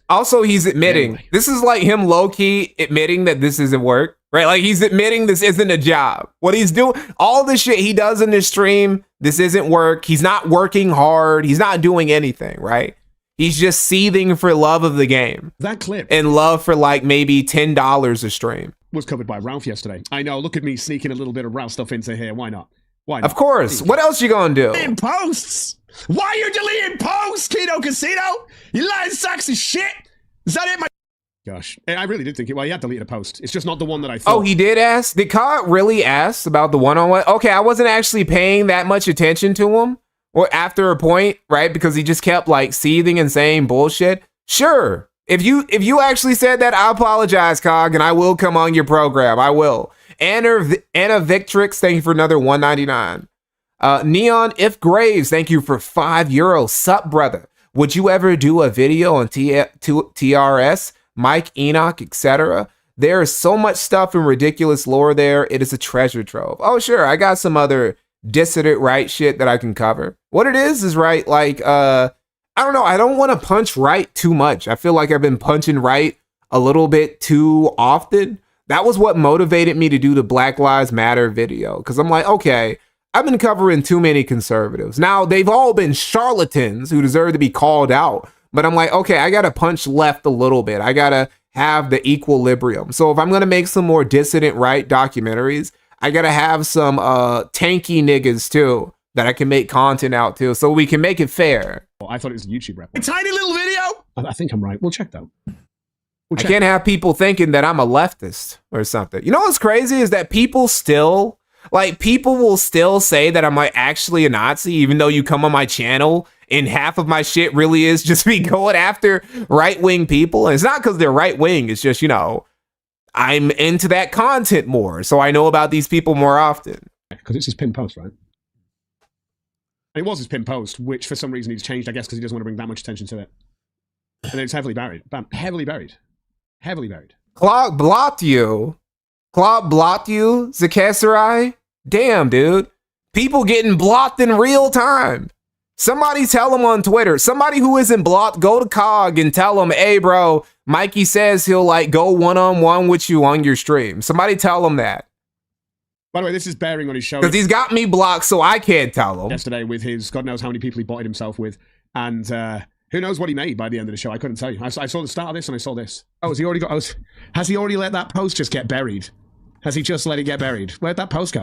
Also, he's admitting, this is like him low-key admitting that this isn't work, right? Like he's admitting this isn't a job. What he's doing, all the shit he does in his stream, this isn't work. He's not working hard. He's not doing anything, right? He's just seething for love of the game. That clip. And love for like maybe $10 a stream. Was covered by Ralph yesterday. I know, look at me sneaking a little bit of Ralph stuff into here. Why not? Why not? Of course. What else you gonna do? Deleting posts. Why are you deleting posts, Keto Casino? You lying sacks of shit. Is that it, my... Gosh. I really did think it. Well, he had deleted a post. It's just not the one that I thought. Oh, he did ask? Did Cog really ask about the one-on-one? Okay, I wasn't actually paying that much attention to him. Or after a point, right? Because he just kept like seething and saying bullshit. Sure. If you actually said that, I apologize, Cog, and I will come on your program. I will. Anna Victrix, thank you for another $1.99. Neon If Graves, thank you for €5. Sup, brother? Would you ever do a video on TRS, Mike, Enoch, etc.? There is so much stuff and ridiculous lore there. It is a treasure trove. Oh, sure. I got some other dissident right shit that I can cover. What it is right, like, I don't know. I don't want to punch right too much. I feel like I've been punching right a little bit too often. That was what motivated me to do the Black Lives Matter video. Because I'm like, okay, I've been covering too many conservatives. Now, they've all been charlatans who deserve to be called out. But I'm like, okay, I got to punch left a little bit. I got to have the equilibrium. So if I'm going to make some more dissident right documentaries, I got to have some tanky niggas too that I can make content out to so we can make it fair. Oh, I thought it was a YouTube rep. A tiny little video? I think I'm right. We'll check though. I can't have people thinking that I'm a leftist or something. You know what's crazy is that people will still say that I'm like actually a Nazi, even though you come on my channel and half of my shit really is just me going after right-wing people. And it's not because they're right-wing. It's just, you know, I'm into that content more. So I know about these people more often. Because it's his pinned post, right? And it was his pinned post, which for some reason he's changed, I guess, because he doesn't want to bring that much attention to it. And then it's heavily buried. Heavily buried. Heavily buried. Clock blocked you. Clock blocked you, Zakesserai? Damn, dude. People getting blocked in real time. Somebody tell him on Twitter. Somebody who isn't blocked, go to Cog and tell him, hey, bro, Mikey says he'll like go one-on-one with you on your stream. Somebody tell him that. By the way, this is bearing on his show. Because he's got me blocked, so I can't tell him. Yesterday with his, God knows how many people he botted himself with. And who knows what he made by the end of the show. I couldn't tell you. I saw the start of this and I saw this. Oh, has he already let that post just get buried? Has he just let it get buried? Where'd that post go?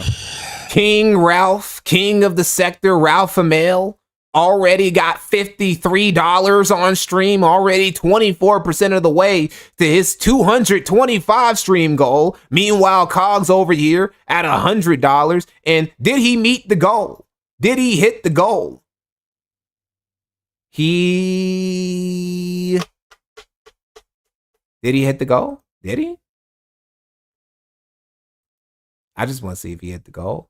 King Ralph, king of the sector, Ralph Amel, already got $53 on stream, already 24% of the way to his 225 stream goal. Meanwhile, Cog's over here at $100. And did he meet the goal? Did he hit the goal? Did he hit the goal? Did he? I just want to see if he hit the goal.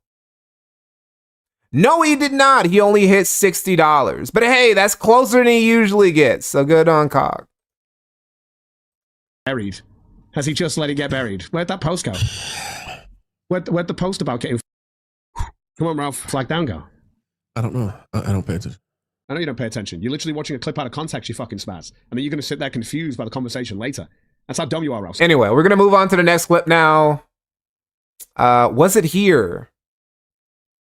No, he did not. He only hit $60. But hey, that's closer than he usually gets. So good on Cog. Buried. Has he just let it get buried? Where'd that post go? Where'd the post about getting... Come on, Ralph. Flag down go. I don't know. I don't pay attention. I know you don't pay attention. You're literally watching a clip out of context, you fucking spaz. And then you're going to sit there confused by the conversation later. That's how dumb you are, Rouse. Anyway, we're gonna move on to the next clip now. Was it here?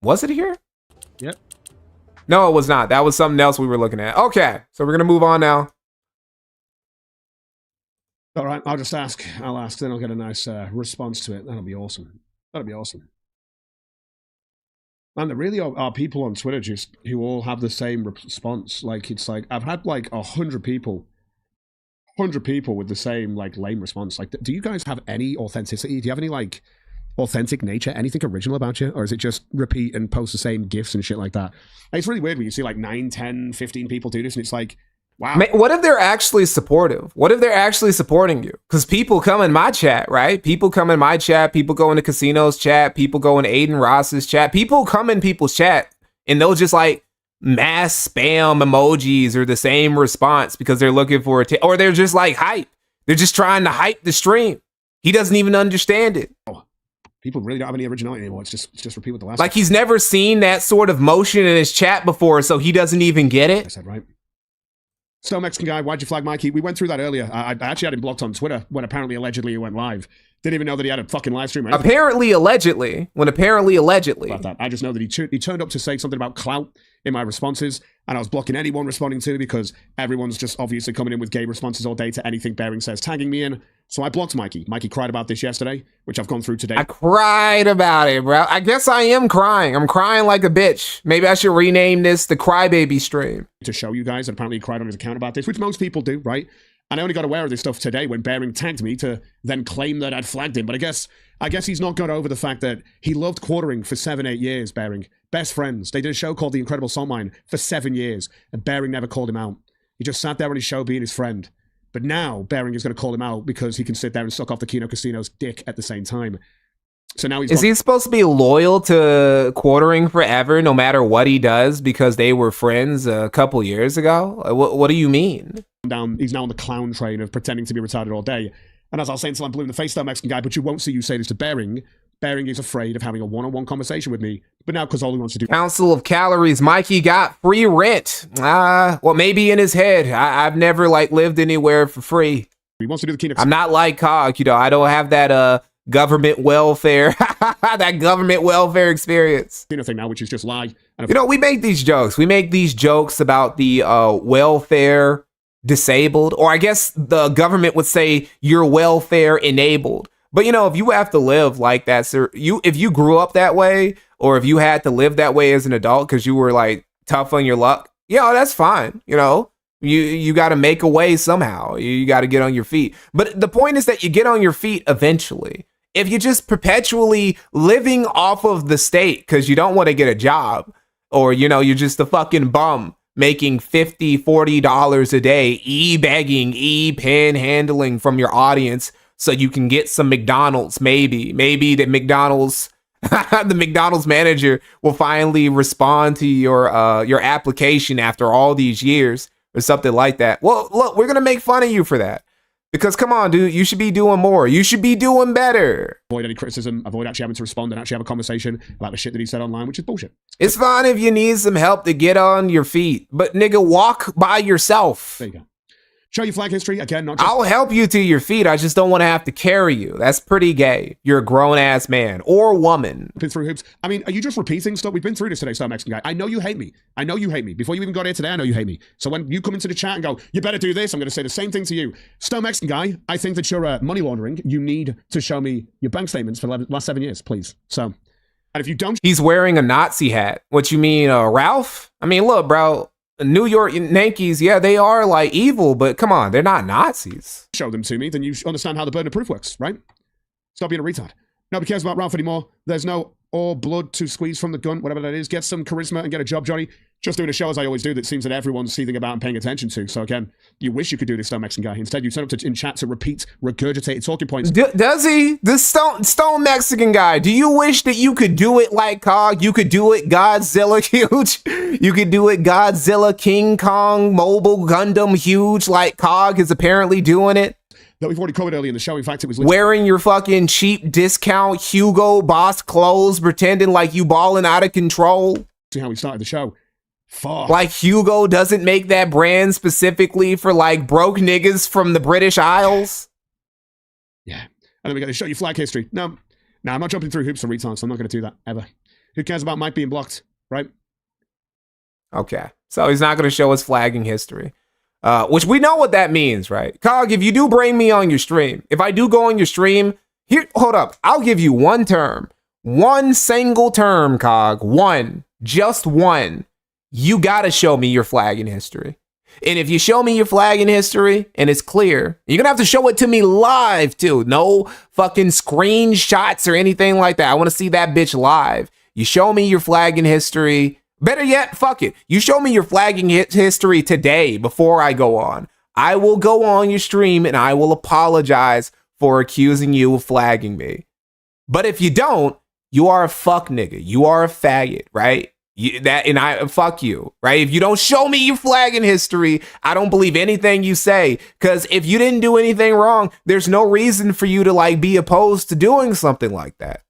Was it here? Yep. No, it was not. That was something else we were looking at. Okay, so we're gonna move on now. All right, I'll just ask. I'll ask, then I'll get a nice response to it. That'll be awesome. That'll be awesome. And there really are people on Twitter just who all have the same response. Like, it's like, I've had like 100 people with the same like lame response. Like, do you guys have any authenticity? Do you have any like authentic nature? Anything original about you? Or is it just repeat and post the same GIFs and shit like that? And it's really weird when you see like 9, 10, 15 people do this and it's like, wow. What if they're actually supportive? What if they're actually supporting you? Because people come in my chat, right? People come in my chat. People go into Casino's chat. People go into Aiden Ross's chat. People come in people's chat and they'll just like mass spam emojis or the same response because they're looking for it. Or they're just like hype. They're just trying to hype the stream. He doesn't even understand it. People really don't have any originality anymore. It's just repeat what the last. Like he's never seen that sort of motion in his chat before, so he doesn't even get it. I said right. So Mexican guy, why'd you flag Mikey? We went through that earlier. I actually had him blocked on Twitter when apparently allegedly he went live. Didn't even know that he had a fucking live stream. Apparently allegedly. About that. I just know that he turned up to say something about clout in my responses, and I was blocking anyone responding to because everyone's just obviously coming in with gay responses all day to anything Bearing says, tagging me in. So I blocked Mikey. Mikey cried about this yesterday, which I've gone through today. I cried about it, bro. I guess I am crying. I'm crying like a bitch. Maybe I should rename this the Crybaby stream. To show you guys that apparently he cried on his account about this, which most people do, right? And I only got aware of this stuff today when Bearing tagged me to then claim that I'd flagged him. But I guess he's not got over the fact that he loved quartering for 7, 8 years, Bearing. Best friends. They did a show called The Incredible Salt Mine for 7 years, and Bearing never called him out. He just sat there on his show being his friend. But now Bearing is going to call him out because he can sit there and suck off the Kino Casino's dick at the same time. So now Is he supposed to be loyal to quartering forever no matter what he does because they were friends a couple years ago? What do you mean? He's now on the clown train of pretending to be retarded all day. And as I was saying till I'm blue in the face, that Mexican guy, but you won't see you say this to Bearing. Bearing is afraid of having a one-on-one conversation with me. But now because all he wants to do... Council of Calories, Mikey got free rent. Well, maybe in his head. I've never like lived anywhere for free. He wants to do the Kino. I'm not like Cog, I don't have that government welfare, that government welfare experience. Thing now, which is just lie. And we make these jokes. We make these jokes about the welfare disabled, or I guess the government would say you're welfare enabled. But if you have to live like that, sir, if you grew up that way, or if you had to live that way as an adult because you were like tough on your luck, that's fine. You got to make a way somehow. You got to get on your feet. But the point is that you get on your feet eventually. If you're just perpetually living off of the state because you don't want to get a job, or you're just a fucking bum making $50, $40 a day, e-begging, e-panhandling from your audience so you can get some McDonald's. Maybe the McDonald's the McDonald's manager will finally respond to your application after all these years or something like that. Well, look, we're gonna make fun of you for that. Because come on, dude, you should be doing more. You should be doing better. Avoid any criticism, avoid actually having to respond and actually have a conversation about the shit that he said online, which is bullshit. It's fine if you need some help to get on your feet, but nigga, walk by yourself. There you go. Show your flag history. Again, not just... I'll help you to your feet. I just don't want to have to carry you. That's pretty gay. You're a grown-ass man or woman. Been through hoops. I mean, are you just repeating stuff? We've been through this today, Star Mexican guy. I know you hate me. Before you even got here today, I know you hate me. So when you come into the chat and go, you better do this, I'm going to say the same thing to you. Star Mexican guy, I think that you're money laundering. You need to show me your bank statements for the last 7 years, please. So, and if you don't... He's wearing a Nazi hat. What you mean, Ralph? I mean, look, bro. New York Yankees, yeah, they are like evil, but come on, they're not Nazis. Show them to me, then you understand how the burden of proof works, right? Stop being a retard. Nobody cares about Ralph anymore. There's no or blood to squeeze from the gun, whatever that is. Get some charisma and get a job, Johnny. Just doing a show as I always do that seems that everyone's seething about and paying attention to. So again, you wish you could do this, Stone Mexican guy. Instead, you turn up in chat to repeat regurgitated talking points. Does he? This Stone Mexican guy, do you wish that you could do it like Cog? You could do it Godzilla huge? You could do it Godzilla, King Kong, Mobile Gundam huge like Cog is apparently doing it? That we've already covered earlier in the show. In fact, it was wearing your fucking cheap discount Hugo Boss clothes, pretending like you balling out of control. See how we started the show. Fuck. Like Hugo doesn't make that brand specifically for like broke niggas from the British Isles. Yeah. And then we got to show you flag history. No, I'm not jumping through hoops for retards, so I'm not going to do that ever. Who cares about Mike being blocked, right? Okay. So he's not going to show us flagging history. Which we know what that means, right? Cog, if you do bring me on your stream, if I do go on your stream, here, hold up. I'll give you one term. One single term, Cog. One. Just one. You got to show me your flagging history. And if you show me your flagging history and it's clear, you're going to have to show it to me live too. No fucking screenshots or anything like that. I want to see that bitch live. You show me your flagging history. Better yet, fuck it. You show me your flagging history today before I go on. I will go on your stream and I will apologize for accusing you of flagging me. But if you don't, you are a fuck nigga. You are a faggot, right? Fuck you, right? If you don't show me your flagging history, I don't believe anything you say. Because if you didn't do anything wrong, there's no reason for you to like be opposed to doing something like that.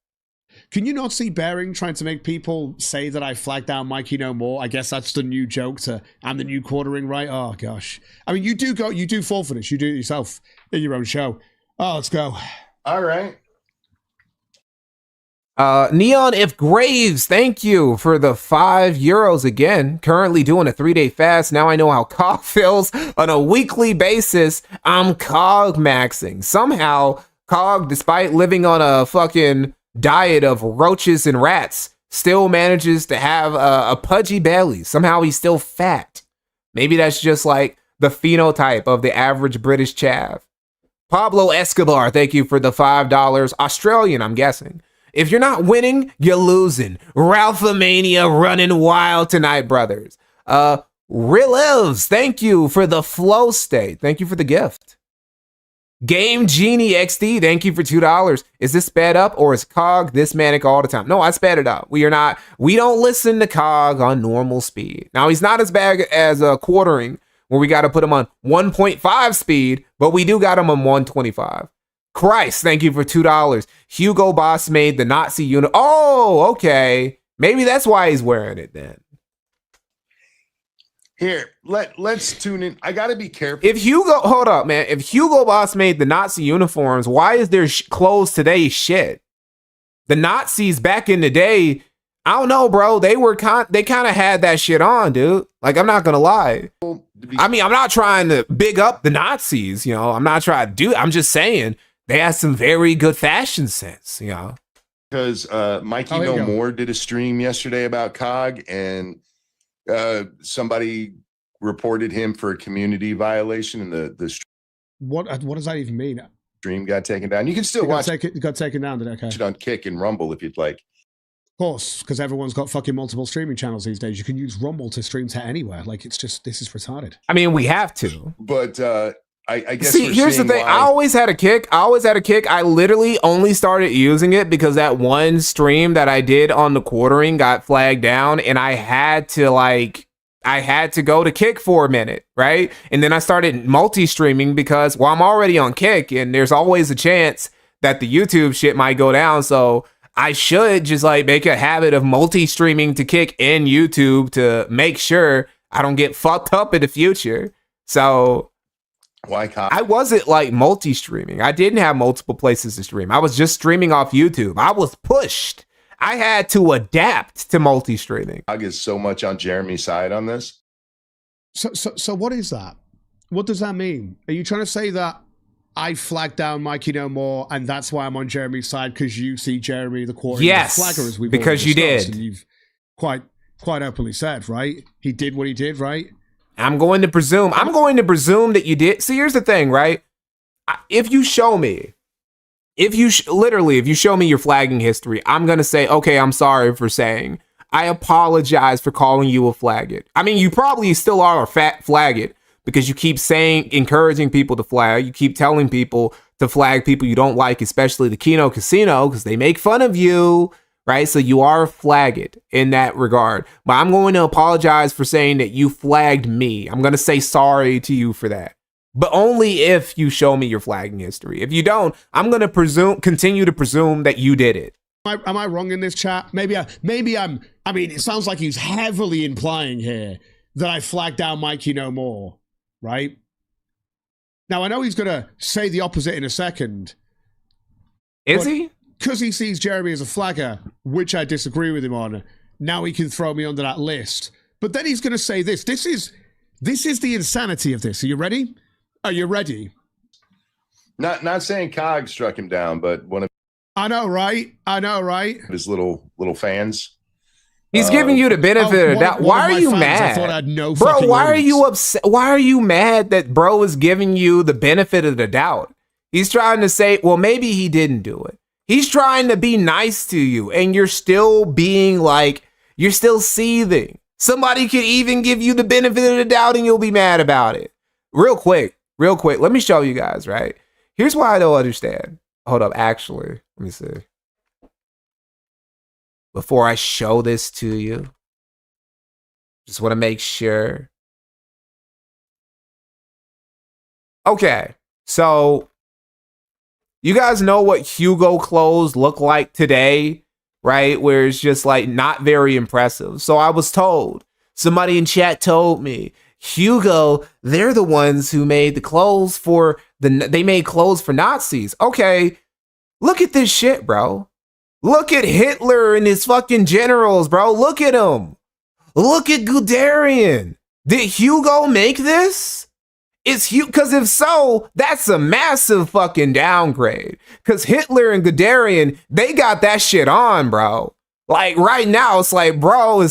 Can you not see Bearing trying to make people say that I flagged down Mikey No More? I guess that's the new joke to I'm the new quartering, right? Oh gosh. I mean, you do fall for this. You do it yourself in your own show. Oh, let's go. All right. Neon If Graves, thank you for the €5 again. Currently doing a 3-day fast. Now I know how Cog feels on a weekly basis. I'm Cog maxing. Somehow, Cog, despite living on a fucking diet of roaches and rats, still manages to have a pudgy belly. Somehow he's still fat. Maybe that's just like the phenotype of the average British chav. Pablo Escobar, thank you for the $5. Australian, I'm guessing. If you're not winning, you're losing. Ralphamania running wild tonight, brothers. Relives, thank you for the flow state. Thank you for the gift. Game Genie XD, thank you for $2. Is this sped up or is Cog this manic all the time? No, I sped it up. We don't listen to Cog on normal speed. Now, he's not as bad as quartering, where we got to put him on 1.5 speed, but we do got him on 125. Cries, thank you for $2. Hugo Boss made the Nazi unit. Oh, okay. Maybe that's why he's wearing it then. Here, let's tune in. I gotta be careful. Hold up, man. If Hugo Boss made the Nazi uniforms, why is their clothes today shit? The Nazis back in the day, I don't know, bro. They kind of had that shit on, dude. Like, I'm not gonna lie. I mean, I'm not trying to big up the Nazis, you know. I'm not trying to do. I'm just saying they had some very good fashion sense, you know. Because Mikey No More did a stream yesterday about Cog, and somebody reported him for a community violation, and the what does that even mean? Stream got taken down. You can still watch it. It got taken down. Did okay? On Kick and Rumble if you'd like. Of course, because everyone's got fucking multiple streaming channels these days. You can use Rumble to stream to anywhere. Like, it's just, this is retarded. I mean, we have to. But I guess. See, here's the thing. I always had a kick. I literally only started using it because that one stream that I did on the quartering got flagged down, and I had to go to Kick for a minute, right? And then I started multi-streaming because, well, I'm already on Kick, and there's always a chance that the YouTube shit might go down. So I should just like make a habit of multi-streaming to Kick and YouTube to make sure I don't get fucked up in the future. So I wasn't like multi-streaming. I didn't have multiple places to stream. I was just streaming off YouTube. I was pushed. I had to adapt to multi-streaming. I get so much on Jeremy's side on this. So what is that? What does that mean? Are you trying to say that I flagged down Mikey No More, and that's why I'm on Jeremy's side because you see Jeremy the quarter flagger, as we've because you did, and you've quite openly said, right? He did what he did, right? I'm going to presume that you did. See, here's the thing, right? If you show me, if you show me your flagging history, I'm gonna say, okay, I'm sorry for saying. I apologize for calling you a faggot. I mean, you probably still are a fat faggot, because you keep encouraging people to flag. You keep telling people to flag people you don't like, especially the Kino Casino, because they make fun of you, right? So you are a faggot in that regard. But I'm going to apologize for saying that you flagged me. I'm going to say sorry to you for that. But only if you show me your flagging history. If you don't, I'm going to continue to presume that you did it. Am I wrong in this chat? Maybe I'm. I mean, it sounds like he's heavily implying here that I flagged down Mikey No More. Right? Now, I know he's going to say the opposite in a second, Is he? Because he sees Jeremy as a flagger, which I disagree with him on, now he can throw me under that list. But then he's going to say this. This is the insanity of this. Are you ready? Are you ready? Not saying Cog struck him down, but one of I know, right? his little fans. He's giving you the benefit of that. Why are you mad? I thought I had no bro, fucking why are audience. you upset? Why are you mad that bro is giving you the benefit of the doubt? He's trying to say, well, maybe he didn't do it. He's trying to be nice to you, and you're still being like, you're still seething. Somebody could even give you the benefit of the doubt and you'll be mad about it. Real quick, let me show you guys, right? Here's why I don't understand. Hold up, actually, let me see. Before I show this to you, just want to make sure. Okay, so you guys know what Hugo clothes look like today, right? Where it's just like not very impressive. So I was told, somebody in chat told me, Hugo, they're the ones who made the clothes they made clothes for Nazis. Okay, look at this shit, bro. Look at Hitler and his fucking generals, bro. Look at him. Look at Guderian. Did Hugo make this? Because if so, that's a massive fucking downgrade. Because Hitler and Guderian, they got that shit on, bro. Like right now, it's like, bro,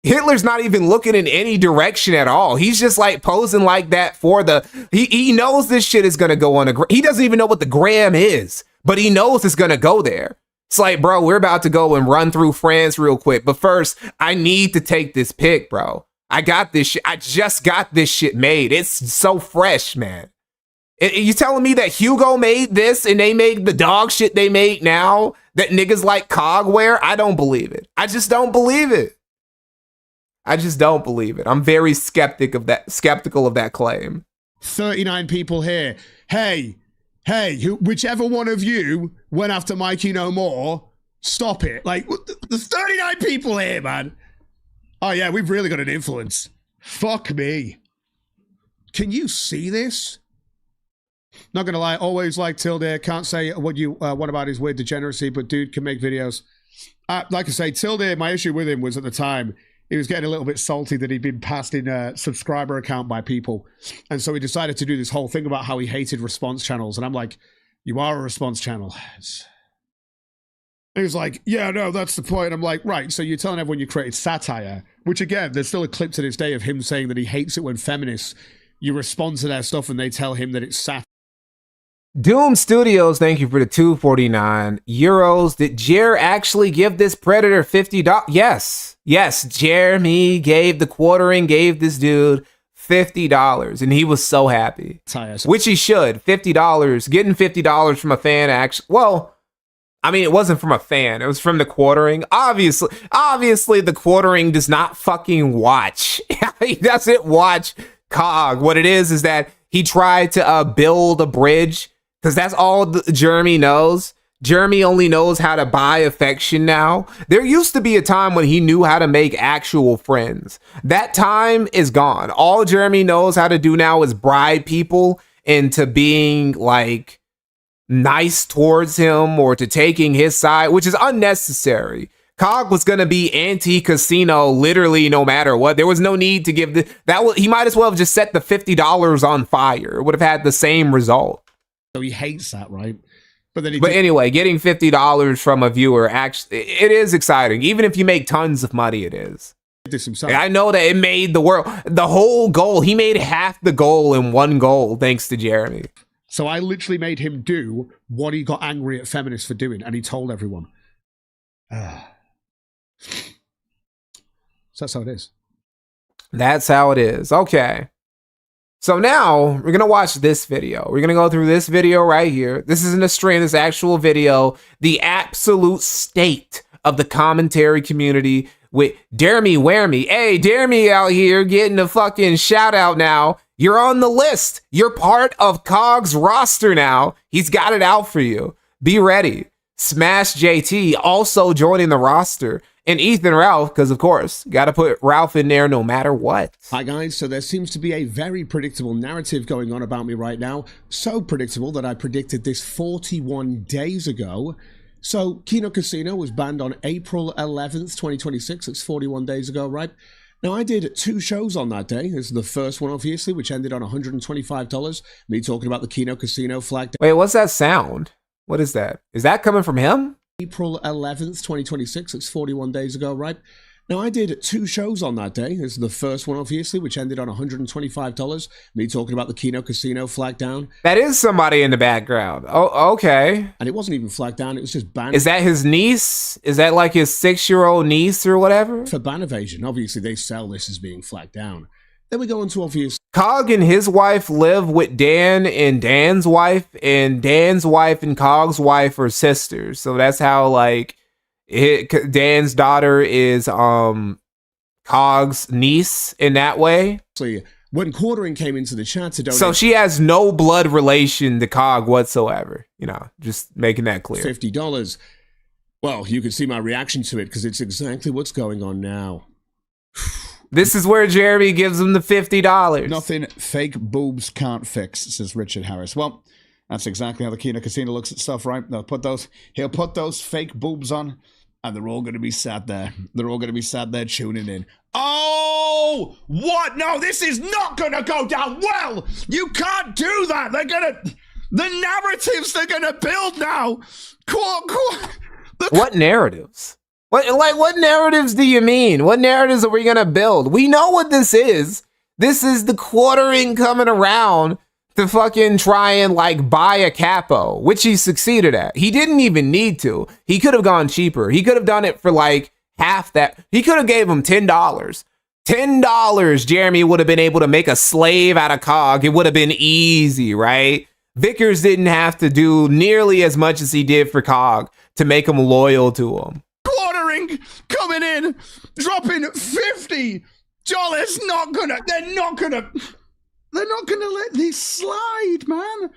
Hitler's not even looking in any direction at all. He's just like posing like that for he knows this shit is gonna go on he doesn't even know what the gram is, but he knows it's gonna go there. It's like, bro, we're about to go and run through France real quick. But first, I need to take this pic, bro. I got this shit. I just got this shit made. It's so fresh, man. You telling me that Hugo made this and they made the dog shit they make now that niggas like Cog wear? I don't believe it. I just don't believe it. I'm very skeptical of that claim. 39 people here. Hey, whichever one of you went after MikeyNohMore, stop it. Like, there's 39 people here, man. Oh, yeah, we've really got an influence. Fuck me. Can you see this? Not gonna lie, always like Tilde. Can't say what about his weird degeneracy, but dude can make videos. Like I say, Tilde, my issue with him was at the time, he was getting a little bit salty that he'd been passed in a subscriber account by people. And so he decided to do this whole thing about how he hated response channels. And I'm like, you are a response channel. He was like, yeah, no, that's the point. I'm like, right, so you're telling everyone you created satire, which again, there's still a clip to this day of him saying that he hates it when feminists, you respond to their stuff and they tell him that it's satire. Doom Studios, thank you for the 249 euros. Did Jer actually give this predator $50? Yes, Jeremy gave this dude $50, and he was so happy. Which he should. $50, getting $50 from a fan actually. Well, I mean, it wasn't from a fan. It was from the quartering. Obviously, the quartering does not fucking watch. He doesn't watch Cog. What it is that he tried to build a bridge. Because that's all Jeremy knows. Jeremy only knows how to buy affection now. There used to be a time when he knew how to make actual friends. That time is gone. All Jeremy knows how to do now is bribe people into being like nice towards him or to taking his side, which is unnecessary. Cog was going to be anti-casino literally no matter what. There was no need to give he might as well have just set the $50 on fire. It would have had the same result. So he hates that, right? But anyway, getting $50 from a viewer, actually, it is exciting. Even if you make tons of money, it is. I know that it made the whole goal. He made half the goal in one goal, thanks to Jeremy. So I literally made him do what he got angry at feminists for doing, and he told everyone. So that's how it is. That's how it is. Okay. So now we're going to watch this video. We're going to go through this video right here. This isn't a stream, this actual video. The absolute state of the commentary community with Jeremy Weremy. Hey, Jeremy out here getting a fucking shout out now. You're on the list. You're part of Cog's roster now. He's got it out for you. Be ready. Smash JT also joining the roster, and Ethan Ralph, because of course, got to put Ralph in there no matter what. Hi guys, so there seems to be a very predictable narrative going on about me right now. So predictable that I predicted this 41 days ago. So Kino Casino was banned on April 11th, 2026. It's 41 days ago, right? Now, I did 2 shows on that day. This is the first one, obviously, which ended on $125. Me talking about the Kino Casino flag. Wait, what's that sound? What is that? Is that coming from him? April 11th, 2026. It's 41 days ago, right? Now, I did 2 shows on that day. This is the first one, obviously, which ended on $125. Me talking about the Kino Casino flag down. That is somebody in the background. Oh, okay. And it wasn't even flag down. It was just banned. Is that his niece? Is that like his 6-year-old niece or whatever? For ban evasion. Obviously, they sell this as being flagged down. Then we go into obvious. Cog and his wife live with Dan and Dan's wife and Cog's wife are sisters. So that's how, like, Dan's daughter is Cog's niece in that way. When Quartering came into the chat to donate, so she has no blood relation to Cog whatsoever. You know, just making that clear. $50. Well, you can see my reaction to it because it's exactly what's going on now. This is where Jeremy gives him the $50. Nothing fake boobs can't fix, says Richard Harris. Well, that's exactly how the Kino Casino looks at stuff, right? He'll put those fake boobs on, and they're all going to be sat there. They're all going to be sat there tuning in. Oh, what? No, this is not going to go down well. You can't do that. The narratives they're going to build now. What narratives? What narratives do you mean? What narratives are we going to build? We know what this is. This is the Quartering coming around to fucking try and like buy a capo, which he succeeded at. He didn't even need to. He could have gone cheaper. He could have done it for like half that. He could have gave him $10. $10, Jeremy would have been able to make a slave out of Cog. It would have been easy, right? Vickers didn't have to do nearly as much as he did for Cog to make him loyal to him. Quartering coming in, dropping $50. They're not gonna let this slide, man.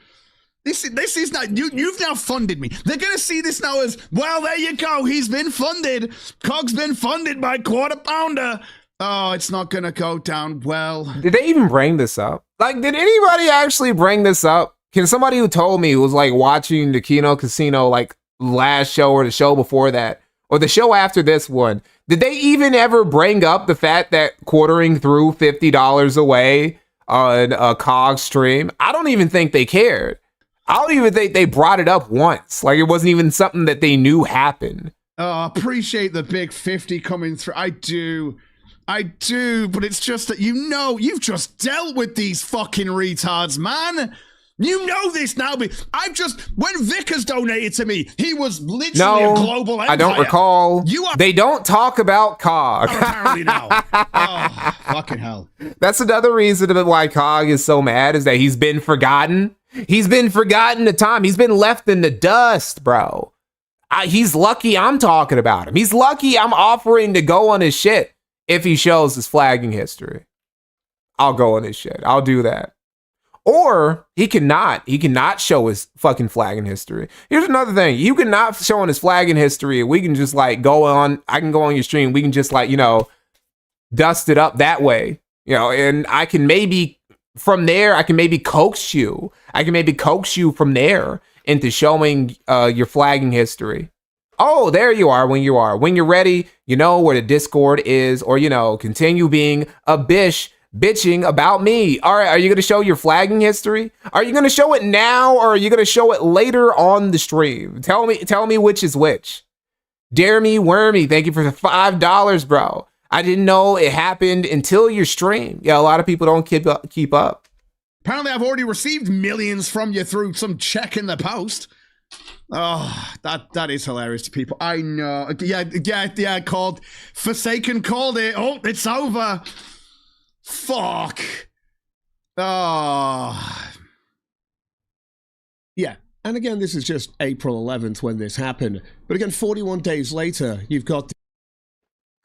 This is not, you've now funded me. They're gonna see this now as, well, there you go, he's been funded. Cog's been funded by Quarter Pounder. Oh, it's not gonna go down well. Did they even bring this up? Like, did anybody actually bring this up? Can somebody who told me who was like watching the Kino Casino like last show or the show before that, or the show after this one, did they even ever bring up the fact that Quartering threw $50 away on a Cog stream? I don't even think they cared. I don't even think they brought it up once. Like, it wasn't even something that they knew happened. Oh, appreciate the big 50 coming through. I do, but it's just that, you've just dealt with these fucking retards, man. You know this now, but when Vickers donated to me, he was literally a global empire. I don't recall. They don't talk about Cog. Oh, apparently now. Oh, fucking hell. That's another reason why Cog is so mad, is that he's been forgotten. He's been forgotten the time. He's been left in the dust, bro. He's lucky I'm talking about him. He's lucky I'm offering to go on his shit if he shows his flagging history. I'll go on his shit. I'll do that. Or he cannot show his fucking flagging history. Here's another thing. You cannot show his flagging history. We can just like go on. I can go on your stream. We can just like, dust it up that way, and I can maybe from there, I can maybe coax you. From there into showing your flagging history. Oh, there you are when When you're ready, you know where the Discord is, or, continue being a bitching about me. All right, are you going to show your flagging history? Are you going to show it now, or are you going to show it later on the stream? Tell me which is which. Jeremy Wormy, thank you for the $5, bro. I didn't know it happened until your stream. Yeah, a lot of people don't keep up. Apparently, I've already received millions from you through some check in the post. Oh, that is hilarious to people. I know. Yeah, called Forsaken called it. Oh, it's over. Fuck. Oh. Yeah. And again, this is just April 11th when this happened. But again, 41 days later, you've got...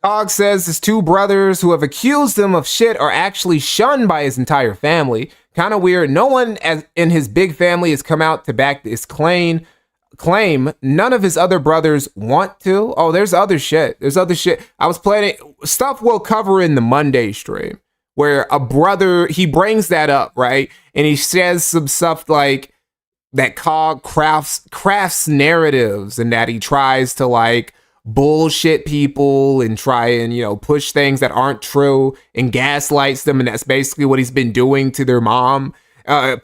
Cog says his 2 brothers who have accused him of shit are actually shunned by his entire family. Kind of weird. No one in his big family has come out to back this claim. claim none of his other brothers want to. Oh, there's other shit. There's other shit. I was planning stuff we'll cover in the Monday stream where a brother, he brings that up, right? And he says some stuff like that Cog crafts narratives and that he tries to like bullshit people and try and, you know, push things that aren't true and gaslights them. And that's basically what he's been doing to their mom.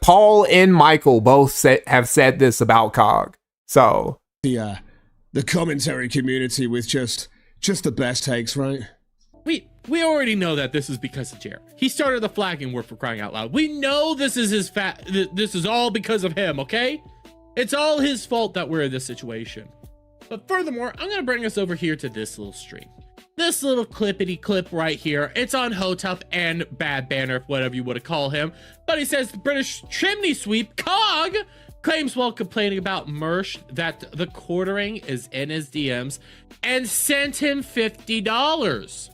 Paul and Michael both have said this about Cog. So the commentary community with just the best takes, right? We already know that this is because of Jared. He started the flagging war, for crying out loud. We know this is his this is all because of him, okay? It's all his fault that we're in this situation. But furthermore, I'm gonna bring us over here to this little stream. This little clippity clip right here. It's on Hotep and Bad Banner, whatever you want to call him. But he says the British chimney sweep, Cog, claims while complaining about Mersh that the quartering is in his DMs and sent him $50.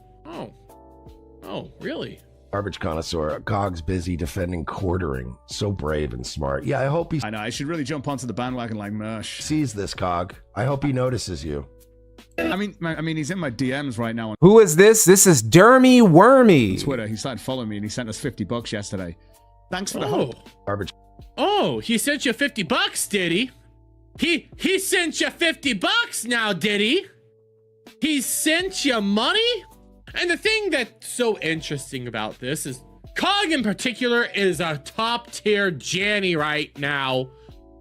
Oh, really? Garbage connoisseur. Cog's busy defending quartering. So brave and smart. Yeah, I hope he I know, I should really jump onto the bandwagon like Mersh. sees this, Cog. I hope he notices you. I mean, he's in my DMs right now on who is this? This is Dermy Wormy. Twitter. He started following me and he sent us $50 yesterday. Thanks for the Oh. hope. Garbage. Oh, he sent you $50, did he? He sent you $50 now, did he? He sent you money? And the thing that's so interesting about this is Cog in particular is a top tier Janny right now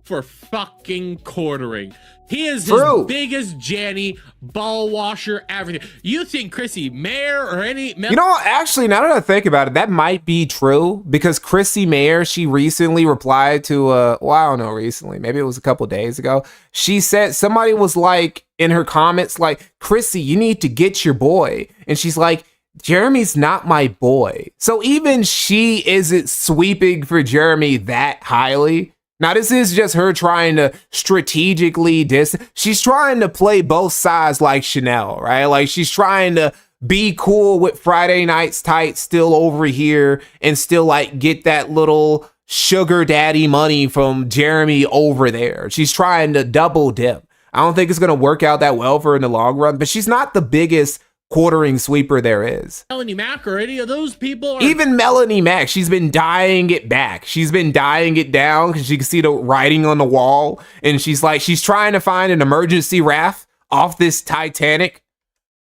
for fucking quartering. He is his biggest Janny, ball washer, everything. You think Chrissy Mayer or any... You know, actually, now that I think about it, that might be true because Chrissy Mayer, she recently replied to, well, I don't know, recently, maybe it was a couple days ago. She said, somebody was like, in her comments, like, Chrissy, you need to get your boy. And she's like, Jeremy's not my boy. So even she isn't sweeping for Jeremy that highly. Now, this is just her trying to strategically she's trying to play both sides like Chanel, right? Like she's trying to be cool with Friday Night's Tights still over here and still like get that little sugar daddy money from Jeremy over there. She's trying to double dip. I don't think it's going to work out that well for her in the long run, but she's not the biggest quartering sweeper there is. Melanie Mac or any of those people. Even Melanie Mac, she's been dying it back. She's been dying it down because she can see the writing on the wall. And she's trying to find an emergency raft off this Titanic.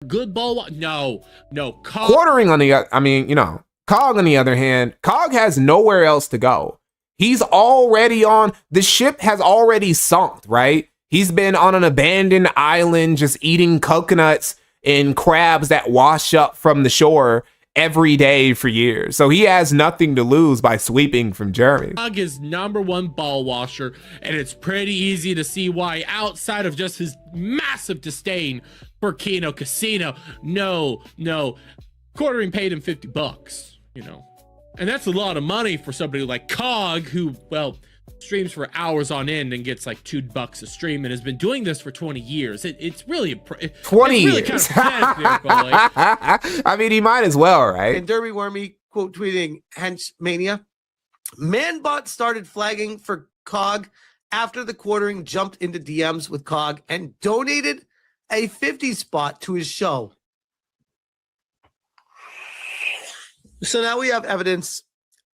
Good ball. No. Quartering on the, Cog on the other hand, Cog has nowhere else to go. He's already the ship has already sunk, right? He's been on an abandoned island just eating coconuts and crabs that wash up from the shore every day for years. So he has nothing to lose by sweeping from Jeremy. Cog is #1 ball washer, and it's pretty easy to see why outside of just his massive disdain for Kino Casino. No. Quartering paid him $50, And that's a lot of money for somebody like Cog who, well, streams for hours on end and gets like $2 a stream and has been doing this for 20 years. It's really 20 really years. Kind of like, I mean, he might as well, right? And Derby Wormy quote tweeting Hench Mania. Manbot started flagging for Cog after the quartering jumped into DMs with Cog and donated a 50 spot to his show. So now we have evidence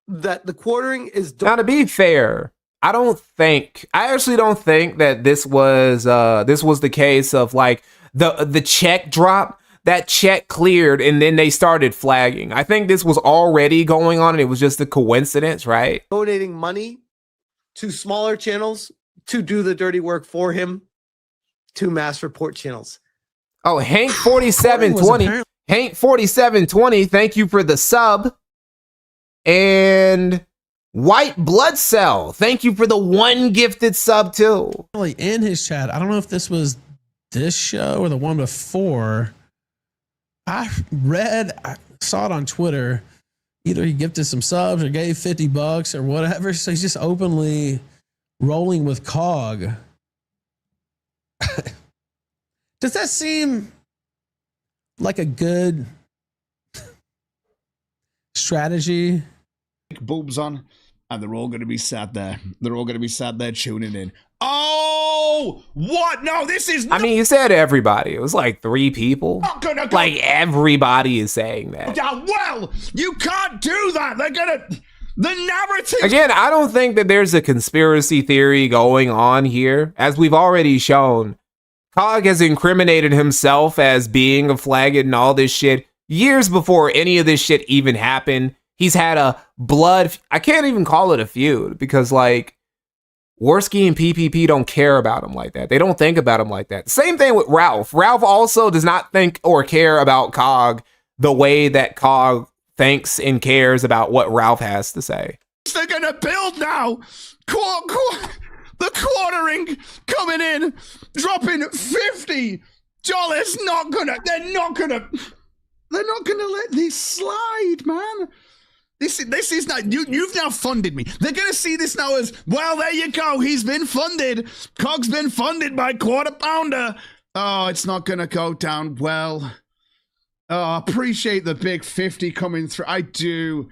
that the quartering is now, to be fair, I actually don't think that this was the case of like the check drop. That check cleared and then they started flagging. I think this was already going on and it was just a coincidence, right? Donating money to smaller channels to do the dirty work for him to mass report channels. Oh, Hank4720. Hank4720, thank you for the sub. And White Blood Cell, thank you for the 1 gifted sub too. In his chat, I don't know if this was this show or the one before. I saw it on Twitter. Either he gifted some subs or gave $50 or whatever. So he's just openly rolling with Cog. Does that seem like a good strategy? Boobs on. And they're all going to be sat there. They're all going to be sat there tuning in. Oh, what? No, this is I mean, you said everybody. It was like 3 people. not going to go. Like, everybody is saying that. Well, you can't do that. They're going to... The narrative... Again, I don't think that there's a conspiracy theory going on here. As we've already shown, Cog has incriminated himself as being a flagged and all this shit years before any of this shit even happened. He's had a blood... I can't even call it a feud because, like, Worski and PPP don't care about him like that. They don't think about him like that. Same thing with Ralph. Ralph also does not think or care about Cog the way that Cog thinks and cares about what Ralph has to say. They're going to build now. The quartering coming in, dropping $50. They're not gonna let this slide, man. This is not, you've now funded me. They're going to see this now as, well, there you go. He's been funded. Cog's been funded by Quarter Pounder. Oh, it's not going to go down well. Oh, appreciate the big 50 coming through. I do,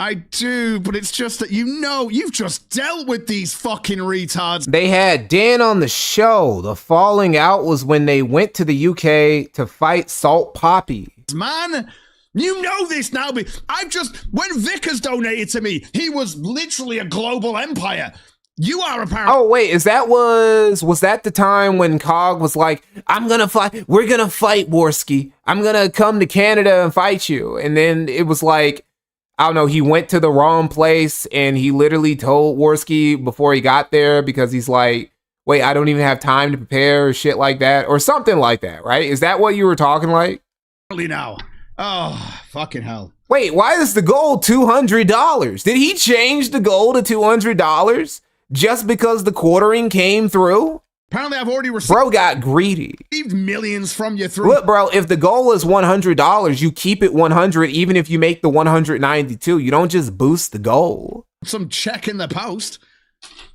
but it's just that, you've just dealt with these fucking retards. They had Dan on the show. The falling out was when they went to the UK to fight Salt Poppy. Man, you know this now, but when Vickers donated to me, he was literally a global empire. You are apparently... Oh, wait, was that the time when Cog was like, we're gonna fight Worski. I'm gonna come to Canada and fight you. And then it was like, I don't know, he went to the wrong place and he literally told Worski before he got there because he's like, wait, I don't even have time to prepare or shit like that or something like that, right? Is that what you were talking like? Now. Oh, fucking hell. Wait, why is the goal $200? Did he change the goal to $200 just because the quartering came through? Apparently I've already received... Bro got greedy. Millions from you through... Look, bro, if the goal is $100, you keep it 100 even if you make the 192. You don't just boost the goal. Some check in the post.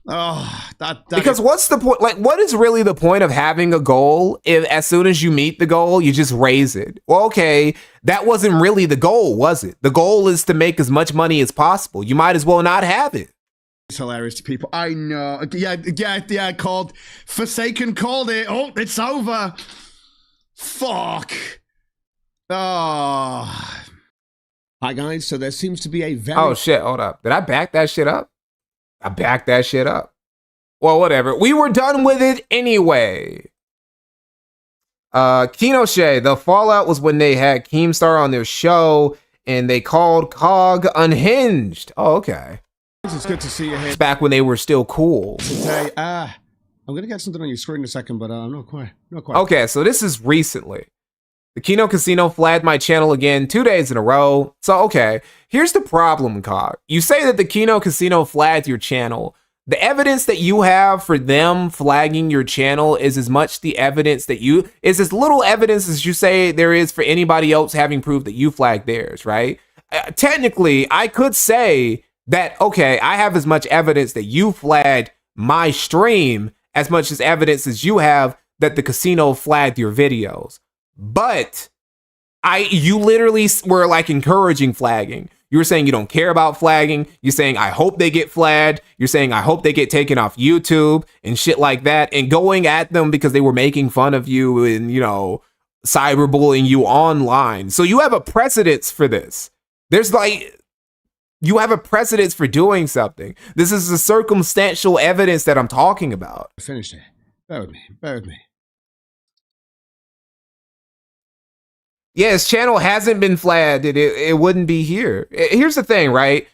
Oh, because what's the point? Like, what is really the point of having a goal if as soon as you meet the goal, you just raise it? Well, okay, that wasn't really the goal, was it? The goal is to make as much money as possible. You might as well not have it. It's hilarious to people. I know. Yeah, Forsaken called it. Oh, it's over. Fuck. Oh. Hi, guys. So there seems to be a very... Oh, shit. Hold up. Did I back that shit up? I backed that shit up. Well, whatever. We were done with it anyway. Kenosha, the fallout was when they had Keemstar on their show and they called Cog unhinged. Oh, okay. It's good to see you here. It's back when they were still cool. Today, I'm going to get something on your screen in a second, but I'm not quite. Okay, so this is recently. The Keno Casino flagged my channel again 2 days in a row. So, okay, here's the problem, Cog. You say that the Keno Casino flagged your channel. The evidence that you have for them flagging your channel is as much the evidence that is as little evidence as you say there is for anybody else having proof that you flagged theirs, right? Technically, I could say that, okay, I have as much evidence that you flagged my stream as much as evidence as you have that the casino flagged your videos. But you literally were like encouraging flagging. You were saying you don't care about flagging. You're saying, I hope they get flagged. You're saying, I hope they get taken off YouTube and shit like that. And going at them because they were making fun of you and, cyberbullying you online. So you have a precedence for this. You have a precedence for doing something. This is the circumstantial evidence that I'm talking about. Finish it. Bear with me. Yeah, his channel hasn't been flagged. It wouldn't be here. Here's the thing, right?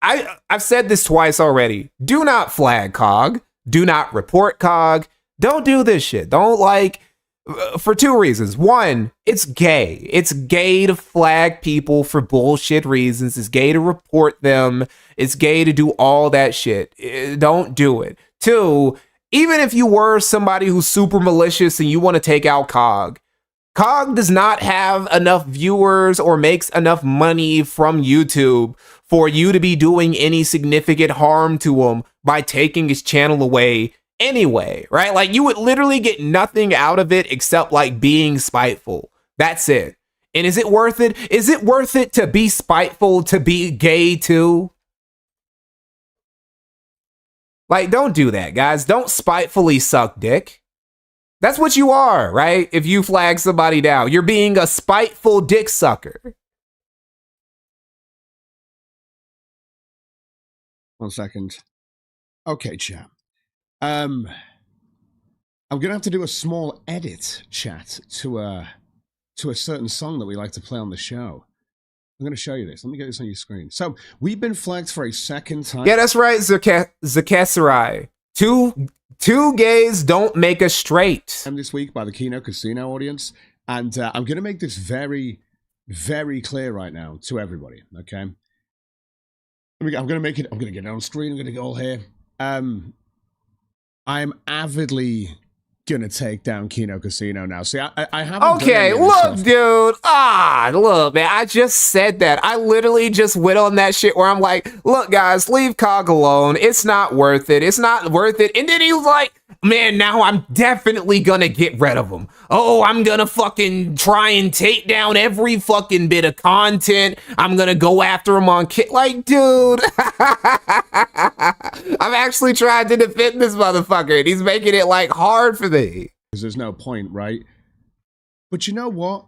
I've said this twice already. Do not flag Cog. Do not report Cog. Don't do this shit. Don't for 2 reasons. One, it's gay. It's gay to flag people for bullshit reasons. It's gay to report them. It's gay to do all that shit. Don't do it. 2, even if you were somebody who's super malicious and you want to take out Cog does not have enough viewers or makes enough money from YouTube for you to be doing any significant harm to him by taking his channel away anyway, right? Like, you would literally get nothing out of it except being spiteful. That's it. And is it worth it? Is it worth it to be spiteful, to be gay too? Like, don't do that, guys. Don't spitefully suck dick. That's what you are, right? If you flag somebody down, you're being a spiteful dick sucker. 1 second. Okay, chat. I'm gonna have to do a small edit, chat, to a certain song that we like to play on the show. I'm gonna show you this. Let me get this on your screen. So we've been flagged for a second time. Yeah, that's right, Zakesarai. Two gays don't make us straight. This week by the Kino Casino audience, and I'm gonna make this very, very clear right now to everybody. Okay. I'm gonna make it. I'm gonna get it on screen. I'm gonna go all here. I'm avidly gonna take down Kino Casino now. See, I haven't. Okay, look, dude. Look, man. I just said that. I literally just went on that shit where I'm like, look, guys, leave Cog alone. It's not worth it. It's not worth it. And then he was like, man, now I'm definitely gonna get rid of him. Oh, I'm gonna fucking try and take down every fucking bit of content. I'm gonna go after him on Kit. Like, dude, I've actually tried to defend this motherfucker, and he's making it like hard for me. Because there's no point, right? But you know what?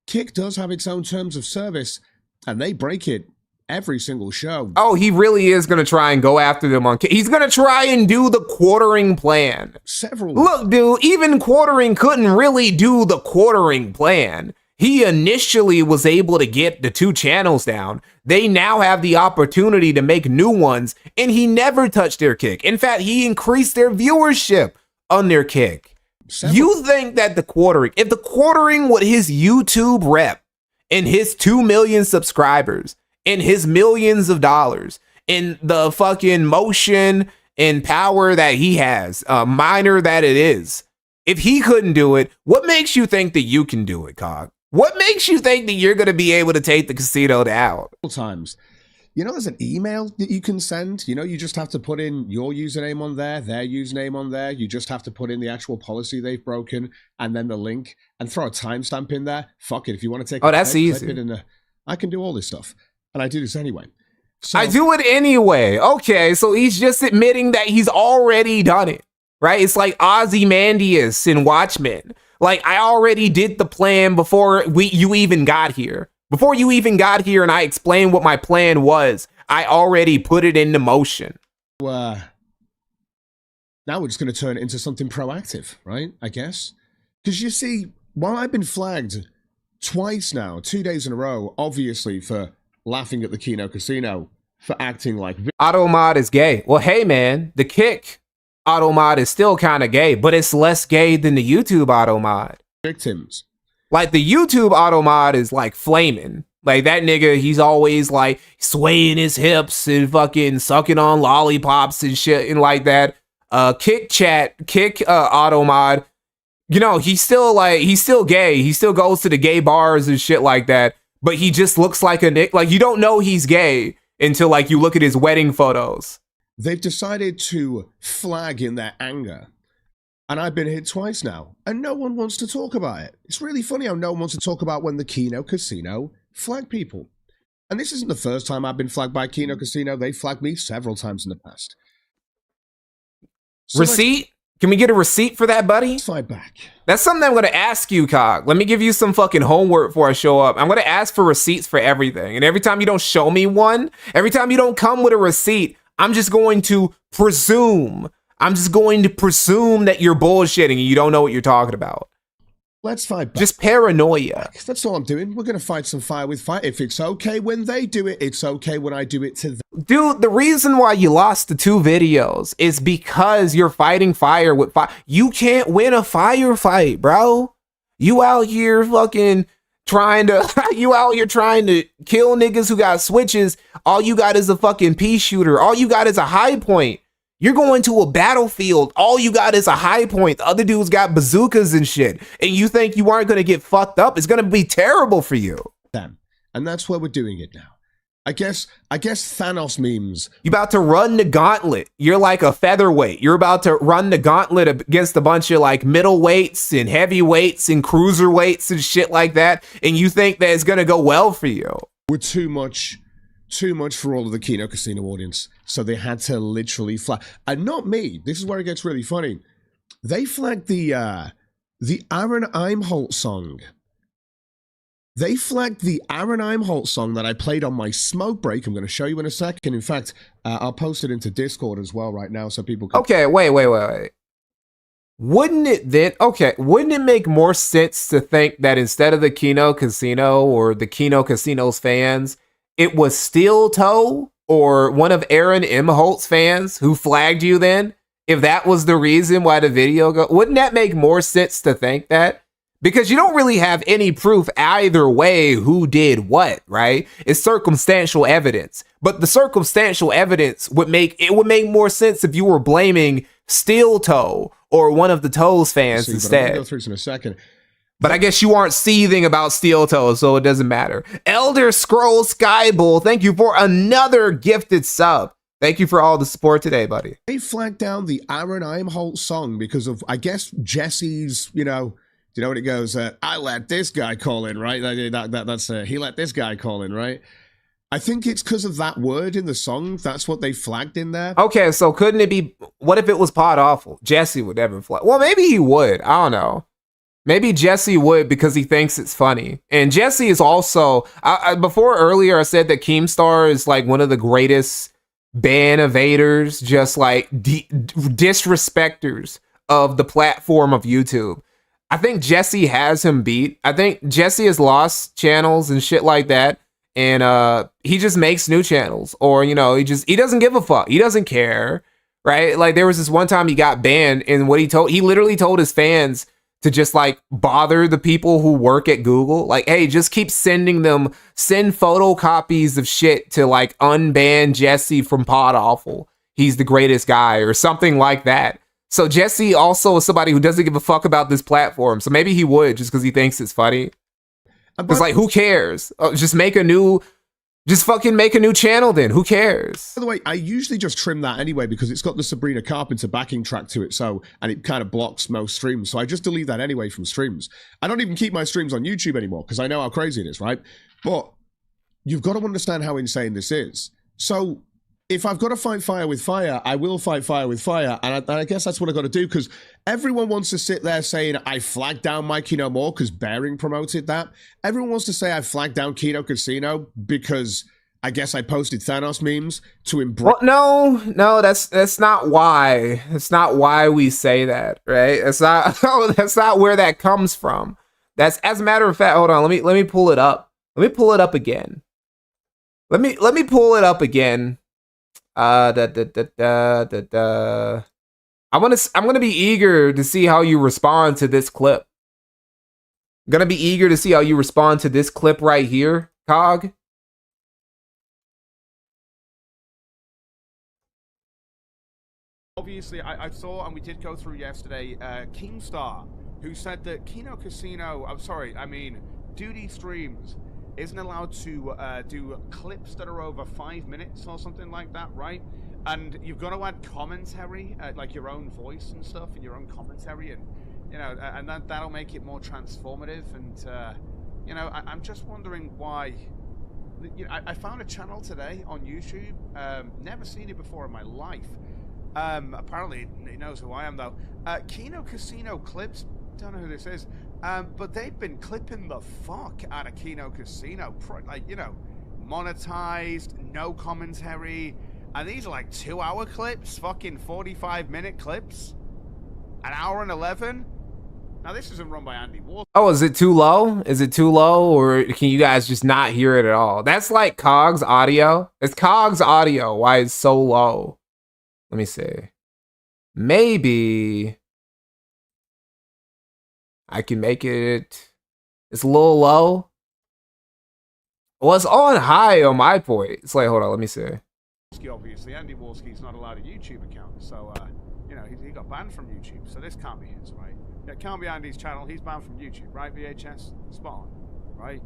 Kick does have its own terms of service, and they break it every single show. Oh, he really is going to try and go after them on Kick. He's going to try and do the quartering plan. Look, dude, even quartering couldn't really do the quartering plan. He initially was able to get the 2 channels down. They now have the opportunity to make new ones, and he never touched their Kick. In fact, he increased their viewership on their Kick. You think that the quartering, if the quartering with his YouTube rep and his 2 million subscribers and his millions of dollars and the fucking motion and power that he has, minor that it is, if he couldn't do it, what makes you think that you can do it, Cog? What makes you think that you're going to be able to take the casino down? Times. You know, there's an email that you can send. You know, you just have to put in your username on there, their username on there. You just have to put in the actual policy they've broken and then the link and throw a timestamp in there. Fuck it. If you want to take that's easy. I can do all this stuff. And I do this anyway. So, I do it anyway. Okay, so he's just admitting that he's already done it, right? It's like Ozymandias in Watchmen. Like, I already did the plan before you even got here. Before you even got here and I explained what my plan was, I already put it into motion. Now we're just going to turn it into something proactive, right? I guess. Because you see, while I've been flagged twice now, 2 days in a row, obviously for laughing at the Kino Casino, for acting like... Automod is gay. Well, hey, man, the Kick Automod is still kind of gay, but it's less gay than the YouTube Automod. Victims. Like, the YouTube Automod is like flaming. Like, that nigga, he's always like swaying his hips and fucking sucking on lollipops and shit and like that. Kick Automod, you know, he's still gay. He still goes to the gay bars and shit like that. But he just looks like a nick. Like, you don't know he's gay until like you look at his wedding photos. They've decided to flag in their anger. And I've been hit twice now, and no one wants to talk about it. It's really funny how no one wants to talk about when the Kino Casino flagged people. And this isn't the first time I've been flagged by Kino Casino. They flagged me several times in the past. So receipt? Can we get a receipt for that, buddy? Let's fight back. That's something I'm going to ask you, Cog. Let me give you some fucking homework before I show up. I'm going to ask for receipts for everything. And every time you don't show me one, every time you don't come with a receipt, I'm just going to presume that you're bullshitting and you don't know what you're talking about. Let's fight back. Just paranoia. That's all I'm doing. We're going to fight some fire with fire. If it's okay when they do it, it's okay when I do it to them. Dude, the reason why you lost the 2 videos is because you're fighting fire with fire. You can't win a firefight, bro. You out here fucking trying to kill niggas who got switches. All you got is a fucking pea shooter. All you got is a high point. You're going to a battlefield. All you got is a high point. The other dudes got bazookas and shit. And you think you aren't going to get fucked up? It's going to be terrible for you. And that's why we're doing it now. I guess Thanos memes. You're about to run the gauntlet. You're like a featherweight. You're about to run the gauntlet against a bunch of like middleweights and heavyweights and cruiserweights and shit like that. And you think that it's going to go well for you. We're too much too much for all of the Kino Casino audience. So they had to literally flag. And not me. This is where it gets really funny. They flagged the Aaron Eimholt song. They flagged the Aaron Eimholt song that I played on my smoke break. I'm going to show you in a second. In fact, I'll post it into Discord as well right now so people can... Okay, wait. Wouldn't it make more sense to think that instead of the Kino Casino or the Kino Casino's fans, it was Steel Toe or one of Aaron Eimholt's fans who flagged you then? If that was the reason why the video wouldn't that make more sense to think that? Because you don't really have any proof either way who did what, right? It's circumstantial evidence. But the circumstantial evidence would make more sense if you were blaming Steel Toe or one of the Toes fans instead. I'll go through this in a second. But I guess you aren't seething about Steel Toe, so it doesn't matter. Elder Scroll Skybull, thank you for another gifted sub. Thank you for all the support today, buddy. They flagged down the Aaron Eimholt song because of, I guess, Jesse's, you know what it goes, I let this guy call in, right? That's he let this guy call in, right? I think it's because of that word in the song. That's what they flagged in there. Okay, so couldn't it be, what if it was Pod Awful? Jesse would never flag. Well, maybe he would. I don't know. Maybe Jesse would because he thinks it's funny. And Jesse is also, before earlier I said that Keemstar is like one of the greatest ban evaders, just like disrespecters of the platform of YouTube. I think Jesse has him beat. I think Jesse has lost channels and shit like that. And he just makes new channels, or, he doesn't give a fuck. He doesn't care, right? Like there was this one time he got banned, and he literally told his fans to just like bother the people who work at Google. Like, hey, just keep send photocopies of shit to like unban Jesse from Pod Awful. He's the greatest guy or something like that. So Jesse also is somebody who doesn't give a fuck about this platform. So maybe he would just because he thinks it's funny. It's like, who cares? Just fucking make a new channel then. Who cares? By the way, I usually just trim that anyway because it's got the Sabrina Carpenter backing track to it, and it kind of blocks most streams. So I just delete that anyway from streams. I don't even keep my streams on YouTube anymore because I know how crazy it is, right? But you've got to understand how insane this is. So if I've got to fight fire with fire, I will fight fire with fire. And I guess that's what I've got to do, because everyone wants to sit there saying, I flagged down MikeyNohMore because Bearing promoted that. Everyone wants to say I flagged down Kino Casino because I guess I posted Thanos memes to embrace. Well, no, that's not why. That's not why we say that, right? That's not where that comes from. That's, as a matter of fact, hold on, let me pull it up. Let me pull it up again. Let me pull it up again. I'm gonna be eager to see how you respond to this clip. I'm gonna be eager to see how you respond to this clip right here, Cog. Obviously, I saw, and we did go through yesterday, Keemstar, who said that Kino Casino, Duty Streams isn't allowed to do clips that are over 5 minutes or something like that, right? And you've got to add commentary, like your own voice and stuff, and your own commentary, and and that'll make it more transformative. And I'm just wondering why. I found a channel today on YouTube. Never seen it before in my life. Apparently, he knows who I am though. Kino Casino Clips. Don't know who this is. But they've been clipping the fuck out of Kino Casino, monetized, no commentary, and these are like 2-hour clips, fucking 45-minute clips, an hour and 11. Now this isn't run by Andy Ward. Oh, is it too low? Is it too low, or can you guys just not hear it at all? That's like Cog's audio. It's Cog's audio. Why it's so low? Let me see. Maybe I can make it, it's a little low. Well, it's on high on my point. It's like, hold on, let me see. Obviously, Andy Wolski's not allowed a YouTube account, so, he got banned from YouTube, so this can't be his, right? It can't be Andy's channel, he's banned from YouTube, right, VHS? Spot on, right?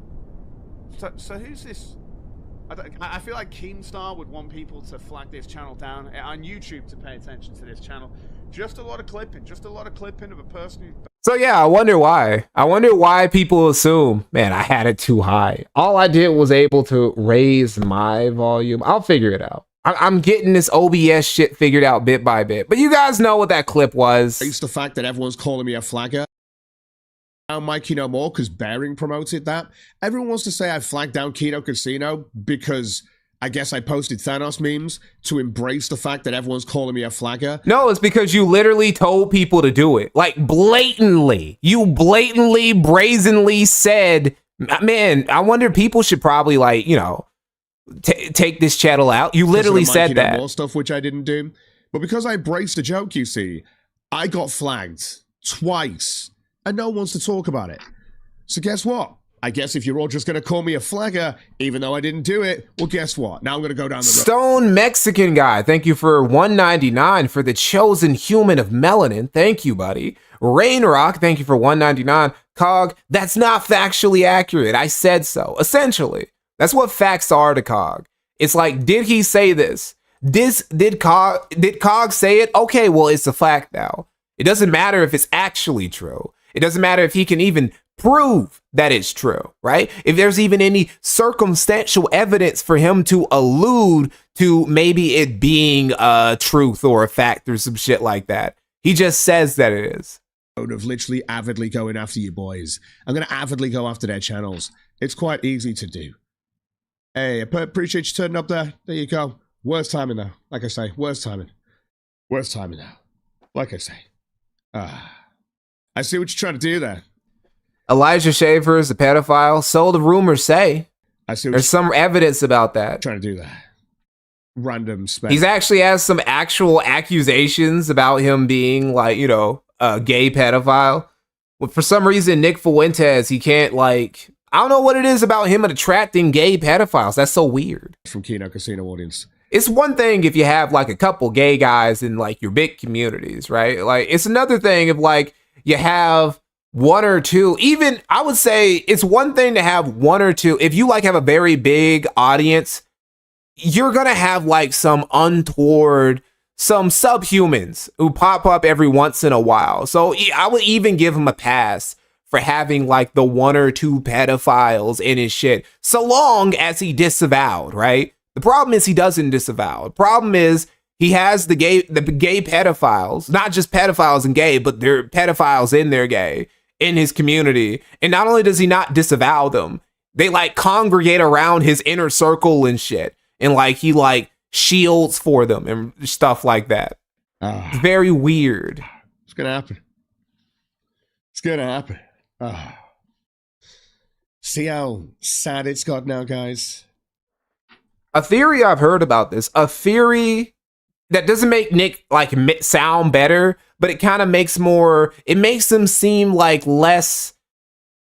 So who's this? I feel like Keemstar would want people to flag this channel down on YouTube to pay attention to this channel. Just a lot of clipping of a person who So yeah, I wonder why. I wonder why people assume, man, I had it too high. All I did was able to raise my volume. I'll figure it out. I'm getting this OBS shit figured out bit by bit. But you guys know what that clip was. It's the fact that everyone's calling me a flagger. Now Mikey No More, because Bearing promoted that. Everyone wants to say I flagged down Kino Casino because I guess I posted Thanos memes to embrace the fact that everyone's calling me a flagger. No, it's because you literally told people to do it. Like, blatantly. You blatantly, brazenly said, man, I wonder people should probably, like, you know, take this channel out. You literally said that. More stuff which I didn't do. But because I embraced the joke, you see, I got flagged twice. And no one wants to talk about it. So guess what? I guess if you're all just going to call me a flagger, even though I didn't do it, well, guess what? Now I'm going to go down the road. Stone Mexican guy, thank you for $1.99 for the chosen human of melanin. Thank you, buddy. Rainrock, thank you for $1.99. Cog, that's not factually accurate. I said so. Essentially, that's what facts are to Cog. It's like, did he say this? Did Cog say it? Okay, well, it's a fact now. It doesn't matter if it's actually true. It doesn't matter if he can even prove that it's true, right? If there's even any circumstantial evidence for him to allude to maybe it being a truth or a fact or some shit like that. He just says that it is. Of literally avidly going after you boys. I'm going to avidly go after their channels. It's quite easy to do. Hey, I appreciate you turning up there. There you go. Worst timing though. Like I say, worst timing. Worst timing now. Like I say. I see what you're trying to do there. Elijah Shaver is a pedophile. So the rumors say. I see. There's some evidence about that. Trying to do that. Random spec. He's actually has some actual accusations about him being like, you know, a gay pedophile. But for some reason, Nick Fuentes, he can't like. I don't know what it is about him attracting gay pedophiles. That's so weird. From Kino Casino audience. It's one thing if you have like a couple gay guys in like your big communities, right? Like it's another thing if like you have one or two. Even I would say it's one thing to have one or two. If you like have a very big audience, you're gonna have like some untoward, some subhumans who pop up every once in a while. So I would even give him a pass for having like the one or two pedophiles in his shit, so long as he disavowed, right? The problem is he doesn't disavow. The problem is he has the gay pedophiles, not just pedophiles and gay, but they're pedophiles in their gay in his community. And not only does he not disavow them, they like congregate around his inner circle and shit. And like he like shields for them and stuff like that. It's very weird. It's gonna happen. It's gonna happen. See how sad it's got now, guys? A theory I've heard about this, a theory that doesn't make Nick like sound better, but it kind of makes it makes him seem like less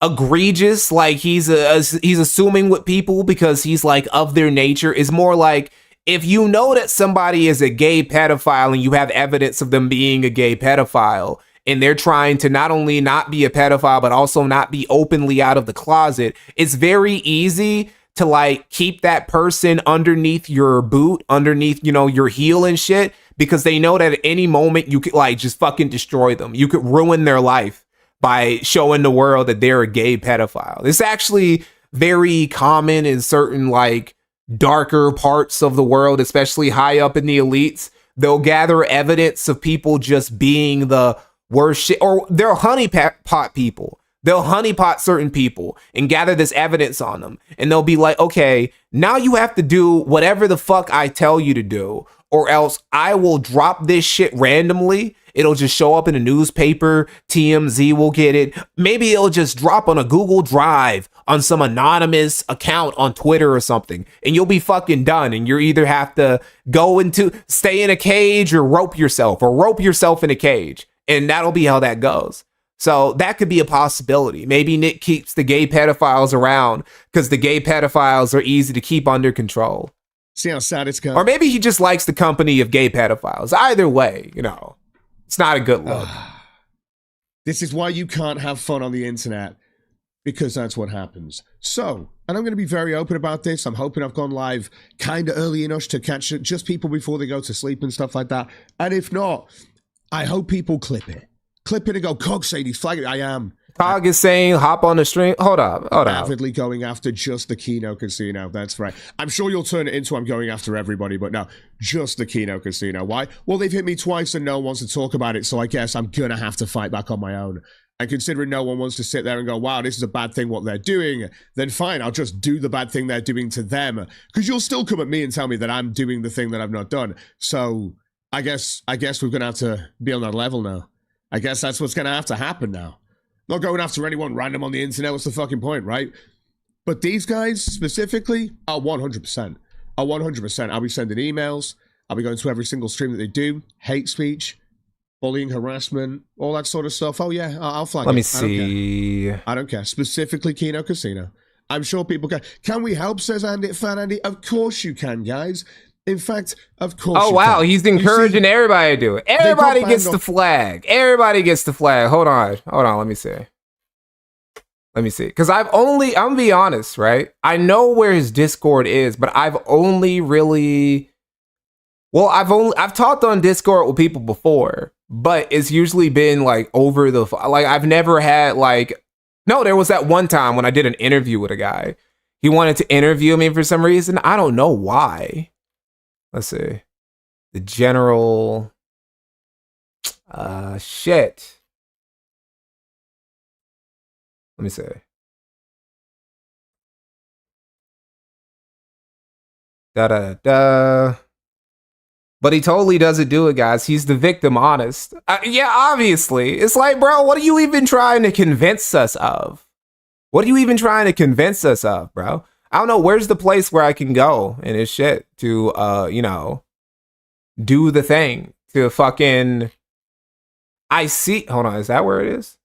egregious, like he's assuming with people because he's like of their nature, is more like if you know that somebody is a gay pedophile and you have evidence of them being a gay pedophile and they're trying to not only not be a pedophile but also not be openly out of the closet, it's very easy to like keep that person underneath your boot, underneath, you know, your heel and shit, because they know that at any moment you could like just fucking destroy them. You could ruin their life by showing the world that they're a gay pedophile. It's actually very common in certain like darker parts of the world, especially high up in the elites. They'll gather evidence of people just being the worst shit, or they're honeypot people. They'll honeypot certain people and gather this evidence on them. And they'll be like, okay, now you have to do whatever the fuck I tell you to do, or else I will drop this shit randomly. It'll just show up in a newspaper. TMZ will get it. Maybe it'll just drop on a Google Drive on some anonymous account on Twitter or something. And you'll be fucking done. And you either have to stay in a cage or rope yourself in a cage. And that'll be how that goes. So that could be a possibility. Maybe Nick keeps the gay pedophiles around because the gay pedophiles are easy to keep under control. See how sad it's going? Or maybe he just likes the company of gay pedophiles. Either way, you know, it's not a good look. This is why you can't have fun on the internet, because that's what happens. So, and I'm going to be very open about this. I'm hoping I've gone live kind of early enough to catch just people before they go to sleep and stuff like that. And if not, I hope people clip it. clip it and go, Cog saying he's flagging. I am. Cog is saying hop on the stream. Hold up. Avidly going after just the Kino Casino. That's right. I'm sure you'll turn it into I'm going after everybody, but no, just the Kino Casino. Why? Well, they've hit me twice and no one wants to talk about it, so I guess I'm going to have to fight back on my own. And considering no one wants to sit there and go, wow, this is a bad thing what they're doing, then fine, I'll just do the bad thing they're doing to them. Because you'll still come at me and tell me that I'm doing the thing that I've not done. So I guess we're going to have to be on that level now. I guess that's what's going to have to happen now. Not going after anyone random on the internet. What's the fucking point, right? But these guys specifically are 100%. Are 100%. I'll be sending emails. I'll be going to every single stream that they do. Hate speech, bullying, harassment, all that sort of stuff. Oh, yeah, I'll flag it. Let me see. I don't care. Specifically Kino Casino. I'm sure people can. Can we help, says Andy, Fan Andy? Of course you can, guys. In fact, of course. Oh, wow. He's encouraging everybody to do it. Everybody gets the flag. Everybody gets the flag. Hold on. Let me see. Because I'm gonna be honest, right? I know where his Discord is, but I've only really, I've talked on Discord with people before, but it's usually been like over the, like I've never had like, no, there was that one time when I did an interview with a guy. He wanted to interview me for some reason. I don't know why. Let's see. The general, shit. Let me see. Da. But he totally doesn't do it, guys. He's the victim, honest. Yeah, obviously. It's like, bro, what are you even trying to convince us of? What are you even trying to convince us of, bro? I don't know. Where's the place where I can go in his shit to, do the thing to fucking, I see. Hold on. Is that where it is?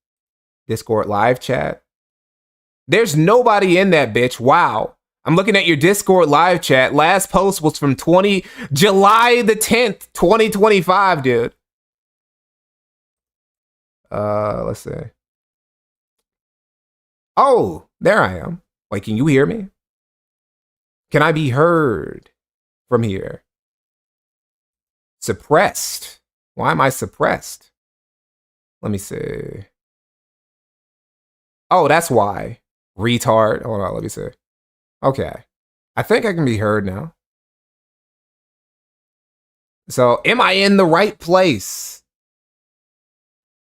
Discord live chat. There's nobody in that bitch. Wow. I'm looking at your Discord live chat. Last post was from July the 10th, 2025, dude. Let's see. Oh, there I am. Wait, can you hear me? Can I be heard from here? Suppressed. Why am I suppressed? Let me see. Oh, that's why. Retard. Hold on, let me see. Okay. I think I can be heard now. So, am I in the right place?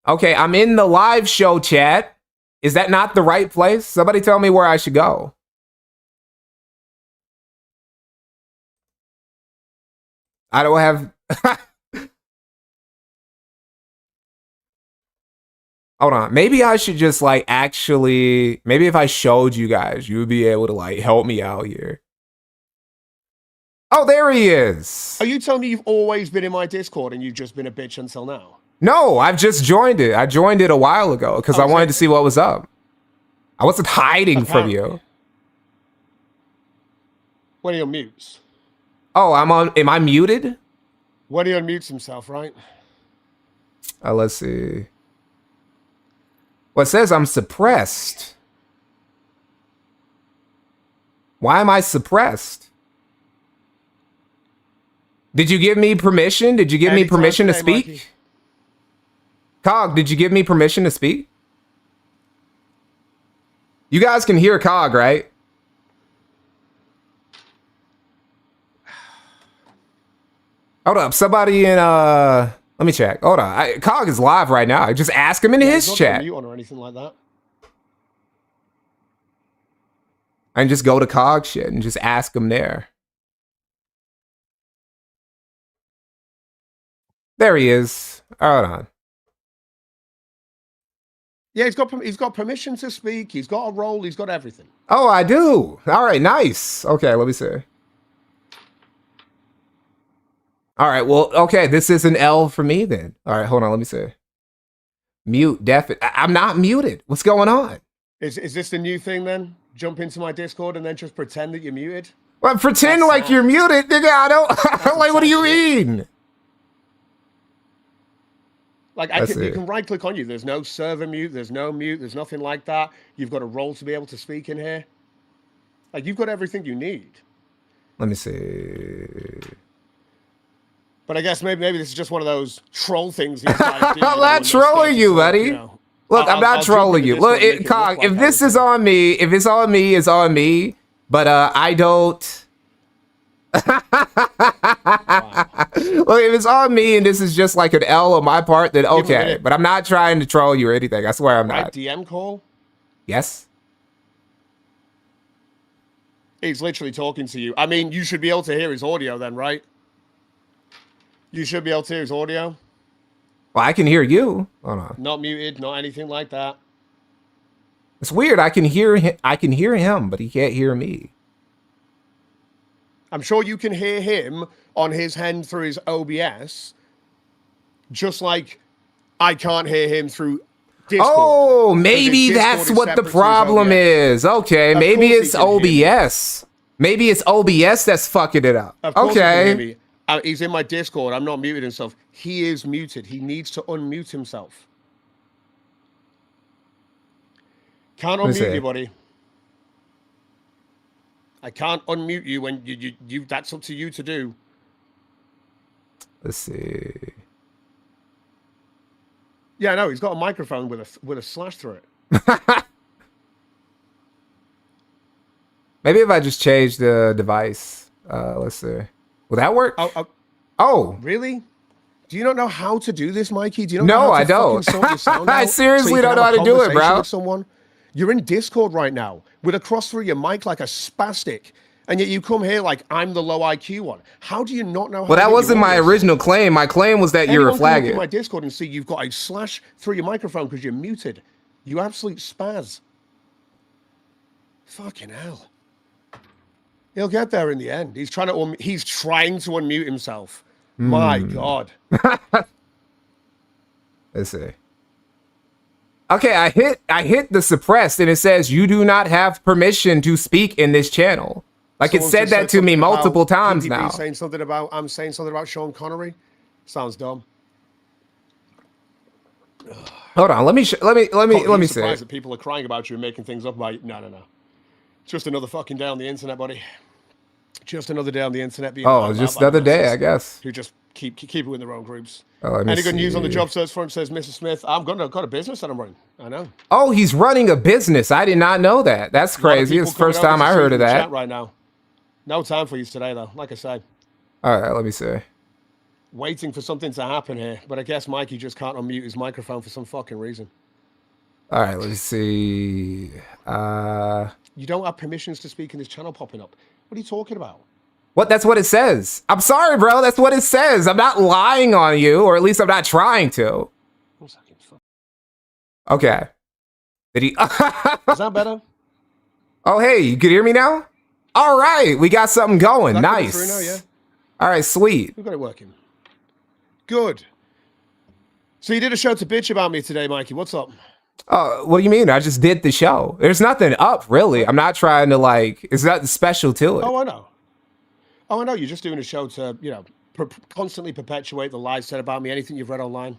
Okay, I'm in the live show chat. Is that not the right place? Somebody tell me where I should go. I don't have... Hold on. Maybe I should just like actually, maybe if I showed you guys, you would be able to like help me out here. Oh, there he is. Are you telling me you've always been in my Discord and you've just been a bitch until now? No, I've just joined it. I joined it a while ago because I wanted to see what was up. I wasn't hiding from you. When he unmutes. Oh, am I muted? When he unmutes himself, right? Let's see. Well, it says I'm suppressed. Why am I suppressed? Did you give me permission? Did you give me permission to speak? Mikey. Cog, did you give me permission to speak? You guys can hear Cog, right? Hold up, somebody in let me check. Hold on. Cog is live right now. I just ask him in his chat. Mute on or anything like that. I can just go to Cog shit and just ask him there. There he is. Hold on. Yeah, he's got permission to speak. He's got a role. He's got everything. Oh, I do. All right, nice. Okay, let me see. All right, well, okay, this is an L for me then. All right, hold on, let me see. Mute, I'm not muted. What's going on? Is this the new thing then? Jump into my Discord and then just pretend that you're muted? Well, pretend like you're muted, nigga. I don't like, what do you mean? Like, you can right click on you. There's no server mute. There's no mute. There's nothing like that. You've got a role to be able to speak in here. Like, you've got everything you need. Let me see. But I guess maybe this is just one of those troll things. These guys do, I'm not trolling you, buddy. Look, I'm not trolling you. Look, Cog, if this is on me, if it's on me, it's on me. But I don't. Wow. Look, if it's on me and this is just like an L on my part, then okay. But I'm not trying to troll you or anything. I swear I'm not. DM call? Yes. He's literally talking to you. I mean, you should be able to hear his audio then, right? You should be able to hear his audio. Well, I can hear you. Hold on. Not muted, not anything like that. It's weird. I can hear him, but he can't hear me. I'm sure you can hear him on his end through his OBS, just like I can't hear him through Discord. Oh, maybe that's what the problem is. Okay, maybe it's OBS. Maybe it's OBS that's fucking it up. Okay. He's in my Discord. I'm not muted himself. He is muted. He needs to unmute himself. Can't unmute you, buddy. I can't unmute you when you that's up to you to do. Let's see. Yeah, no, he's got a microphone with a slash through it. Maybe if I just change the device. Let's see. Will that work? Oh. Really? Do you not know how to do this, Mikey? Do you not know how to I don't. sort your sound I out seriously so don't know how to do it, bro. With someone? You're in Discord right now with a cross through your mic like a spastic. And yet you come here like I'm the low IQ one. How do you not know how Well, that wasn't my original claim. My claim was that you're a flagging. Anyone can look at my Discord and see you've got a slash through your microphone because you're muted. You absolute spaz. Fucking hell. He'll get there in the end. He's trying to unmute himself. My God. Let's see. Okay, I hit the suppressed and it says you do not have permission to speak in this channel. Like it said that to me multiple times now. I'm saying something about Sean Connery. Sounds dumb. Hold on, let me see. Surprised that people are crying about you and making things up about you. No. Just another fucking day on the internet, buddy. Just another day on the internet. Just another day, I guess. Who just keep it in their own groups. Any good news on the job search front? Says Mr. Smith. Got a business that I'm running. I know. Oh, he's running a business. I did not know that. That's crazy. It's the first time I heard of that. Right now. No time for you today, though. Like I said. All right, let me see. Waiting for something to happen here, but I guess Mikey just can't unmute his microphone for some fucking reason. All right, let's see. You don't have permissions to speak in this channel popping up. What are you talking about? What? That's what it says. I'm sorry, bro. That's what it says. I'm not lying on you, or at least I'm not trying to. Okay. Did he? Is that better? Oh, hey, you can hear me now? All right, we got something going. Nice. Now, yeah? All right, sweet. We've got it working. Good. So you did a show to bitch about me today, Mikey. What's up? What do you mean? I just did the show. There's nothing up, really. I'm not trying to, like, it's nothing special to it. Oh, I know. You're just doing a show to, constantly perpetuate the lies said about me. Anything you've read online?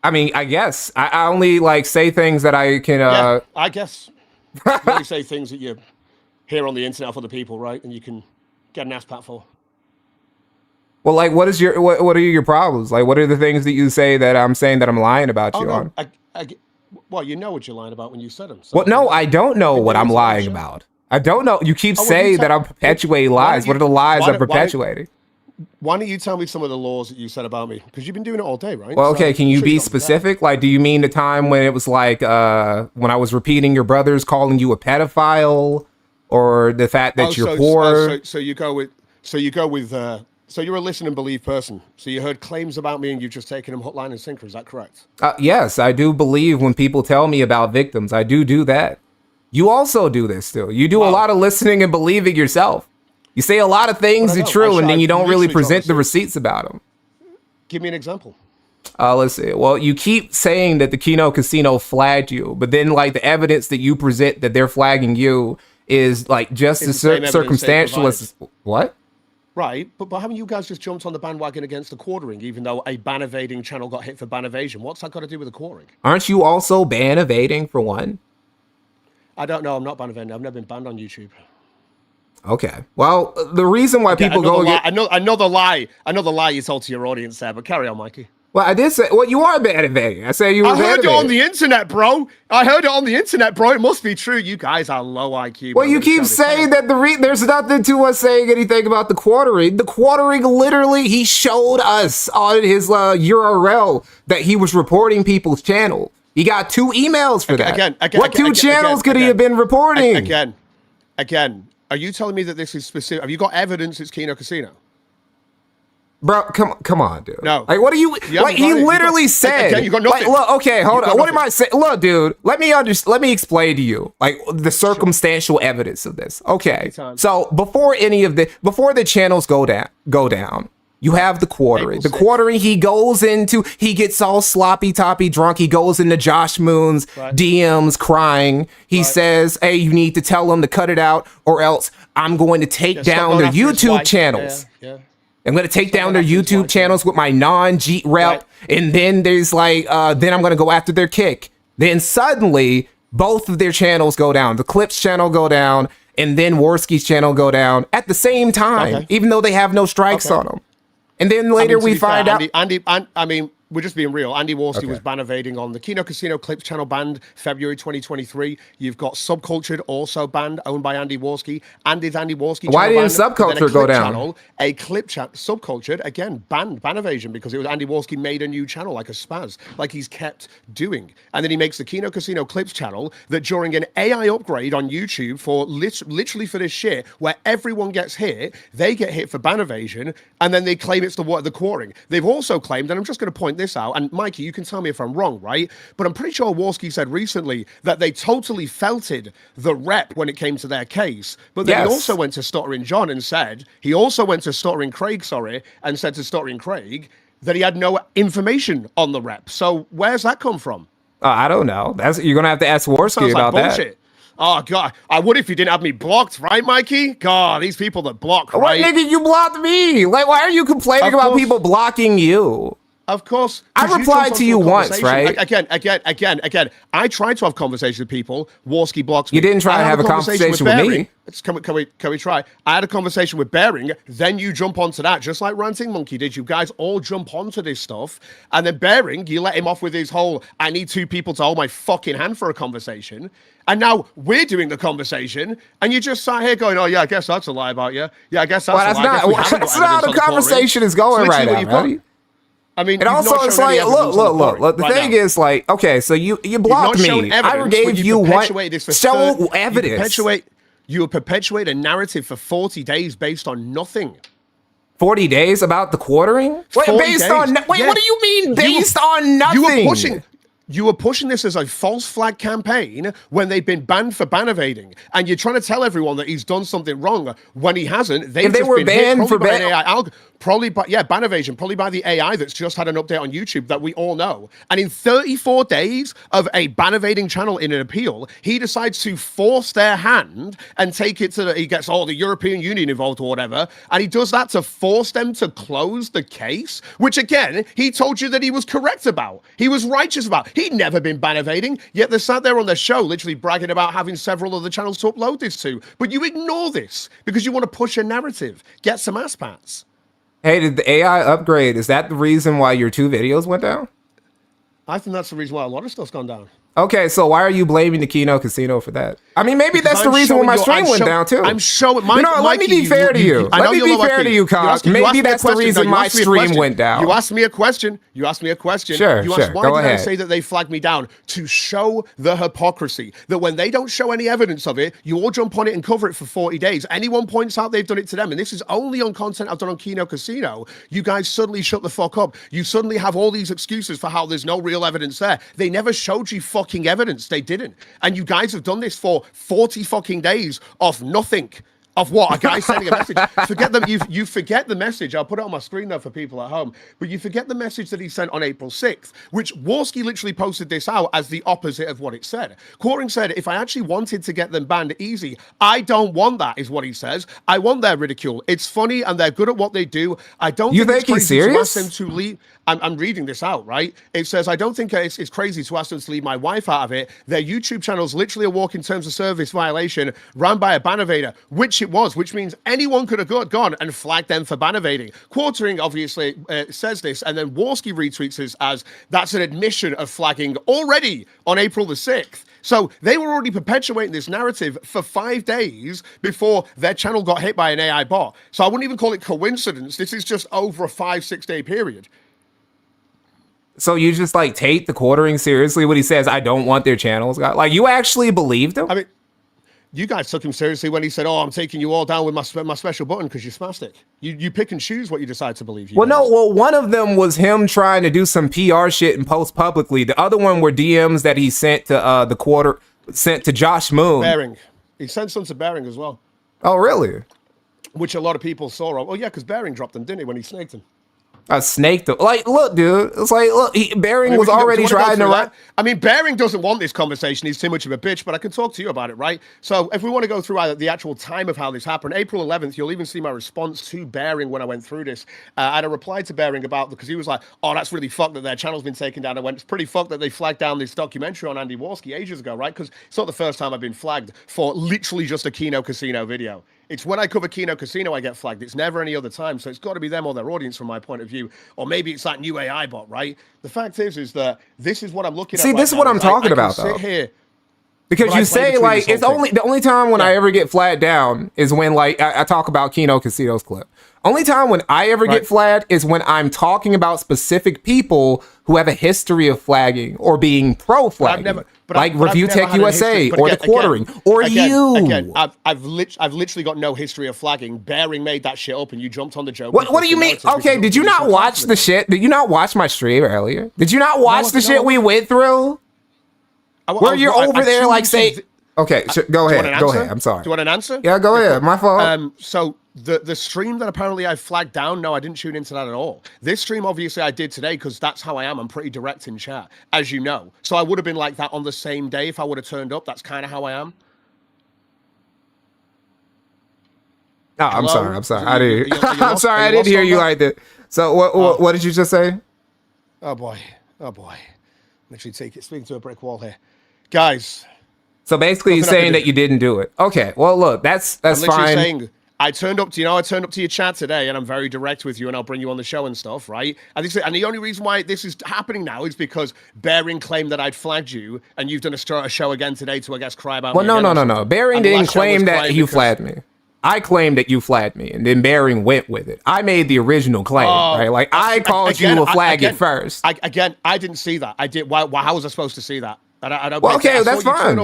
I mean, I guess. I only, like, say things that I can... Yeah, I guess. You only say things that you hear on the internet for the people, right? And you can get an ass pat for. Well, like, what are your problems? Like, what are the things that you say that I'm saying that I'm lying about you on? Well, you know what you're lying about when you said them. So well, no, I don't know what I'm lying about. I don't know. You keep saying that I'm perpetuating lies. What are the lies I'm perpetuating? Why don't you tell me some of the laws that you said about me? Because you've been doing it all day, right? Well, okay, can you be specific? Like, do you mean the time when it was like when I was repeating your brothers calling you a pedophile, or the fact that you're poor? So you're a listen and believe person. So you heard claims about me and you've just taken them hook, line, and sinker. Is that correct? Yes, I do believe when people tell me about victims. I do that. You also do this still. You do a lot of listening and believing yourself. You say a lot of things are true, and then you don't really present the receipts about them. Give me an example. Let's see. Well, you keep saying that the Keno Casino flagged you, but then like the evidence that you present that they're flagging you is like just as circumstantial as what? Right, but haven't you guys just jumped on the bandwagon against the quartering, even though a ban evading channel got hit for ban evasion? What's that got to do with the quartering? Aren't you also ban evading for one? I don't know. I'm not ban evading. I've never been banned on YouTube. Okay. Well, the reason why people go lie. Another lie you told to your audience there, but carry on, Mikey. Well, I did say, well, you are bad at Vegas. I say you were I bad heard at it on Vegas. the internet, bro. It must be true. You guys are low IQ. Well, you keep saying that there's nothing to us saying anything about the quartering. The quartering, literally, he showed us on his URL that he was reporting people's channel. He got 2 emails for that. What 2 channels could he have been reporting? Again. Are you telling me that this is specific? Have you got evidence it's Kino Casino? Bro, come on, dude. No. Like, what are you? Like, he literally said. Again, you got nothing. Like, look, okay, hold on. What am I saying? Look, dude. Let me explain to you, like, the circumstantial evidence of this. Okay. So before the channels go down, you have the quartering. The quartering, he gets all sloppy toppy drunk. He goes into Josh Moon's DMs crying. He says, "Hey, you need to tell them to cut it out, or else I'm going to take down their YouTube channels." I'm going to take down their YouTube channels with my non-Jeet rep. And then there's like, then I'm going to go after their kick. Then suddenly, both of their channels go down. The Clips channel go down, and then Worski's channel go down at the same time, even though they have no strikes on them. And then later we find out. Andy, we're just being real. Andy Worski was ban evading on the Kino Casino Clips channel, banned February 2023. You've got Subcultured, also banned, owned by Andy Worski. Andy's Andy Worski. Why didn't Subculture go down? A clip channel, Subcultured, again, banned, ban evasion, because it was Andy Worski made a new channel, like a spaz, like he's kept doing. And then he makes the Kino Casino Clips channel that during an AI upgrade on YouTube for literally for this shit, where everyone gets hit, they get hit for ban evasion, and then they claim it's the quartering. They've also claimed, and I'm just going to point this out, and Mikey, you can tell me if I'm wrong, right? But I'm pretty sure Worski said recently that they totally felted the rep when it came to their case. But then he also went to Stuttering John and said, and said to Stuttering Craig that he had no information on the rep. So where's that come from? I don't know. You're gonna have to ask Worski about that. Oh, God. I would if you didn't have me blocked, right, Mikey? God, these people that block, right? What, nigga, you blocked me? Like, why are you complaining about people blocking you? Of course. I replied to you once, right? Again. I tried to have conversations with people. Worski blocks me. You didn't try to have a conversation with me. Can we try? I had a conversation with Bering. Then you jump onto that, just like Ranting Monkey did. You guys all jump onto this stuff. And then Bering, you let him off with his whole, I need 2 people to hold my fucking hand for a conversation. And now we're doing the conversation, and you just sat here going, "Oh yeah, I guess that's a lie about you. Yeah, I guess that's a lie." That's not how the conversation is going right now, buddy. I mean, and also it's like, look. The thing is, like, okay, so you blocked me. I gave you one show evidence. You perpetuate a narrative for 40 days based on nothing. 40 days about the quartering? Wait, what do you mean based on nothing? You were pushing this as a false flag campaign when they've been banned for ban evading, and you're trying to tell everyone that he's done something wrong when he hasn't. They were banned for ban evasion, probably by the AI that's just had an update on YouTube that we all know. And in 34 days of a ban evading channel in an appeal, he decides to force their hand and take it to he gets the European Union involved or whatever, and he does that to force them to close the case, which again, he told you that he was correct about. He was righteous about. He'd never been ban evading, yet they sat there on their show literally bragging about having several other channels to upload this to. But you ignore this because you want to push a narrative. Get some ass pats. Hey, did the AI upgrade, is that the reason why your 2 videos went down? I think that's the reason why a lot of stuff's gone down. Okay, so why are you blaming the Kino Casino for that? I mean, maybe that's the reason why my stream went down too. I'm showing. Let me be fair to you. Let me be fair to you, Cog. Maybe that's the reason my stream went down. You asked me a question. Sure, you asked, why go did ahead. I say that they flagged me down? To show the hypocrisy. That when they don't show any evidence of it, you all jump on it and cover it for 40 days. Anyone points out they've done it to them, and this is only on content I've done on Kino Casino, you guys suddenly shut the fuck up. You suddenly have all these excuses for how there's no real evidence there. They never showed you fucking evidence. They didn't. And you guys have done this for 40 fucking days of nothing. Of what? A guy sending a message. Forget them. You forget the message. I'll put it on my screen there for people at home. But you forget the message that he sent on April 6th, which Worski literally posted this out as the opposite of what it said. Quartering said, if I actually wanted to get them banned easy, I don't want that, is what he says. I want their ridicule. It's funny and they're good at what they do. I don't think he's serious? To ask them to leave. I'm reading this out, right? It says, I don't think it's crazy to ask them to leave my wife out of it. Their YouTube channel's literally a walk in terms of service violation run by a ban evader, which which it was, which means anyone could have gone and flagged them for ban evading. Quartering obviously says this, and then Warski retweets this as that's an admission of flagging already on April the 6th. So they were already perpetuating this narrative for 5 days before their channel got hit by an AI bot. So I wouldn't even call it coincidence. This is just over a 5-6 day period. So you just like take the quartering seriously when he says, I don't want their channels? Like, you actually believed him? I mean, you guys took him seriously when he said, oh, I'm taking you all down with my special button because you're spastic. You pick and choose what you decide to believe. Well, one of them was him trying to do some PR shit and post publicly. The other one were DMs that he sent to sent to Josh Moon. Bearing. He sent some to Bearing as well. Oh, really? Which a lot of people saw. Oh, yeah, because Bearing dropped them, didn't he, when he snaked him? I snaked him. Like, look, dude. It's like, look, Bearing was already trying to run. I mean, Bearing doesn't want this conversation. He's too much of a bitch, but I can talk to you about it, right? So if we want to go through the actual time of how this happened, April 11th, you'll even see my response to Bearing when I went through this. I had a reply to Bearing because he was like, oh, that's really fucked that their channel's been taken down. I went, it's pretty fucked that they flagged down this documentary on Andy Warski ages ago, right? Because it's not the first time I've been flagged for literally just a Kino Casino video. It's when I cover Kino Casino I get flagged. It's never any other time. So it's got to be them or their audience from my point of view. Or maybe it's that new AI bot, right? The fact is that this is what I'm looking at. See, this is what I'm talking about, though. Here, because you say, like, it's the only time when I ever get flagged down is when, like, I talk about Kino Casino's clip. Only time when I ever get flagged is when I'm talking about specific people who have a history of flagging or being pro-flagging, like Review Tech USA or the quartering or you. Again, I've literally got no history of flagging. Bearing made that shit up, and you jumped on the joke. What do you mean? Okay, did you not watch the shit? Did you not watch my stream earlier? Did you not watch the shit we went through? Where you're over there, like, say. Okay, go ahead. Go ahead. I'm sorry. Do you want an answer? Yeah, go ahead. My fault. So the stream that apparently I flagged down, no, I didn't tune into that at all. This stream, obviously, I did today because that's how I am. I'm pretty direct in chat, as you know. So I would have been like that on the same day if I would have turned up. That's kind of how I am. No, I'm sorry. I'm sorry. I'm sorry. I didn't hear you like that. So what did you just say? Oh boy. Literally speaking to a brick wall here, guys. So basically, you're saying that you didn't do it. Okay. Well, look, that's fine. Saying, I turned up to your chat today, and I'm very direct with you, and I'll bring you on the show and stuff, right? And the only reason why this is happening now is because Bearing claimed that I'd flagged you, and you've done a show again today to, I guess, cry about me. Well, no. Bearing didn't claim that you flagged me. I claimed that you flagged me, and then Bearing went with it. I made the original claim, right? Like, I called you a flag at first. I didn't see that. I did. How was I supposed to see that? I don't. Well, okay, that's fine.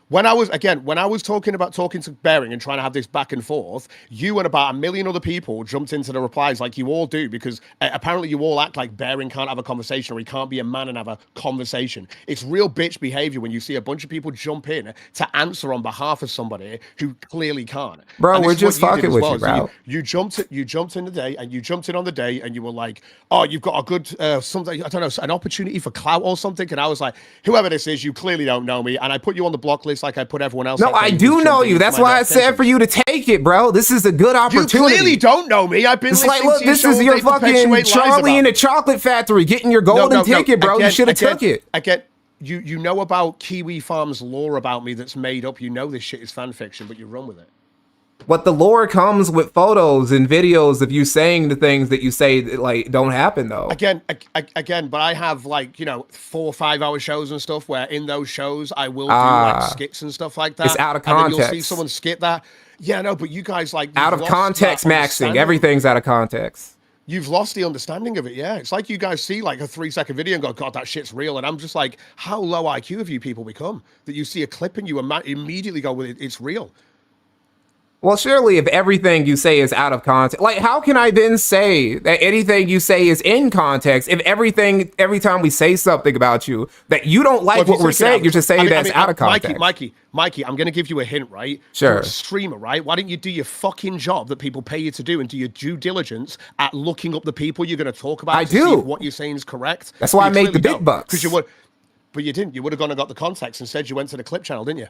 When I was talking to Bearing and trying to have this back and forth, you and about 1 million other people jumped into the replies like you all do, because apparently you all act like Bearing can't have a conversation, or he can't be a man and have a conversation. It's real bitch behavior when you see a bunch of people jump in to answer on behalf of somebody who clearly can't. Bro, we're just fucking with you, bro. You jumped in the day, and you jumped in on the day, and you were like, oh, you've got a good something, I don't know, an opportunity for clout or something. And I was like, whoever this is, you clearly don't know me, and I put you on the block list like I put everyone else. No, I do know you. That's why I said for you to take it, bro. This is a good opportunity. You clearly don't know me. I've been listening look, to your this is your fucking Charlie in the Chocolate Factory getting your golden ticket, bro. You should have took it. You know about Kiwi Farm's lore about me that's made up. You know this shit is fan fiction, but you run with it. But the lore comes with photos and videos of you saying the things that you say that, like, don't happen, though. Again, but I have, like, 4 or 5 hour shows and stuff where in those shows I will do like skits and stuff like that. It's out of context. And then you'll see someone skit that. Yeah, no, but you guys like out of context maxing. Everything's out of context. You've lost the understanding of it, yeah. It's like you guys see like a 3-second video and go, God, that shit's real. And I'm just like, how low IQ have you people become that you see a clip and you immediately go, well, it's real. Well, surely if everything you say is out of context, like, how can I then say that anything you say is in context if every time we say something about you that you don't like what we're saying, you're just saying that's out of context? Mikey, I'm going to give you a hint, right? Sure. You're a streamer, right? Why don't you do your fucking job that people pay you to do and do your due diligence at looking up the people you're going to talk about? I do. See if what you're saying is correct. That's why I make the big bucks. But you would have gone and got the context and said you went to the clip channel, didn't you?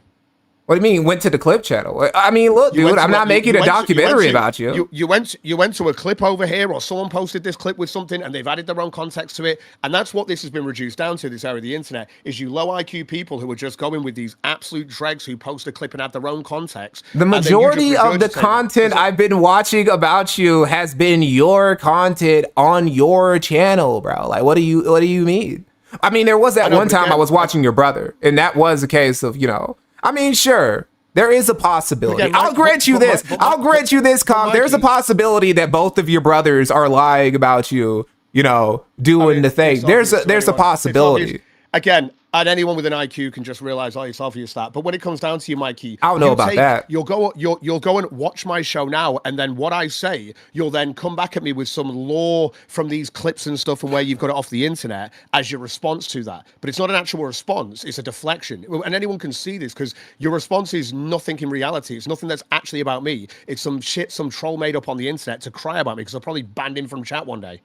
What do you mean went to the clip channel? I mean, look, dude, I'm not making a documentary about you. You went to a clip over here, or someone posted this clip with something, and they've added their own context to it, and that's what this has been reduced down to. This area of the internet is you low IQ people who are just going with these absolute dregs who post a clip and have their own context. The majority of the content I've been watching about you has been your content on your channel, bro. Like, what do you mean? I mean, there was that one time I was watching your brother, and that was a case of, you know. I mean, sure, there is a possibility. Again, I'll grant you this. I'll grant you this, Cobb. There's a possibility that both of your brothers are lying about you, you know, doing the thing. There's a possibility. Again, and anyone with an IQ can just realize, oh, it's obvious that. But when it comes down to you, Mikey, I don't know about that. You'll go and watch my show now, and then what I say, you'll then come back at me with some lore from these clips and stuff, and where you've got it off the internet as your response to that. But it's not an actual response; it's a deflection, and anyone can see this because your response is nothing in reality. It's nothing that's actually about me. It's some shit some troll made up on the internet to cry about me because I'll probably banned him from chat one day.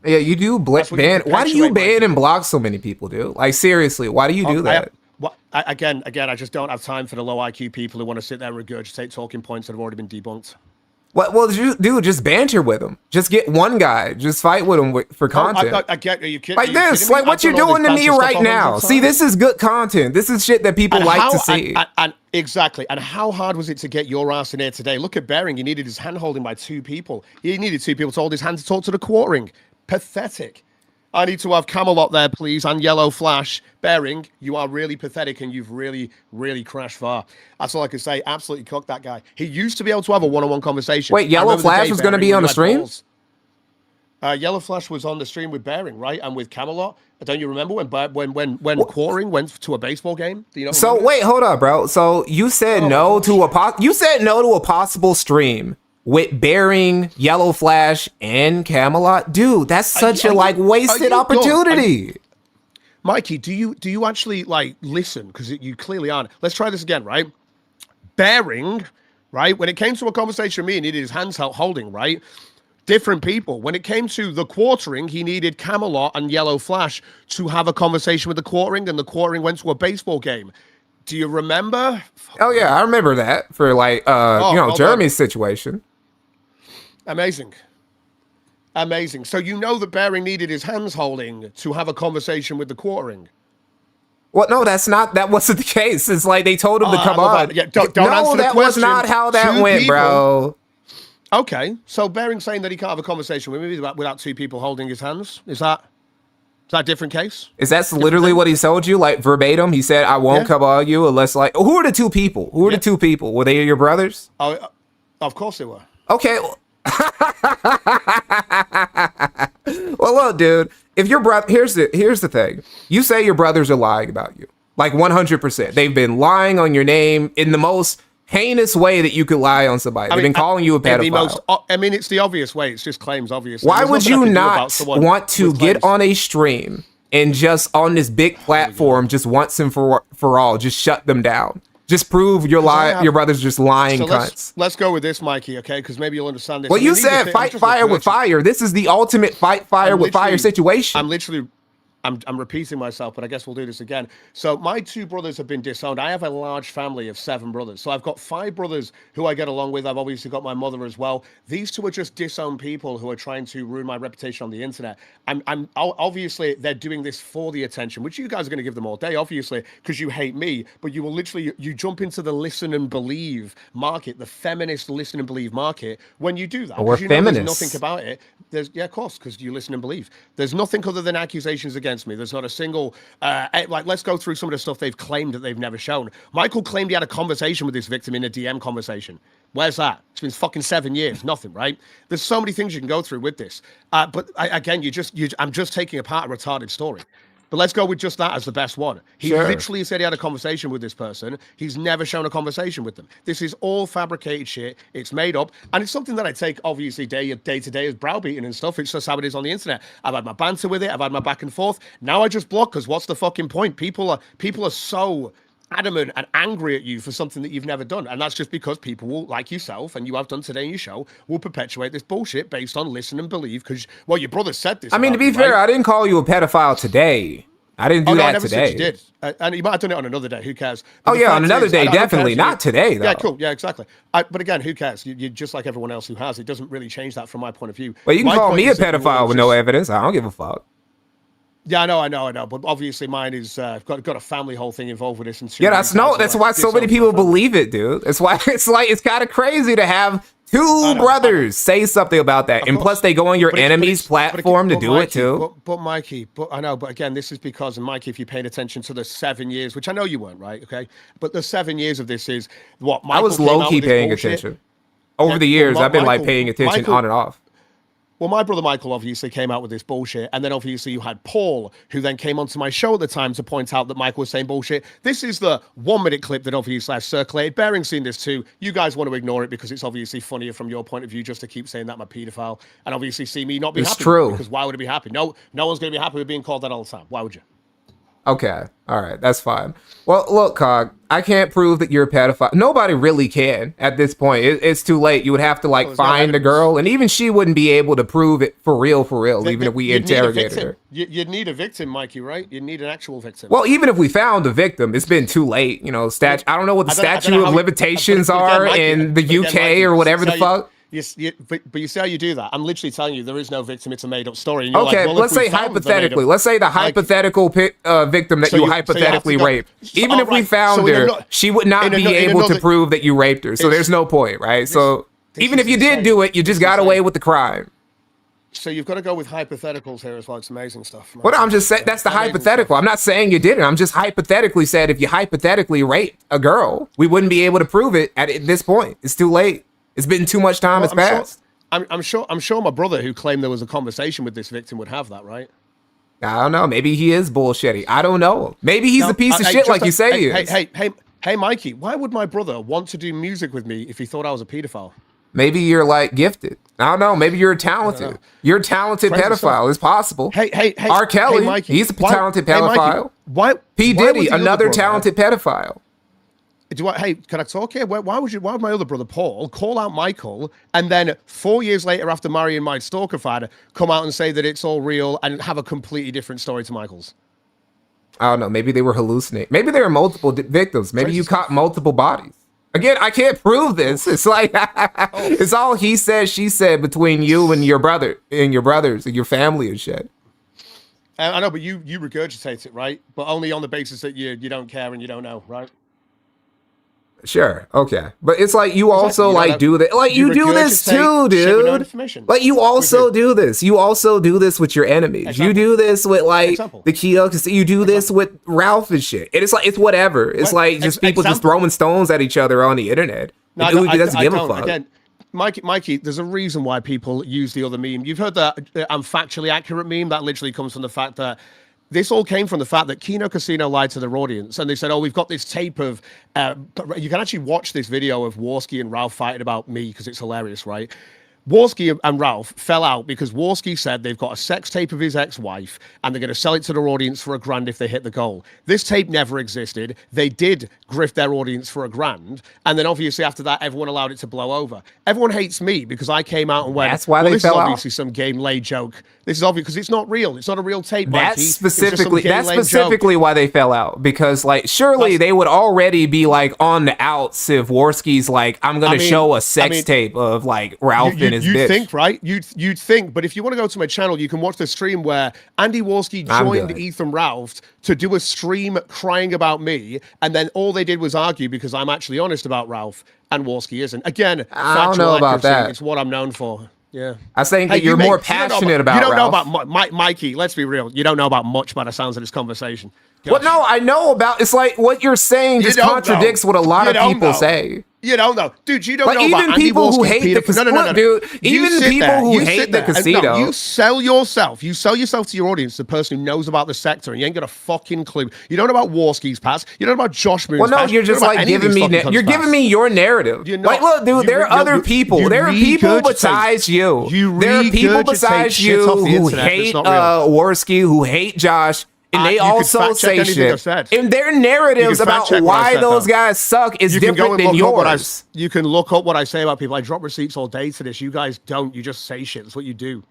Yeah, you do ban. Why do you ban and block so many people, dude? Like, seriously, why do you do that? Again, I just don't have time for the low IQ people who want to sit there and regurgitate talking points that have already been debunked. Well, dude, just banter with him. Just get one guy. Just fight with him for content. I get. Are you kidding? Like this, like what you're doing to me right now. See, this is good content. This is shit that people like to see. Exactly. And how hard was it to get your ass in here today? Look at Bering. He needed his hand holding by two people. He needed two people to hold his hand to talk to the quartering. Pathetic. I need to have Camelot there, please, and Yellow Flash. Bering, you are really pathetic, and you've really, really crashed far. That's all I can say. Absolutely cooked that guy. He used to be able to have a one-on-one conversation. Wait, Yellow Flash was going to be on the stream? Yellow Flash was on the stream with Bering, right? And with Camelot. Don't you remember when Quartering went to a baseball game? Do you know? So wait, hold up, bro. So you said no to a possible stream with Bering, Yellow Flash, and Camelot. Dude, that's such a wasted opportunity. Mikey, do you actually listen? Because you clearly aren't. Let's try this again, right? Bering, right? When it came to a conversation with me, he needed his hands holding, right? Different people. When it came to the quartering, he needed Camelot and Yellow Flash to have a conversation with the quartering, and the quartering went to a baseball game. Do you remember? Oh yeah, I remember that for Jeremy's situation. Amazing. So you know that Bering needed his hands holding to have a conversation with the quartering. Well, no, that wasn't the case. It's like they told him to come on. Yeah, don't answer the question. That was not how that went, bro. Okay, so Bering saying that he can't have a conversation with me without two people holding his hands. Is that a different case? Is that literally what he told you? Like verbatim? He said, I won't come on you unless who are the two people? The two people? Were they your brothers? Oh, of course they were. Okay. Well, look, dude, if your brother, here's the thing. You say your brothers are lying about you. Like 100%. They've been lying on your name in the most heinous way that you could lie on somebody. They've been calling you a pedophile. It's the obvious way. It's just claims, obviously. Why would you not want to get on a stream and just on this big platform, just once and for all, just shut them down? Just prove your brother's just lying cunts. Let's go with this, Mikey, okay? Because maybe you'll understand this. Well, you said fight fire with fire. This is the ultimate fight fire with fire situation. I'm repeating myself, but I guess we'll do this again. So my two brothers have been disowned. I have a large family of 7 brothers. So I've got 5 brothers who I get along with. I've obviously got my mother as well. These two are just disowned people who are trying to ruin my reputation on the internet. I'm obviously they're doing this for the attention, which you guys are going to give them all day, obviously, because you hate me. But you will you jump into the listen and believe market, the feminist listen and believe market when you do that. We're feminists. There's nothing about it. Of course, because you listen and believe. There's nothing other than accusations against me. There's not a single let's go through some of the stuff they've claimed that they've never shown. Michael claimed he had a conversation with his victim in a DM conversation. Where's that? It's been fucking 7 years. Nothing, right? There's so many things you can go through with this. I'm just taking apart a retarded story. But let's go with just that as the best one. He literally said he had a conversation with this person. He's never shown a conversation with them. This is all fabricated shit. It's made up. And it's something that I take, obviously, day to day as browbeating and stuff. It's just how it is on the internet. I've had my banter with it. I've had my back and forth. Now I just block, because what's the fucking point? People are so adamant and angry at you for something that you've never done. And that's just because people will, like yourself, and you have done today in your show, will perpetuate this bullshit based on listen and believe. Because, well, your brother said this. I mean, to be fair, I didn't call you a pedophile today. I didn't do I that never today. said you did. And you might have done it on another day. Who cares? Oh, But the yeah, on fact another is, day, I don't definitely. care. Not today, though. Yeah, cool. Yeah, exactly. But again, who cares? You're just like everyone else who has. It doesn't really change that from my point of view. Well, you can My call point me a is that you pedophile all with no just- evidence. I don't give a fuck. Yeah, I know. But obviously, mine is got a family whole thing involved with this. And Yeah, that's why so many people believe it, dude. It's why it's kind of crazy to have two brothers say something about that, and plus they go on your enemy's platform to do it too. But Mikey, I know. But again, this is because, and Mikey, if you paid attention to the 7 years, which I know you weren't, right? Okay, but the 7 years of this is what I was low key paying attention over the years. I've been like paying attention on and off. Well, my brother Michael obviously came out with this bullshit, and then obviously you had Paul, who then came onto my show at the time to point out that Michael was saying bullshit. This is the 1 minute clip that obviously I've circulated. Bearing's seen this too. You guys want to ignore it because it's obviously funnier from your point of view just to keep saying that I'm a paedophile, and obviously see me not be happy. It's true. Because why would it be happy? No one's going to be happy with being called that all the time. Why would you? Okay. All right. That's fine. Well, look, Cog, I can't prove that you're a pedophile. Nobody really can at this point. It's too late. You would have to find the girl, and even she wouldn't be able to prove it for real, even if we interrogated her. You'd need a victim, Mikey, right? You'd need an actual victim. Well, even if we found a victim, it's been too late. You know, I don't know what the statute of limitations are in the UK or whatever the fuck. But you see how you do that? I'm literally telling you there is no victim. It's a made up story. And you're okay, like, well, let's say hypothetically. Let's say the hypothetical victim that you hypothetically raped. Even if we found her, she would not be able to prove that you raped her. So there's no point, right? So even if you did do it, you just got away with the crime. So you've got to go with hypotheticals here as well. It's amazing stuff. Well, I'm just saying that's the hypothetical. I'm not saying you did it. I'm just hypothetically said if you hypothetically raped a girl, we wouldn't be able to prove it at this point. It's too late. It's been too much time has passed. I'm sure my brother who claimed there was a conversation with this victim would have that, right? I don't know. Maybe he is bullshitty. I don't know. Maybe he's a piece of shit like you say he is. Hey, Mikey, why would my brother want to do music with me if he thought I was a pedophile? Maybe you're like gifted. I don't know. Maybe you're talented. You're a talented pedophile. It's possible. Hey, R. Kelly, Mikey, he's a talented pedophile. Why? P. Diddy, another talented pedophile. Can I talk here? Why would my other brother Paul call out Michael and then 4 years later after marrying my stalker father come out and say that it's all real and have a completely different story to Michael's? I don't know. Maybe they were hallucinating. Maybe there were multiple victims. Maybe you caught multiple bodies. Again, I can't prove this. It's like it's all he said, she said between you and your brother and your brothers and your family and shit. I know, but you regurgitate it, right? But only on the basis that you don't care and you don't know, right? Sure. Okay. But it's like you also do that. Like you do this too, dude. Like you also do this. You also do this with your enemies. You do this with the Keo. You do this with Ralph and shit. And it's like it's whatever. It's like just people just throwing stones at each other on the internet. No, Dude doesn't give a fuck. Again, Mikey, there's a reason why people use the other meme. You've heard that I'm factually accurate meme. That literally comes from the fact that this all came from the fact that Kino Casino lied to their audience, and they said, "Oh, we've got this tape of." You can actually watch this video of Warski and Ralph fighting about me because it's hilarious, right? Warski and Ralph fell out because Warski said they've got a sex tape of his ex-wife and they're going to sell it to their audience for $1,000 if they hit the goal. This tape never existed. They did grift their audience for $1,000, and then obviously after that, everyone allowed it to blow over. Everyone hates me because I came out and went, "That's why they fell out." This is obviously some game lay joke. This is obvious because it's not real. It's not a real tape. That's specifically why they fell out, because surely they would already be on the outs if Warski's I'm gonna show a sex tape of Ralph and his bitch. You'd think, right? You'd think, but if you want to go to my channel, you can watch the stream where Andy Warski joined Ethan Ralph to do a stream crying about me, and then all they did was argue because I'm actually honest about Ralph and Warski isn't. Again, I don't know about that. It's what I'm known for. Yeah, I think that you're more passionate about. You don't know Ralph. about Mikey. Let's be real. You don't know about much by the sounds of this conversation. Gosh. Well, no, I know about. It's like what you're saying just contradicts what a lot of people say. You don't know, dude. You don't know even about people Andy who hate the casino, dude. Even people who hate the casino. No, you sell yourself. You sell yourself to your audience, the person who knows about the sector, and you ain't got a fucking clue. You don't know about Warski's past. You don't know about Josh Moon's past. Well, no, you're just giving me. You're giving me your narrative. Look, dude. There are other people. There are people besides you. There are people besides you who hate Warski, who hate Josh. And they also say shit. And their narratives about why those guys suck is different than yours. You can look up what I say about people. I drop receipts all day to this. You guys don't. You just say shit. That's what you do.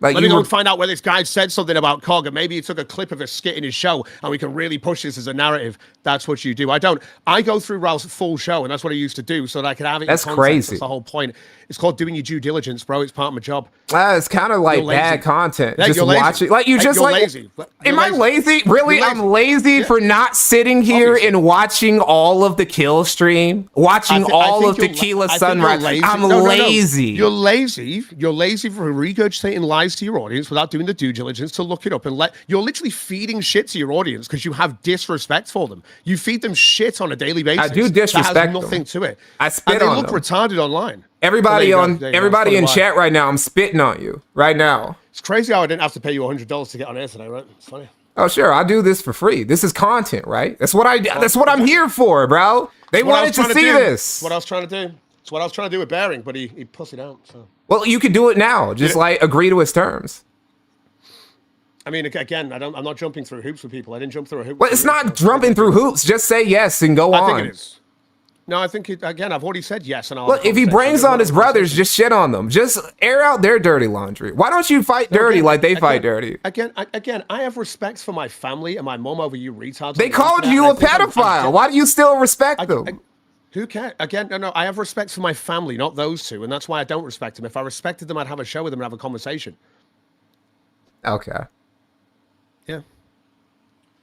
Like Let me go and find out where this guy said something about Cog, and maybe he took a clip of a skit in his show, and we can really push this as a narrative. That's what you do. I don't. I go through Ralph's full show, and that's what I used to do, so that I can have it. That's in context. crazy. That's the whole point. It's called doing your due diligence, bro. It's part of my job. It's kind of like bad content. Yeah, just watching, like you just like. Lazy. Am I lazy? Really, You're I'm lazy for not sitting here and watching all of the kill stream, watching all of Tequila Sunrise. I'm lazy. You're lazy. You're lazy for regurgitating lies to your audience without doing the due diligence to look it up and you're literally feeding shit to your audience because you have disrespect for them. You feed them shit on a daily basis. I do disrespect that has nothing to it. I spit and on they look them. retarded online. Everybody So everybody in chat right now, I'm spitting on you right now. It's crazy how I didn't have to pay you $100 to get on air today, right? It's funny. Oh sure, I do this for free. This is content, right? That's what I'm here for, bro. They wanted to see this. What I was trying to do. It's what I was trying to do with Bearing, but he pussied out. So. Well, you could do it now. Just like agree to his terms. I mean, again, I'm not jumping through hoops with people. I didn't jump through a hoop. Well, it's not jumping through hoops. Just say yes and go on. I think it is. No, I think again, I've already said yes. And well, if he brings on his brothers, just shit on them. Just air out their dirty laundry. Why don't you fight dirty like they fight dirty? Again, I have respect for my family and my mom over you retards. They called you a pedophile. Why do you still respect them? Who cares? Again, no, I have respect for my family, not those two, and that's why I don't respect them. If I respected them, I'd have a show with them and have a conversation. Okay. Yeah.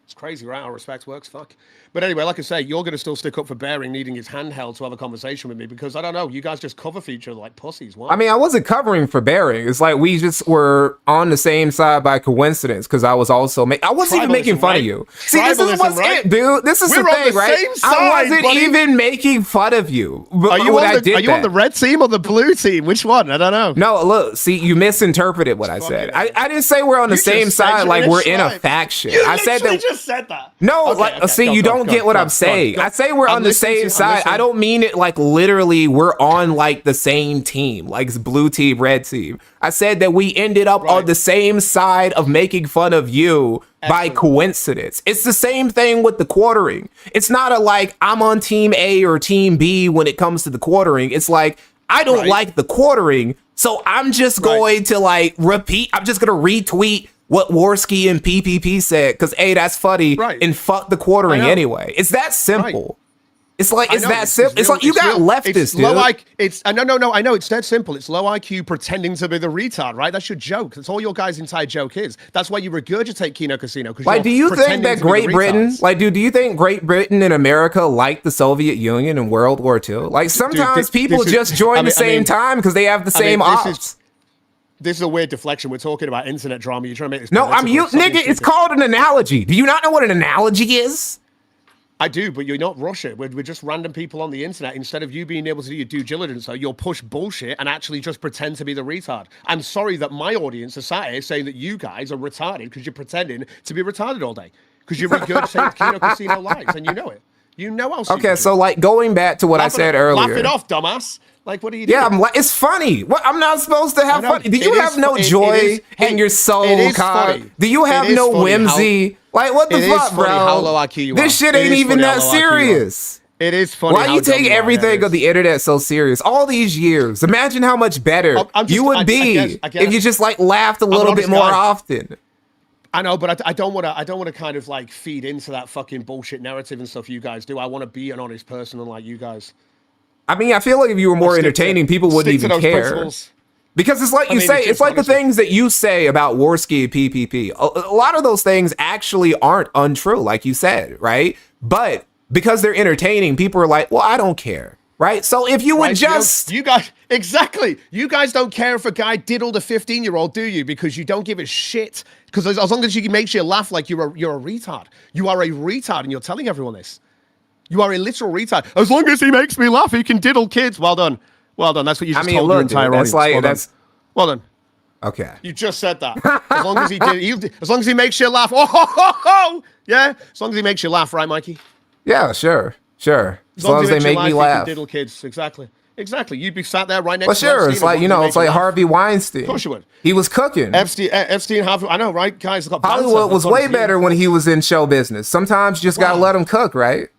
It's crazy, right? How respect works. Fuck. But anyway, like I say, you're going to still stick up for Bearing needing his handheld to have a conversation with me because I don't know. You guys just cover for each other like pussies. Why? I mean, I wasn't covering for Bearing. It's like we just were on the same side by coincidence because I was also I wasn't even making fun of you. See, this is what's it, dude. This is the thing, right? I wasn't even making fun of you. Are you on the red team or the blue team? Which one? I don't know. No, look, see, you misinterpreted what I said. I didn't say we're on the same side like we're in a faction. You I said that. Just said that. No, see, you don't get what I'm saying. I say we're on the same side. I don't mean it like literally we're on like the same team, like it's blue team, red team. I said that we ended up on the same side of making fun of you by coincidence. It's the same thing with the quartering. It's not a like I'm on team A or team B when it comes to the quartering. It's like I don't like the quartering, so I'm just going to like repeat. I'm just going to retweet what Worski and PPP said, because A, that's funny, and fuck the quartering anyway. It's that simple. It's like, it's that simple. It's like, you got leftists, dude. No, I know, it's dead simple. It's low IQ pretending to be the retard, right? That's your joke. That's all your guys' entire joke is. That's why you regurgitate Kino Casino. Like, do you think that Great Britain, like, do you think Great Britain and America liked the Soviet Union in World War II? Like, sometimes people just join the same time because they have the same ops. This is a weird deflection. We're talking about internet drama. You're trying to make this. No, nigga, it's called an analogy. Do you not know what an analogy is? I do, but you're not Russia. We're just random people on the internet. Instead of you being able to do your due diligence, so you'll push bullshit and actually just pretend to be the retard. I'm sorry that my audience is sat here saying that you guys are retarded because you're pretending to be retarded all day. Because you're regurgitating Kino Casino lies, and you know it. You know how. Okay, so like going back to what I said earlier. Laugh it off, dumbass. Like, what are you doing? Yeah, it's funny. What? I'm not supposed to have fun. Do you have no joy in your soul, Kyle? Do you have no whimsy? Like, what the fuck, bro? How low IQ you this shit ain't even that serious. It is funny. Why you take everything of the internet so serious? All these years. Imagine how much better you would be if you just like laughed a little bit more often. I know, but I don't want to kind of like feed into that fucking bullshit narrative and stuff you guys do. I want to be an honest person unlike you guys. I mean, I feel like if you were more entertaining, people wouldn't even care. Principles. Because it's like you say, it's like the things that you say about Worski and PPP. A lot of those things actually aren't untrue, like you said, right? But because they're entertaining, people are like, well, I don't care, right? So if you would just... You guys, exactly. You guys don't care if a guy diddled a 15-year-old, do you? Because you don't give a shit. Because as long as he makes you laugh like you're a retard. You are a retard, and you're telling everyone this. You are a literal retard. As long as he makes me laugh, he can diddle kids. Well done. Well done. That's what you just told your entire audience. Well done. Okay. You just said that. As long as as long as he makes you laugh. Oh, ho, ho, ho. Yeah. As long as he makes you laugh, right, Mikey? Yeah, sure. As long as they make me laugh. Diddle kids. Exactly. You'd be sat there right next to Epstein. Well, sure. It's like, it's like Harvey Weinstein. Of course you would. He was cooking. Epstein, I know, right? Guys, Hollywood was way better when he was in show business. Sometimes you just got to let him cook, right?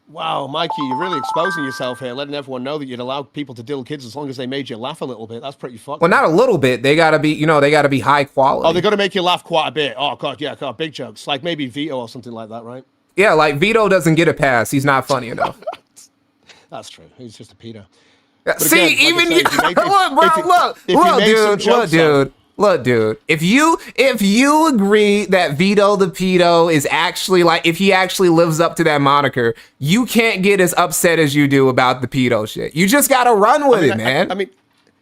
Wow, Mikey, you're really exposing yourself here, letting everyone know that you'd allow people to diddle kids as long as they made you laugh a little bit. That's pretty fucked. Well, not a little bit. They gotta be, they gotta be high quality. Oh, they gotta make you laugh quite a bit. Oh god, yeah, god, big jokes. Like maybe Vito or something like that, right? Yeah, like Vito doesn't get a pass. He's not funny enough. That's true. He's just a pedo. See, again, even like I say, you, look, dude. If you agree that Vito the pedo is actually like, if he actually lives up to that moniker, you can't get as upset as you do about the pedo shit. You just gotta run with it, man. I mean,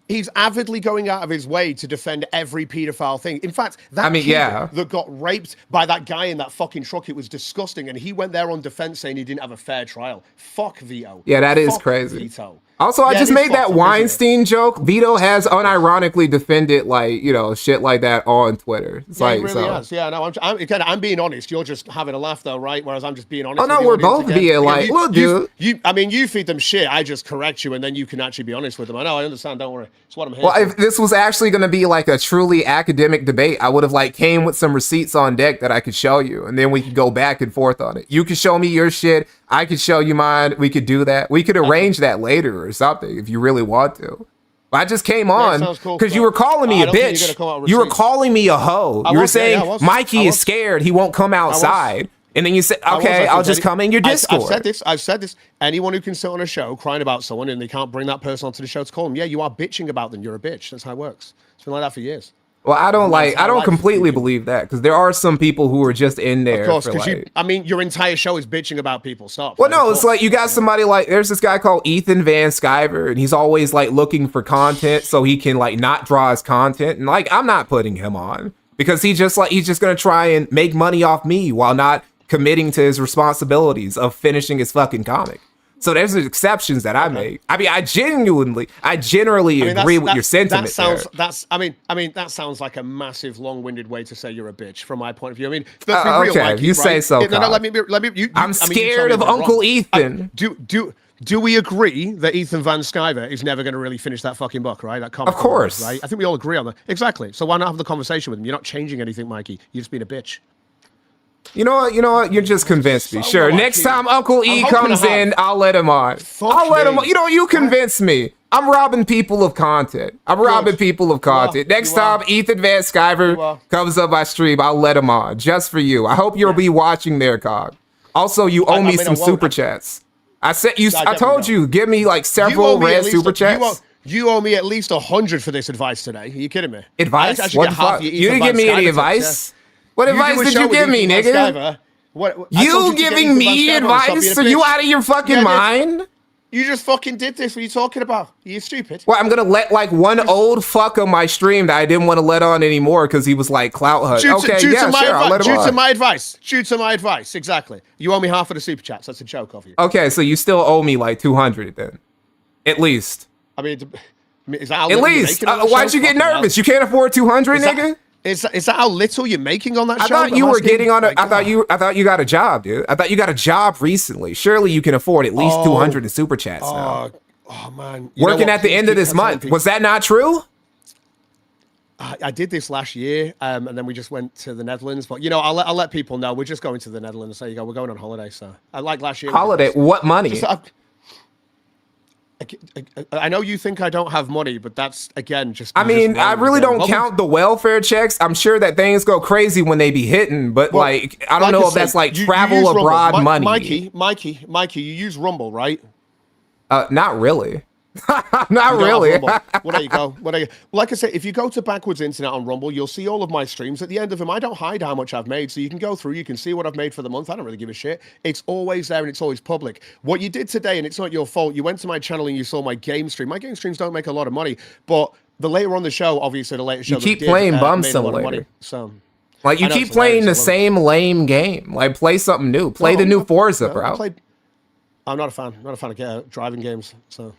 he's avidly going out of his way to defend every pedophile thing. In fact, that kid that got raped by that guy in that fucking truck, it was disgusting, and he went there on defense saying he didn't have a fair trial. Fuck Vito. Yeah, that is Fuck crazy. Vito. Also, I just made that Weinstein joke. Vito has unironically defended, like, shit like that on Twitter. It's like, he really has. Yeah, no, I'm being honest. You're just having a laugh, though, right? Whereas I'm just being honest. Oh, no, we're both being like, look, dude. You feed them shit. I just correct you, and then you can actually be honest with them. I know, I understand. Don't worry. It's what I'm here Well, for. if this was actually going to be like a truly academic debate, I would have like came with some receipts on deck that I could show you, and then we could go back and forth on it. You could show me your shit. I could show you mine. We could do that. We could arrange that later or something if you really want to. But I just came on because you were calling me a bitch. You were calling me a hoe. You were saying Mikey is scared. He won't come outside. And then you said, okay, I'll just come in your Discord. I've said this. Anyone who can sit on a show crying about someone and they can't bring that person onto the show to call them, yeah, you are bitching about them. You're a bitch. That's how it works. It's been like that for years. Well, I don't completely believe that, because there are some people who are just in there. Of course, because your entire show is bitching about people. Stop. Well, no, it's like you got somebody like, there's this guy called Ethan Van Sciver, and he's always like looking for content so he can like not draw his content. And like, I'm not putting him on because he's just gonna try and make money off me while not committing to his responsibilities of finishing his fucking comic. So there's exceptions that I make. I mean, I generally agree with your sentiment. That sounds like a massive, long-winded way to say you're a bitch from my point of view. I mean, let's be real, okay, Mikey, you say so. No, let me. I'm scared of Uncle Ethan. Do we agree that Ethan Van Sciver is never going to really finish that fucking book, right? That comic, of course, book, right? I think we all agree on that. Exactly. So why not have the conversation with him? You're not changing anything, Mikey. You're just being a bitch. You know what? You just convinced me. Sure. Next time Uncle E comes in, I'll let him on. I'll let him on. You convinced me. I'm robbing people of content. Next time Ethan Van Sciver comes up my stream, I'll let him on. Just for you. I hope you'll be watching there, Cog. Also, you owe me some super chats. I told you, give me like several red super chats. You owe me at least 100 for this advice today. Are you kidding me? Advice? What the fuck? You didn't give me any advice? What advice did you give me, nigga? You giving me advice? Are you out of your fucking mind? You just fucking did this. What are you talking about? Are you stupid? Well, I'm going to let like one old fuck on my stream that I didn't want to let on anymore because he was like clout hunt. Okay, yeah, sure, I'll let him on. Due to my advice, exactly. You owe me half of the super chats. That's a joke of you. Okay, so you still owe me like 200 then. At least. I mean, is that at least? Why'd you get nervous? You can't afford 200, nigga? Is that how little you're making on that show? I thought you were getting on I thought you got a job, dude. I thought you got a job recently. Surely you can afford at least 200 in super chats now. Oh man. Working at the end of this month. Was that not true? I did this last year, and then we just went to the Netherlands. But I'll let people know we're just going to the Netherlands. There you go. We're going on holiday. So I like last year. Holiday? What money? I know you think I don't have money, but that's, again, just... I mean, I really don't count the welfare checks. I'm sure that things go crazy when they be hitting, but I don't know if that's like travel abroad money. Mikey, you use Rumble, right? Not really. Not really. Well, there you go. Like I said, if you go to Backwards Internet on Rumble, you'll see all of my streams. At the end of them, I don't hide how much I've made, so you can go through, you can see what I've made for the month. I don't really give a shit. It's always there and it's always public. What you did today, and it's not your fault, you went to my channel and you saw my game stream. My game streams don't make a lot of money, but the later on the show, obviously the later show, you keep playing Bum Simulator. So, like, you keep playing the same lame game. Like, play something new. Play the new Forza, bro. I'm not a fan. I'm not a fan of driving games, so...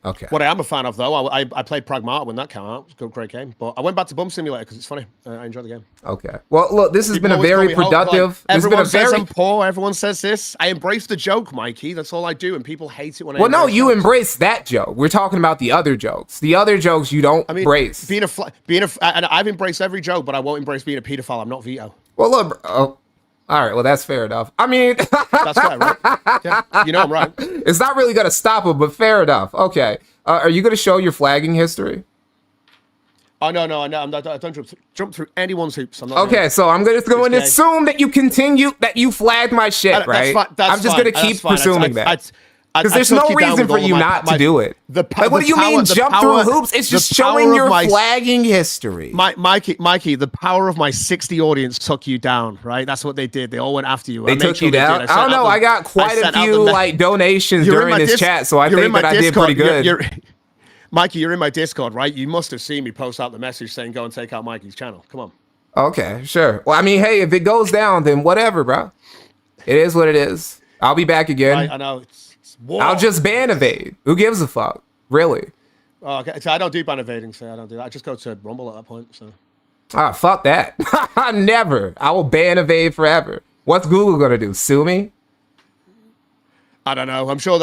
Okay. What I am a fan of, though, I played Pragmata when that came out. It was a great game. But I went back to Bum Simulator because it's funny. I enjoyed the game. Okay. Well, look, this has been a very productive... Everyone says I'm poor. Everyone says this. I embrace the joke, Mikey. That's all I do, and people hate it when I Well, no, you embrace that joke. We're talking about the other jokes. The other jokes you don't embrace. And I've embraced every joke, but I won't embrace being a pedophile. I'm not Vito. Well, look, All right, well, that's fair enough. I mean, That's fair, right? Yeah, you know I'm right. It's not really going to stop him, but fair enough. Okay. Are you going to show your flagging history? Oh, no, I don't jump through anyone's hoops. I'm not Okay, so I'm going to assume that you flagged my shit, right? I'm just going to keep presuming that. Because there's no reason for you not to do it. Like, what do you mean jump through hoops? It's just showing your flagging history. Mikey, the power of my 60 audience took you down, right? That's what they did. They all went after you. They took you down? I don't know. I got quite a few donations during this chat, so I think that I did pretty good. Mikey, you're in my Discord, right? You must have seen me post out the message saying go and take out Mikey's channel. Come on. Okay, sure. Well, I mean, hey, if it goes down, then whatever, bro. It is what it is. I'll be back again. I know. I'll just ban evade. Who gives a fuck? Really? Oh, okay. So I don't do ban evading, so I don't do that. I just go to Rumble at that point. So. Ah, fuck that. Never. I will ban evade forever. What's Google gonna do? Sue me? I don't know. I'm sure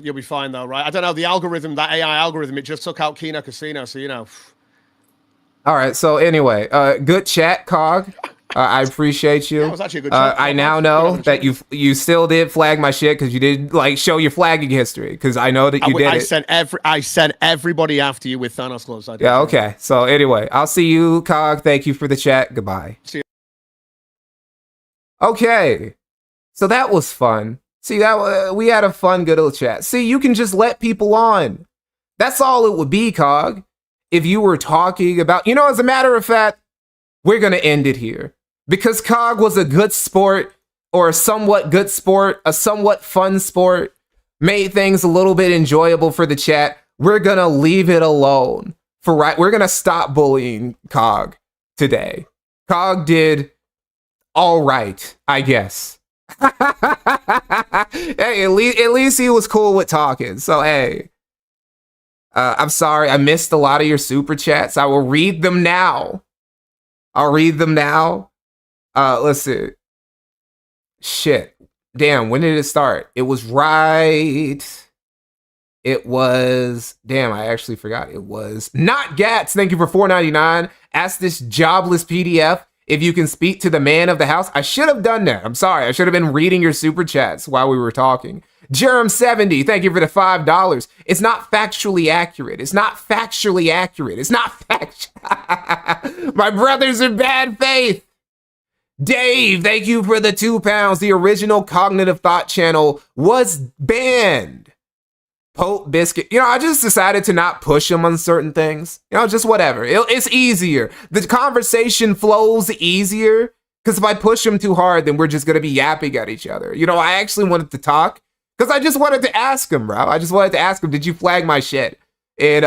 you'll be fine though, right? I don't know. The algorithm, that AI algorithm, it just took out Kino Casino, so you know. All right. So anyway, good chat, Cog. I appreciate you. Yeah, it was actually a good chat. I now know that you still did flag my shit because you did like show your flagging history because I know that you did it. I sent everybody after you with Thanos gloves. Yeah. Okay. So anyway, I'll see you, Cog. Thank you for the chat. Goodbye. See you. Okay. So that was fun. See that we had a fun good little chat. See, you can just let people on. That's all it would be, Cog. If you were talking about, as a matter of fact, we're gonna end it here. Because Cog was a good sport, or a somewhat good sport, a somewhat fun sport, made things a little bit enjoyable for the chat. We're gonna leave it alone. We're gonna stop bullying Cog today. Cog did all right, I guess. Hey, at least he was cool with talking. So hey, I'm sorry I missed a lot of your super chats. I will read them now. Let's see. Shit. Damn, when did it start? It was right. Damn, I actually forgot. It was not Gats. Thank you for $4.99. Ask this jobless PDF if you can speak to the man of the house. I should have done that. I'm sorry. I should have been reading your super chats while we were talking. Germ70, thank you for the $5. It's not factually accurate. My brother's in bad faith. Dave, thank you for the £2. The original Cognitive Thought channel was banned. Pope Biscuit. I just decided to not push him on certain things. Just whatever. It's easier. The conversation flows easier because if I push him too hard, then we're just going to be yapping at each other. I actually wanted to talk because I just wanted to ask him, bro. I just wanted to ask him, did you flag my shit? And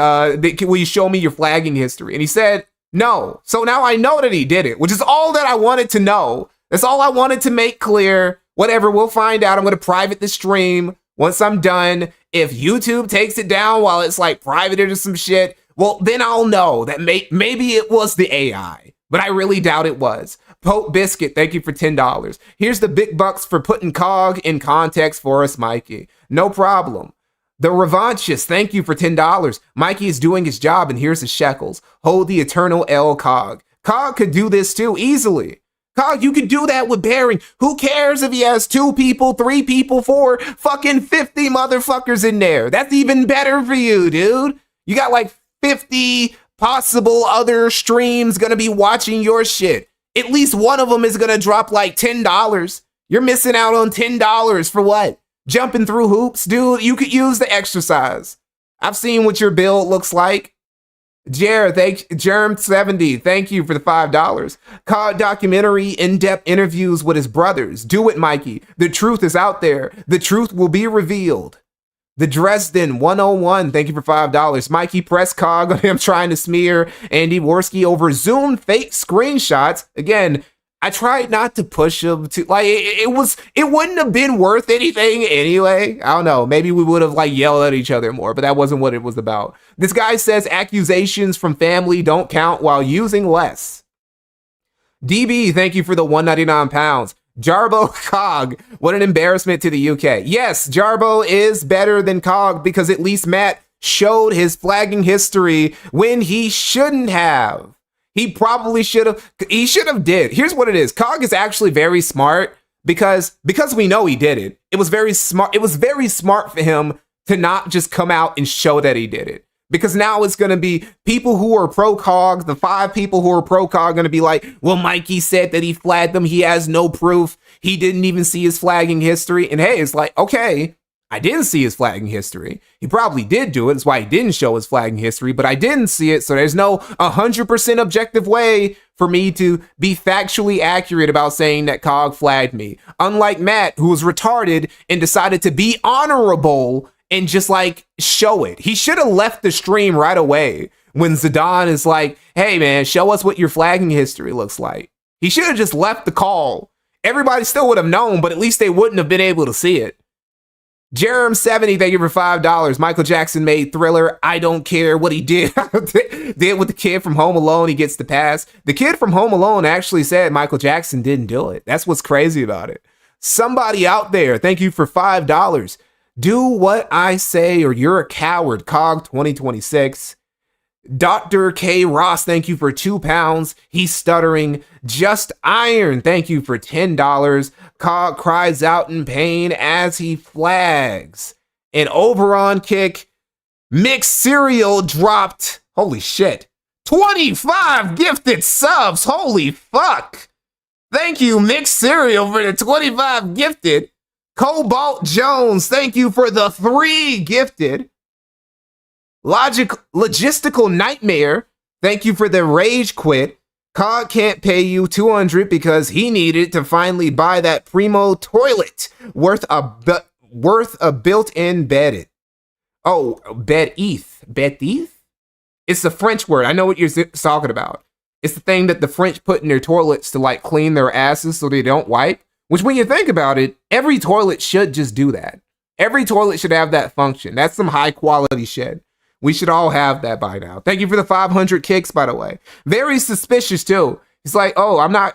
will you show me your flagging history? And he said, no. So now I know that he did it, which is all that I wanted to know. That's all I wanted to make clear. Whatever, we'll find out. I'm going to private the stream once I'm done. If YouTube takes it down while it's like privated or some shit, well, then I'll know that maybe it was the AI, but I really doubt it was. Pope Biscuit, thank you for $10. Here's the big bucks for putting Cog in context for us, Mikey. No problem. The Revanchist, thank you for $10. Mikey is doing his job, and here's the shekels. Hold the eternal L, Cog. Cog could do this too, easily. Cog, you could do that with Bearing. Who cares if he has 2 people, 3 people, 4, fucking 50 motherfuckers in there? That's even better for you, dude. You got like 50 possible other streams gonna be watching your shit. At least one of them is gonna drop like $10. You're missing out on $10 for what? Jumping through hoops, dude. You could use the exercise. I've seen what your build looks like. Germ70, thank you for the $5. COD documentary, in-depth interviews with his brothers. Do it, Mikey. The truth is out there. The truth will be revealed. The Dresden 101, thank you for $5. Mikey, press Cog on him trying to smear Andy Worski over Zoom fake screenshots. Again, I tried not to push him to it wouldn't have been worth anything anyway. I don't know. Maybe we would have yelled at each other more, but that wasn't what it was about. This guy says accusations from family don't count while using less. DB, thank you for the £199. Jarbo Cog, what an embarrassment to the UK. Yes, Jarbo is better than Cog because at least Matt showed his flagging history when he shouldn't have. He probably should have. He should have did. Here's what it is. Cog is actually very smart because we know he did it. It was very smart. It was very smart for him to not just come out and show that he did it. Because now it's going to be people who are pro-Cog, the 5 people who are pro-Cog going to be like, well, Mikey said that he flagged them. He has no proof. He didn't even see his flagging history. And hey, it's like, okay, I didn't see his flagging history. He probably did do it. That's why he didn't show his flagging history, but I didn't see it. So there's no 100% objective way for me to be factually accurate about saying that Cog flagged me. Unlike Matt, who was retarded and decided to be honorable and just like show it. He should have left the stream right away when Zidane is like, hey man, show us what your flagging history looks like. He should have just left the call. Everybody still would have known, but at least they wouldn't have been able to see it. Jerem70, thank you for $5. Michael Jackson made Thriller. I don't care what he did. Did with the kid from Home Alone, he gets the pass. The kid from Home Alone actually said Michael Jackson didn't do it. That's what's crazy about it. Somebody out there, thank you for $5. Do what I say or you're a coward. Cog 2026. Dr. K. Ross, thank you for £2. He's stuttering. Just Iron, thank you for $10. Cog cries out in pain as he flags. An Overon kick. Mixed Cereal dropped. Holy shit. 25 gifted subs. Holy fuck. Thank you, Mixed Cereal, for the 25 gifted. Cobalt Jones, thank you for the 3 gifted. Logistical Nightmare, thank you for the rage quit. Cog can't pay you $200 because he needed to finally buy that Primo toilet worth a built-in bed. Oh, bed ETH. Bed ETH? It's the French word. I know what you're talking about. It's the thing that the French put in their toilets to like clean their asses so they don't wipe. Which when you think about it, every toilet should just do that. Every toilet should have that function. That's some high quality shit. We should all have that by now. Thank you for the 500 kicks, by the way. Very suspicious too. It's like, oh, I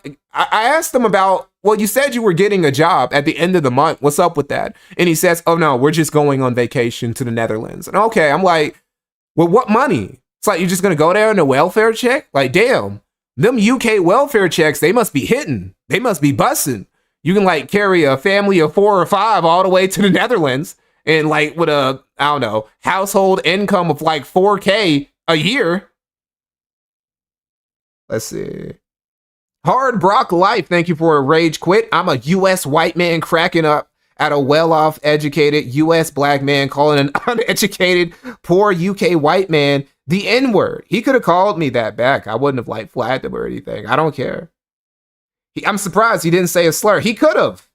asked him about, well, you said you were getting a job at the end of the month. What's up with that? And he says, oh no, we're just going on vacation to the Netherlands. And okay, I'm like, well, what money? It's like, you're just going to go there on a welfare check? Like, damn, them UK welfare checks, they must be hitting. They must be busting. You can like carry a family of 4 or 5 all the way to the Netherlands and like with a, I don't know, household income of like 4K a year. Let's see. Hard Brock Life, thank you for a rage quit. I'm a US white man cracking up at a well-off educated US black man calling an uneducated poor UK white man the N-word. He could have called me that back. I wouldn't have like flagged him or anything. I don't care. I'm surprised he didn't say a slur. He could have.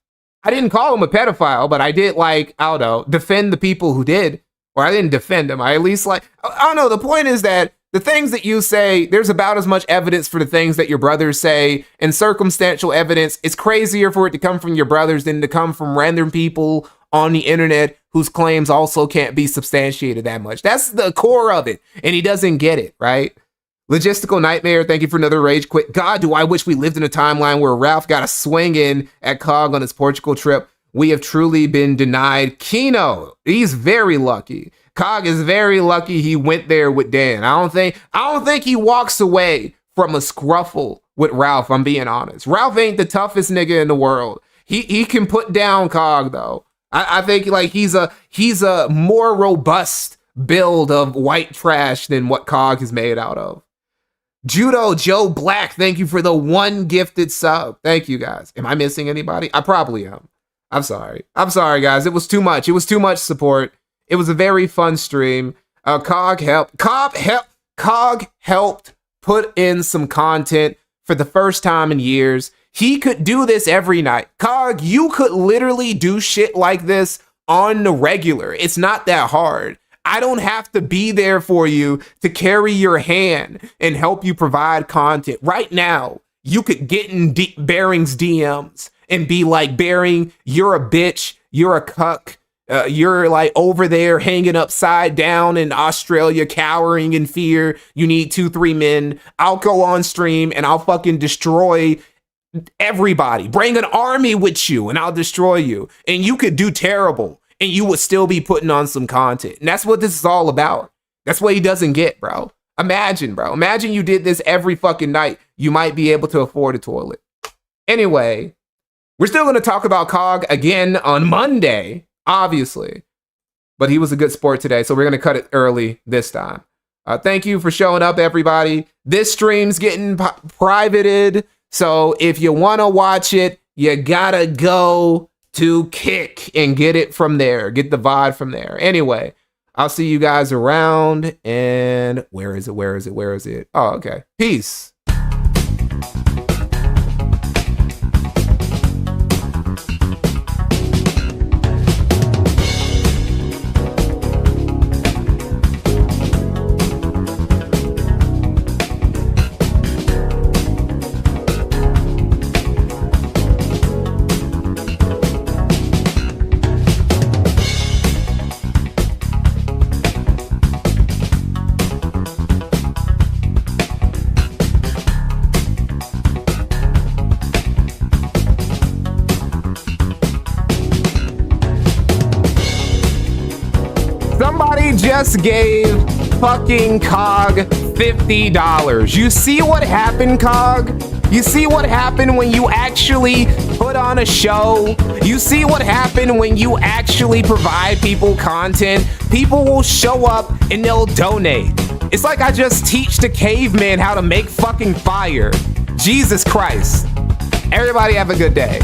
I didn't call him a pedophile, but I did like, I don't know, defend the people who did. Or I didn't defend him. I at least like, I don't know. The point is that the things that you say, there's about as much evidence for the things that your brothers say, and circumstantial evidence. It's crazier for it to come from your brothers than to come from random people on the internet whose claims also can't be substantiated that much. That's the core of it. And he doesn't get it, right? Logistical Nightmare, thank you for another rage quit. God, do I wish we lived in a timeline where Ralph got a swing in at Cog on his Portugal trip. We have truly been denied. Kino, he's very lucky. Cog is very lucky he went there with Dan. I don't think he walks away from a scruffle with Ralph, I'm being honest. Ralph ain't the toughest nigga in the world. He can put down Cog though. I think like he's a more robust build of white trash than what Cog is made out of. Judo Joe Black, thank you for the 1 gifted sub. Thank you guys. Am I missing anybody? I probably am. I'm sorry. I'm sorry, guys. It was too much. It was too much support. It was a very fun stream. Cog helped put in some content for the first time in years. He could do this every night. Cog, you could literally do shit like this on the regular. It's not that hard. I don't have to be there for you to carry your hand and help you provide content. Right now, you could get in Bearing's DMs and be like, Bearing, you're a bitch, you're a cuck, you're like over there hanging upside down in Australia, cowering in fear. You need 2-3 men. I'll go on stream and I'll fucking destroy everybody. Bring an army with you and I'll destroy you. And you could do terrible. And you would still be putting on some content. And that's what this is all about. That's what he doesn't get, bro. Imagine, bro. Imagine you did this every fucking night. You might be able to afford a toilet. Anyway, we're still going to talk about Cog again on Monday, obviously. But he was a good sport today, so we're going to cut it early this time. Thank you for showing up, everybody. This stream's getting privated, so if you want to watch it, you gotta go to Kick and get it from there. Get the VOD from there. Anyway, I'll see you guys around. And where is it? Oh, okay. Peace. Somebody just gave fucking Cog $50. You see what happened, Cog? You see what happened when you actually put on a show? You see what happened when you actually provide people content? People will show up and they'll donate. It's like I just teach the caveman how to make fucking fire. Jesus Christ. Everybody have a good day.